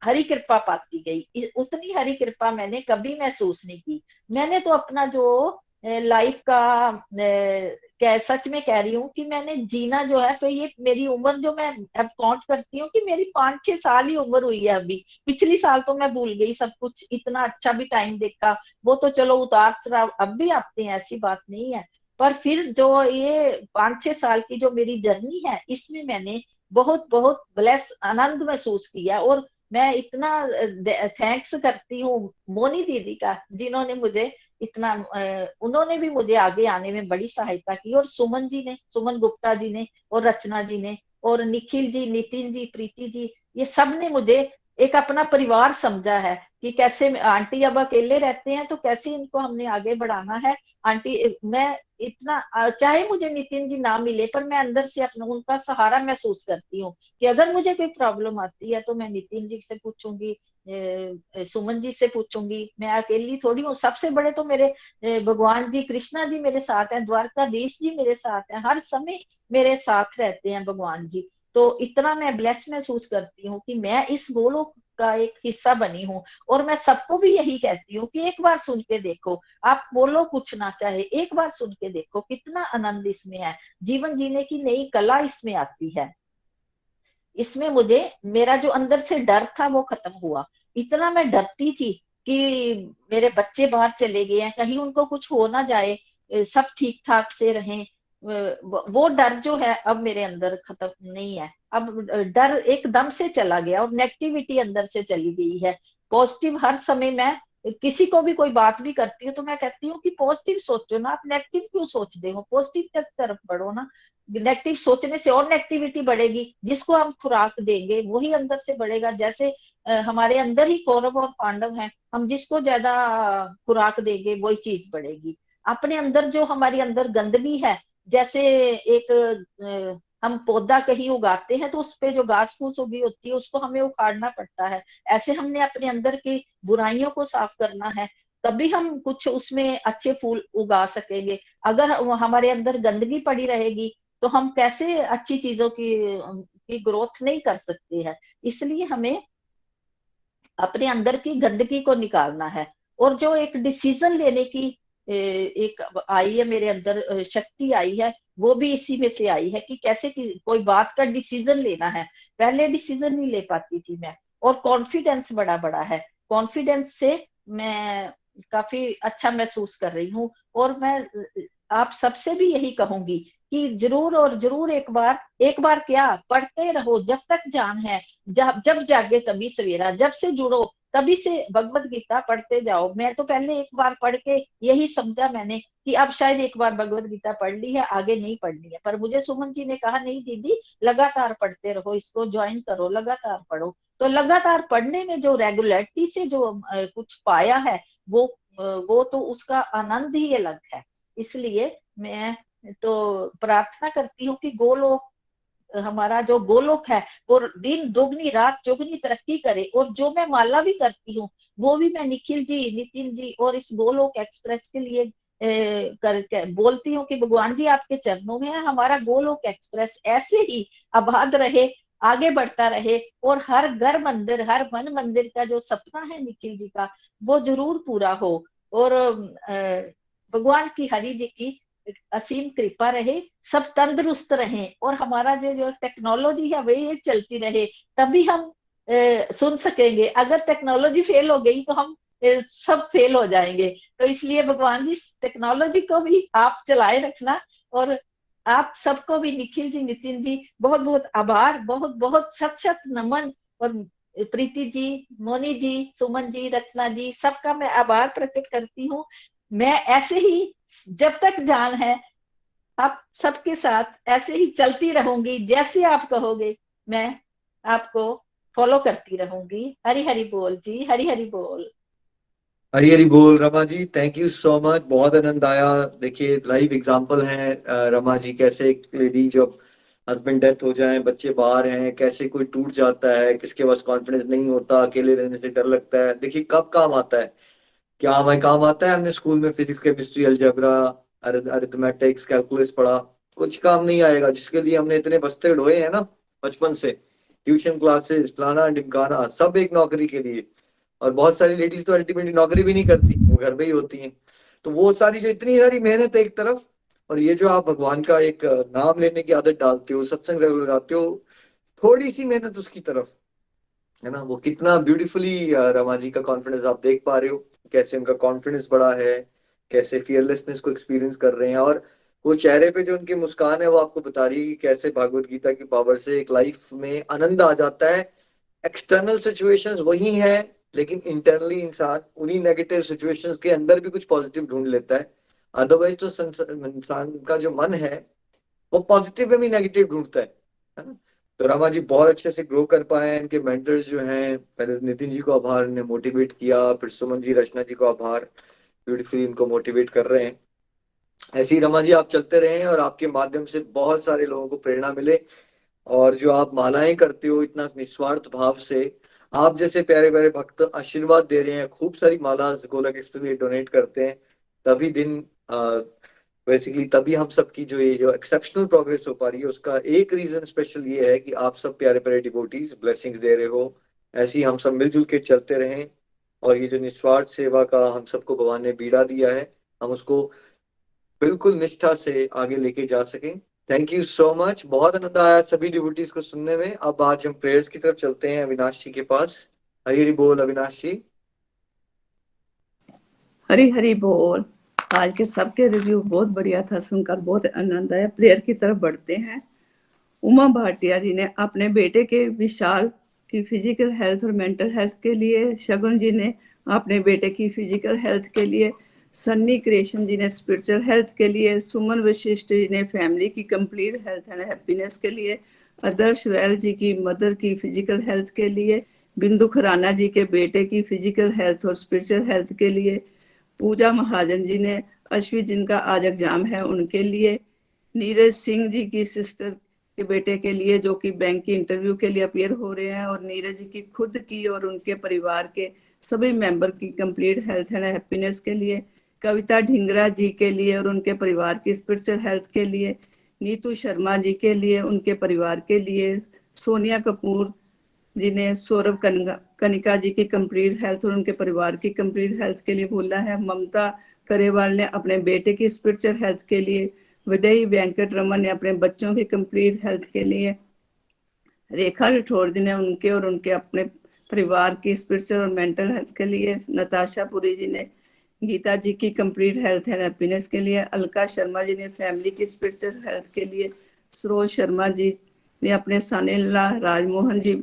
हरी कृपा पाती गई। उतनी हरी कृपा मैंने कभी महसूस नहीं की। मैंने तो अपना जो लाइफ का सच में कह रही हूँ कि मैंने जीना जो है, तो ये मेरी उम्र जो मैं अब काउंट करती हूँ कि मेरी 5-6 साल ही उम्र हुई है अभी। पिछली साल तो मैं भूल गई सब कुछ, इतना अच्छा भी टाइम देखा। वो तो चलो उतार चढ़ाव अब भी आते हैं, ऐसी बात नहीं है। पर फिर जो ये 5-6 साल की जो मेरी जर्नी है, इसमें मैंने बहुत बहुत ब्लेस आनंद महसूस किया। और मैं इतना थैंक्स करती हूँ मोनी दीदी का, जिन्होंने मुझे इतना उन्होंने भी मुझे आगे आने में बड़ी सहायता की। और सुमन जी ने, सुमन गुप्ता जी ने, और रचना जी ने, और निखिल जी, नितिन जी, प्रीति जी, ये सब ने मुझे एक अपना परिवार समझा है कि कैसे आंटी अब अकेले रहते हैं तो कैसे इनको हमने आगे बढ़ाना है। आंटी मैं इतना चाहे मुझे नितिन जी ना मिले, पर मैं अंदर से अपना उनका सहारा महसूस करती हूँ कि अगर मुझे कोई प्रॉब्लम आती है तो मैं नितिन जी से पूछूंगी, सुमन जी से पूछूंगी। मैं अकेली थोड़ी हूँ। सबसे बड़े तो मेरे भगवान जी, कृष्णा जी मेरे साथ हैं, द्वारकाधीश जी मेरे साथ हैं, हर समय मेरे साथ रहते हैं भगवान जी। तो इतना मैं ब्लेस महसूस करती हूँ कि मैं इस गोलोक का एक हिस्सा बनी हूँ। और मैं सबको भी यही कहती हूँ कि एक बार सुन के देखो, आप बोलो कुछ ना चाहे, एक बार सुन के देखो कितना आनंद इसमें है। जीवन जीने की नई कला इसमें आती है। इसमें मुझे मेरा जो अंदर से डर था वो खत्म हुआ। इतना मैं डरती थी कि मेरे बच्चे बाहर चले गए हैं, कहीं उनको कुछ हो ना जाए, सब ठीक ठाक से रहें। वो डर जो है अब मेरे अंदर खत्म नहीं है। अब डर एकदम से चला गया और नेगेटिविटी अंदर से चली गई है। पॉजिटिव हर समय मैं किसी को भी कोई बात भी करती हूँ तो मैं कहती हूँ कि पॉजिटिव सोचो ना, आप नेगेटिव क्यों सोचते हो, पॉजिटिव की तरफ बढ़ो ना। नेगेटिव सोचने से और नेगेटिविटी बढ़ेगी, जिसको हम खुराक देंगे वही अंदर से बढ़ेगा। जैसे हमारे अंदर ही कौरव और पांडव हैं, हम जिसको ज्यादा खुराक देंगे वही चीज बढ़ेगी। अपने अंदर जो हमारे अंदर गंदगी है, जैसे एक हम पौधा कहीं उगाते हैं तो उस पे जो घास फूस उगी होती है उसको हमें उखाड़ना पड़ता है। ऐसे हमने अपने अंदर की बुराइयों को साफ करना है, तभी हम कुछ उसमें अच्छे फूल उगा सकेंगे। अगर हमारे अंदर गंदगी पड़ी रहेगी तो हम कैसे अच्छी चीजों की ग्रोथ नहीं कर सकते हैं। इसलिए हमें अपने अंदर की गंदगी को निकालना है। और जो एक डिसीजन लेने की एक आई है मेरे अंदर, शक्ति आई है, वो भी इसी में से आई है कि कैसे कोई बात का डिसीजन लेना है। पहले डिसीजन नहीं ले पाती थी मैं, और कॉन्फिडेंस बड़ा बड़ा है। कॉन्फिडेंस से मैं काफी अच्छा महसूस कर रही हूँ। और मैं आप सबसे भी यही कहूंगी कि जरूर और जरूर एक बार क्या, पढ़ते रहो जब तक जान है। जब जागे तभी सवेरा, जब से जुड़ो तभी से भगवत गीता पढ़ते जाओ। मैं तो पहले एक बार पढ़ के यही समझा मैंने कि अब शायद एक बार भगवत गीता पढ़ ली है, आगे नहीं पढ़नी है। पर मुझे सुमन जी ने कहा नहीं दीदी, लगातार पढ़ते रहो, इसको ज्वाइन करो, लगातार पढ़ो। तो लगातार पढ़ने में जो रेगुलरिटी से जो कुछ पाया है, वो तो उसका आनंद ही अलग है। इसलिए मैं तो प्रार्थना करती हूँ कि गोलोक, हमारा जो गोलोक है वो दिन दोगुनी रात चौगुनी तरक्की करे। और जो मैं माला भी करती हूँ वो भी मैं निखिल जी, नितिन जी और इस गोलोक एक्सप्रेस के लिए कर बोलती हूँ कि भगवान जी आपके चरणों में है, हमारा गोलोक एक्सप्रेस ऐसे ही आबाद रहे, आगे बढ़ता रहे, और हर घर मंदिर, हर मन मंदिर का जो सपना है निखिल जी का, वो जरूर पूरा हो। और भगवान की, हरि जी की असीम कृपा रहे, सब तंदुरुस्त रहें, और हमारा जो टेक्नोलॉजी है वही ये चलती रहे, तभी हम सुन सकेंगे। अगर टेक्नोलॉजी फेल हो गई तो हम सब फेल हो जाएंगे। तो इसलिए भगवान जी टेक्नोलॉजी को भी आप चलाए रखना। और आप सबको भी, निखिल जी, नितिन जी, बहुत बहुत आभार, बहुत बहुत शत शत नमन। और प्रीति जी, मोनी जी, सुमन जी, रचना जी, सबका मैं आभार प्रकट करती हूँ। मैं ऐसे ही जब तक जान है आप सबके साथ ऐसे ही चलती रहूंगी, जैसे आप कहोगे मैं आपको फॉलो करती रहूंगी। हरि हरि बोल जी, हरि हरि बोल। हरी हरी बोल। Rama ji thank you so much, बहुत आनंद आया। देखिए लाइव एग्जांपल है रमा जी, कैसे एक लेडी जब हस्बैंड डेथ हो जाए, बच्चे बाहर हैं, कैसे कोई टूट जाता है, किसके पास कॉन्फिडेंस नहीं होता, अकेले रहने से डर लगता है। देखिए कब काम आता है, क्या हमें काम आता है? हमने स्कूल में physics chemistry algebra arithmetics calculus पढ़ा, कुछ काम नहीं आएगा। जिसके लिए हमने इतने बस्ते ढोए हैं ना बचपन से, ट्यूशन क्लासेस फलाना ढिमकाना, सब एक नौकरी के लिए। और बहुत सारी लेडीज तो अल्टीमेटली नौकरी भी नहीं करती, वो घर में ही होती हैं। तो वो सारी जो इतनी सारी मेहनत है एक तरफ, और ये जो आप भगवान का एक नाम लेने की आदत डालते हो, सत्संग रेगुलर लगाते हो, थोड़ी सी मेहनत उसकी तरफ, है ना, वो कितना ब्यूटीफुली रमा जी का कॉन्फिडेंस आप देख पा रहे हो, कैसे उनका कॉन्फिडेंस बढ़ा है, कैसे फियरलेसनेस को एक्सपीरियंस कर रहे हैं। और वो चेहरे पे जो उनकी मुस्कान है वो आपको बता रही है कि कैसे भागवत गीता की पावर से एक लाइफ में आनंद आ जाता है। एक्सटर्नल सिचुएशंस वही है, लेकिन इंटरनली इंसान उन्हीं नेगेटिव सिचुएशंस के अंदर भी कुछ पॉजिटिव ढूंढ लेता है। अदरवाइज तो इंसान का जो मन है वो पॉजिटिव में भी नेगेटिव ढूंढता है ना। तो रमा जी बहुत अच्छे से ग्रो कर पाए। इनके मेंटर्स जो हैं, पहले नितिन जी को आभार, ने मोटिवेट किया, फिर सुमन जी, रचना जी को आभार, ब्यूटीफुली इनको मोटिवेट कर रहे हैं। ऐसे ही रमा जी आप चलते रहें और आपके माध्यम से बहुत सारे लोगों को प्रेरणा मिले। और जो आप मालाएं करते हो इतना निस्वार्थ भाव से, आप जैसे प्यारे प्यारे भक्त आशीर्वाद दे रहे हैं, खूब सारी माला गोलक एक्सप्रेस के लिए डोनेट करते हैं, तभी दिन बेसिकली तभी हम सबकी जो ये जो एक्सेप्शनल प्रोग्रेस हो पा रही है, उसका एक रीजन स्पेशल ये है कि आप सब प्यारे प्यारे डिवोटीज ब्लेसिंग्स दे रहे हो। ऐसे ही हम सब मिलजुल के चलते रहें, और ये जो निस्वार्थ सेवा का हम सबको भगवान ने बीड़ा दिया है, हम उसको बिल्कुल निष्ठा से आगे लेके जा सकें। थैंक यू सो मच, बहुत आनंद आया सभी डिवोटीज को सुनने में। अब आज हम प्रेयर्स की तरफ चलते हैं अविनाश जी के पास। हरि हरि बोल अविनाश जी। हरी हरी बोल। आज के सबके रिव्यू बहुत बढ़िया था, सुनकर बहुत आनंद आया। प्रेयर की तरफ बढ़ते हैं। उमा भाटिया जी ने अपने बेटे के विशाल की फिजिकल हेल्थ और मेंटल हेल्थ के लिए, शगुन जी ने अपने बेटे की फिजिकल हेल्थ के लिए, सन्नी क्रिएशन जी ने स्पिरिचुअल हेल्थ के लिए, सुमन वशिष्ठ जी ने फैमिली की कंप्लीट हेल्थ एंड हैप्पीनेस के लिए, आदर्श वैल जी की मदर की फिजिकल हेल्थ के लिए, बिंदु खराना जी के बेटे की फिजिकल हेल्थ और स्पिरिचुअल हेल्थ के लिए, पूजा महाजन जी ने अश्विन जिनका आज एग्जाम है उनके लिए, नीरज सिंह जी की सिस्टर के बेटे के लिए जो कि बैंक की इंटरव्यू के लिए अपीयर हो रहे हैं, और नीरज जी की खुद की और उनके परिवार के सभी मेंबर की कंप्लीट हेल्थ एंड हैप्पीनेस के लिए, कविता ढिंगरा जी के लिए और उनके परिवार की स्पिरिचुअल हेल्थ के लिए, नीतू शर्मा जी के लिए उनके परिवार के लिए, सोनिया कपूर जी ने सौरभ कनिका जी की कंप्लीट हेल्थ और उनके परिवार की कंप्लीट हेल्थ के लिए बोला है, ममता करेवाल ने अपने बेटे की स्पिरिचुअल हेल्थ के लिए, विदयी वेंकट रमन ने अपने बच्चों की कंप्लीट हेल्थ के लिए, रेखा राठौर जी ने उनके और उनके अपने परिवार की स्पिरिचुअल और मेंटल हेल्थ के लिए, नताशा पुरी जी ने गीता जी की कंप्लीट हेल्थ एंड हैप्पीनेस के लिए, अलका शर्मा जी ने फैमिली की स्पिरिचुअल हेल्थ के लिए, सरोज शर्मा जी ने अपने सन-इन-लॉ राजमोहन जी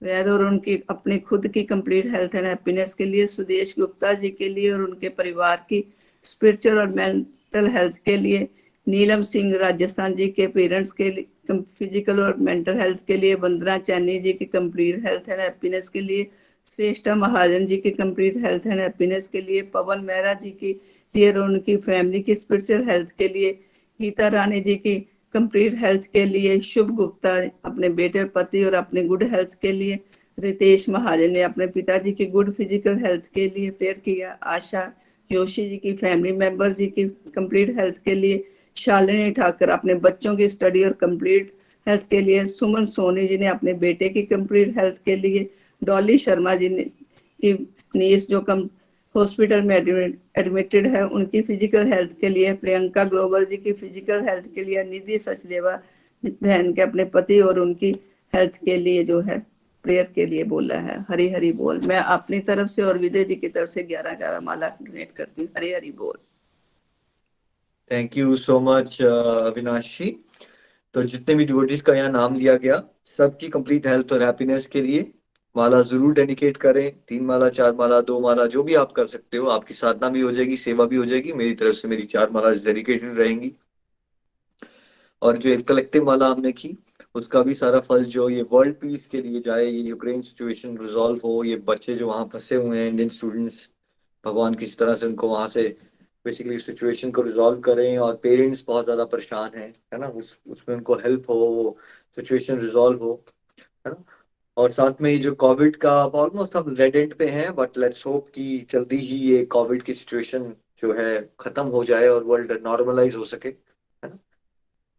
वैद और उनकी अपनी खुद की कंप्लीट हेल्थ एंड हैप्पीनेस के लिए, सुदेश गुप्ता जी के लिए और उनके परिवार की स्पिरिचुअल और मेंटल हेल्थ के लिए, नीलम सिंह राजस्थान जी के पेरेंट्स के लिए फिजिकल और मेंटल हेल्थ के लिए, वंदना चैनी जी की कंप्लीट हेल्थ एंड हैप्पीनेस के लिए, श्रेष्ठा महाजन जी की कंप्लीट हेल्थ एंड हैप्पीनेस के लिए, पवन मेहरा जी की लिए और उनकी फैमिली की स्पिरिचुअल हेल्थ के लिए, गीता रानी जी की कंप्लीट हेल्थ के लिए, शुभ गुप्ता अपने बेटे और पति और अपने गुड हेल्थ के लिए, रितेश महाजन ने अपने पिताजी की गुड फिजिकल हेल्थ के लिए प्रेयर किया, आशा जोशी जी की फैमिली मेंबर जी की कंप्लीट हेल्थ के लिए, शालिनी ठाकर अपने बच्चों की स्टडी और कंप्लीट हेल्थ के लिए, सुमन सोनी जी ने अपने बेटे की कंप्लीट हेल्थ के लिए, डॉली शर्मा जी ने की नीस जो कम हॉस्पिटल में एडमिटेड है उनकी फिजिकल हेल्थ के लिए, प्रियंका ग्रोवर जी की फिजिकल हेल्थ के लिए, निधि सचदेवा बहन के अपने पति और उनकी हेल्थ के लिए जो है प्रेयर के लिए बोला है। हरी हरी बोल। मैं अपनी तरफ से और विजय जी की तरफ से 11 माला डोनेट करती हूँ। हरी हरी बोल। Thank you so much Avinash ji. तो जितने भी डिवोटीज का यहाँ नाम लिया गया, सबकी कंप्लीट हेल्थ और हैप्पीनेस के लिए माला जरूर डेडिकेट करें। 3 माला, 4 माला, 2 माला, जो भी आप कर सकते हो। आपकी साधना भी हो जाएगी, सेवा भी हो जाएगी। मेरी तरफ से मेरी 4 माला डेडिकेटेड रहेंगी। और जो एक कलेक्टिव माला हमने की, उसका भी सारा फल जो ये वर्ल्ड पीस के लिए जाए, ये यूक्रेन सिचुएशन रिजॉल्व हो, ये बच्चे जो वहाँ फंसे हुए हैं, इंडियन स्टूडेंट्स, भगवान किसी तरह से उनको वहां से बेसिकली सिचुएशन को रिजॉल्व करें। और पेरेंट्स बहुत ज्यादा परेशान हैं, है ना, उसमें उनको हेल्प हो, वो सिचुएशन रिजॉल्व हो, है ना। और साथ में ये जो कोविड का, ऑलमोस्ट हम रेड एंड पे हैं, बट लेट्स होप कि जल्दी ही ये कोविड की सिचुएशन जो है खत्म हो जाए और वर्ल्ड नॉर्मलाइज हो सके, है ना।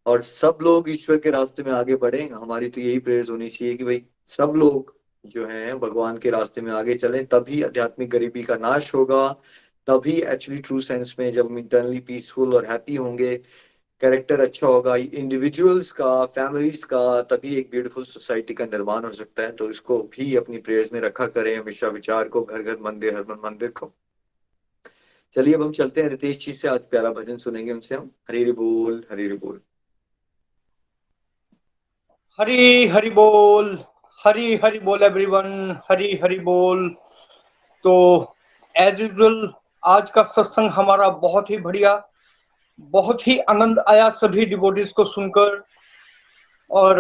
और सब लोग ईश्वर के रास्ते में आगे बढ़े। हमारी तो यही प्रेयर्स होनी चाहिए कि भाई सब लोग जो हैं भगवान के रास्ते में आगे चलें, तभी आध्यात्मिक गरीबी का नाश होगा, तभी एक्चुअली ट्रू सेंस में जब हम इंटरनली पीसफुल और हैप्पी होंगे, कैरेक्टर अच्छा होगा इंडिविजुअल्स का, फैमिलीज का, तभी एक ब्यूटीफुल सोसाइटी का निर्माण हो सकता है। तो इसको भी अपनी प्रेयर्स में रखा करें हमेशा, विचार को, घर घर मंदिर, हर मन मंदिर को। चलिए अब हम चलते हैं रितेश जी से, आज प्यारा भजन सुनेंगे उनसे हम। हरी हरि बोल, हरी हरि बोल। हरी हरि बोल, हरी हरि बोल एवरीवन, हरी हरि बोल। तो एज यूजुअल आज का सत्संग हमारा बहुत ही बढ़िया, बहुत ही आनंद आया सभी डिवोटीज को सुनकर। और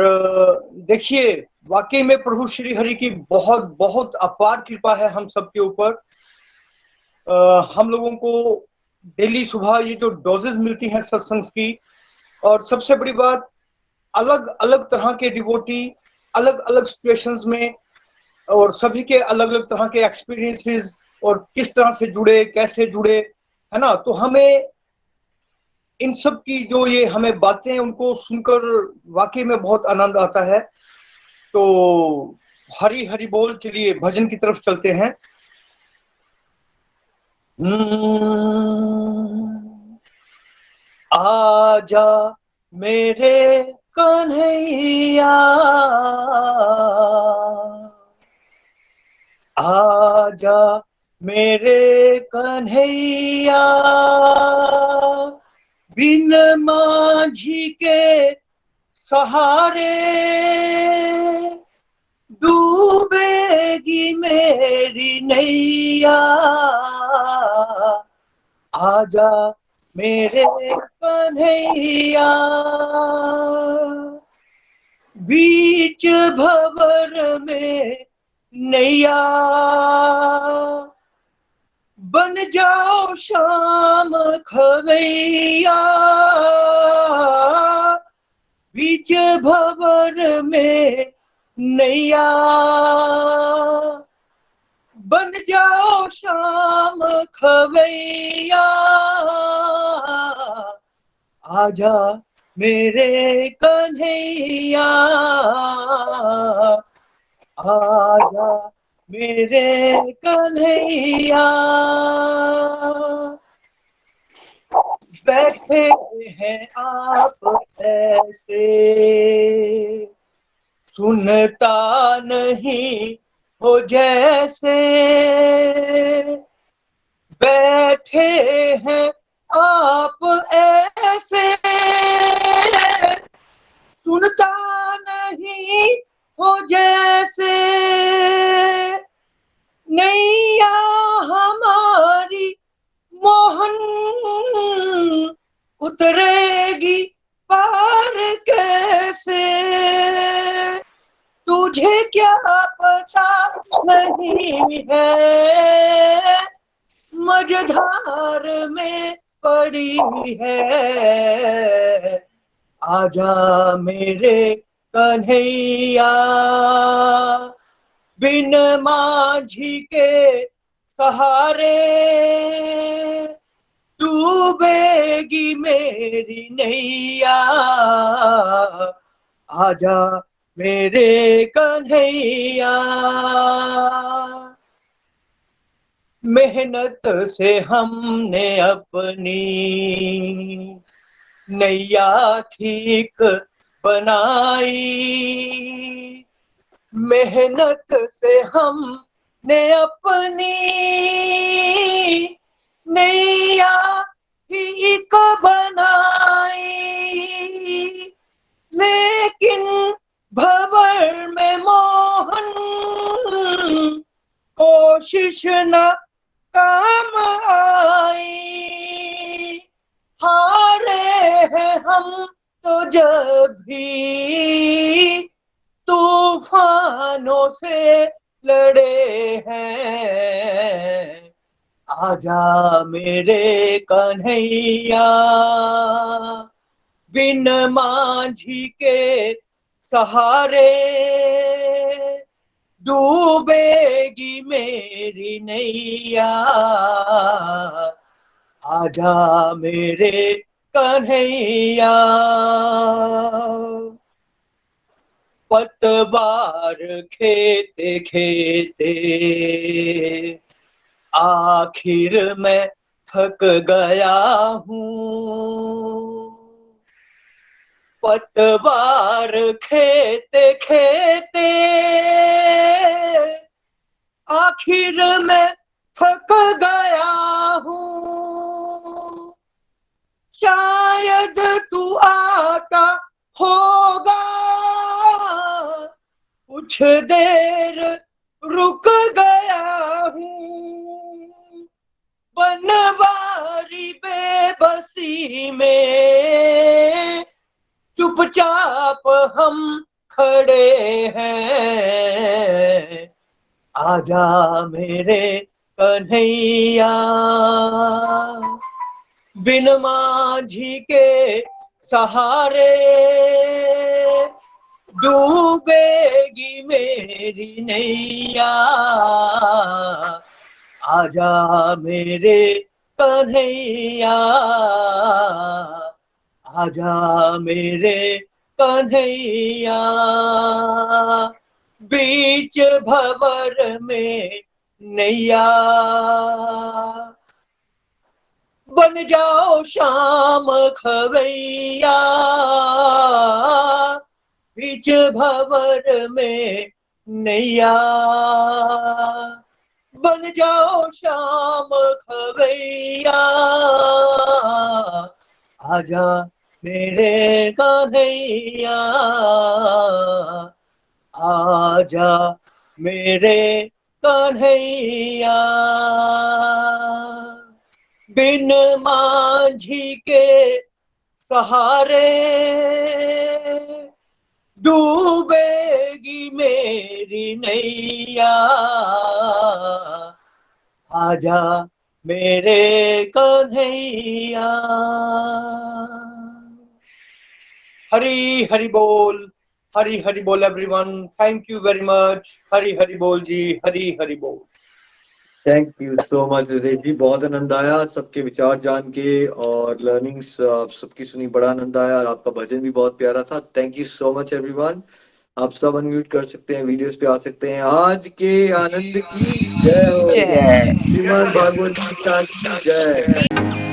देखिए, वाकई में प्रभु श्री हरि की बहुत बहुत अपार कृपा है हम सबके ऊपर। हम लोगों को डेली सुबह ये जो डोजेस मिलती हैं सत्संग की, और सबसे बड़ी बात, अलग अलग तरह के डिवोटी अलग अलग सिचुएशंस में, और सभी के अलग अलग तरह के एक्सपीरियंसेस, और किस तरह से जुड़े, कैसे जुड़े, है ना। तो हमें इन सब की जो ये हमें बातें, उनको सुनकर वाकई में बहुत आनंद आता है। तो हरी हरि बोल। चलिए भजन की तरफ चलते हैं। आजा मेरे कन्हैया, आजा मेरे कन्हैया, बिन माझी के सहारे डूबेगी मेरी नैया, आजा मेरे कन्हैया, बीच भंवर में नैया, बन जाओ श्याम खवैया, बीच भंवर में नैया, बन जाओ शाम खवैया, आजा मेरे कन्हैया, आजा मेरे कन्हैया। बैठे हैं आप ऐसे, सुनता नहीं हो जैसे, बैठे हैं आप ऐसे, सुनता नहीं हो जैसे, नैया हमारी मोहन उतरेगी पार कैसे, तुझे क्या पता नहीं है, मझधार में पड़ी है, आजा मेरे कन्हैया। बिन माझी के सहारे डूबेगी मेरी नैया, आजा मेरे कन्हैया। मेहनत से हमने अपनी नैया ठीक बनाई, मेहनत से हमने अपनी नैया ठीक बनाई, लेकिन भंवर में मोहन कोशिश न काम आई, हारे हैं हम तो जब भी तूफानों से लड़े हैं, आजा मेरे कन्हैया। बिन माझी के सहारे डूबेगी मेरी नैया, आजा मेरे कन्हैया। पतवार खेते खेते आखिर मैं थक गया हूँ, पतवार खेते खेते आखिर मैं थक गया हूँ, शायद तू आता होगा, कुछ देर रुक गया हूँ, बनवारी बेबसी में चुपचाप हम खड़े हैं, आजा मेरे कन्हैया। बिन माझी के सहारे डूबेगी मेरी नैया, आजा मेरे कन्हैया, आजा मेरे कन्हैया। बीच भंवर में नैया, बन जाओ शाम खवैया, बीच भंवर में नैया, बन जाओ शाम खवैया, आजा मेरे कन्हैया, आजा मेरे कन्हैया। बिन माझी के सहारे डूबेगी मेरी नैया, आजा मेरे कन्हैया। हरी हरी बोल, हरी हरी बोल everyone. Thank you very much. Hari Hari बोल जी, हरी बोल। थैंक यू सो मच हृदय जी, बहुत आनंद आया सबके विचार जान के और लर्निंग्स आप सबकी सुनी, बड़ा आनंद आया और आपका भजन भी बहुत प्यारा था। Thank you so much everyone. आप सब अनम्यूट कर सकते हैं, वीडियोस पे आ सकते हैं। आज के आनंद की जय हो, श्रीमद् भागवत गीता की जय।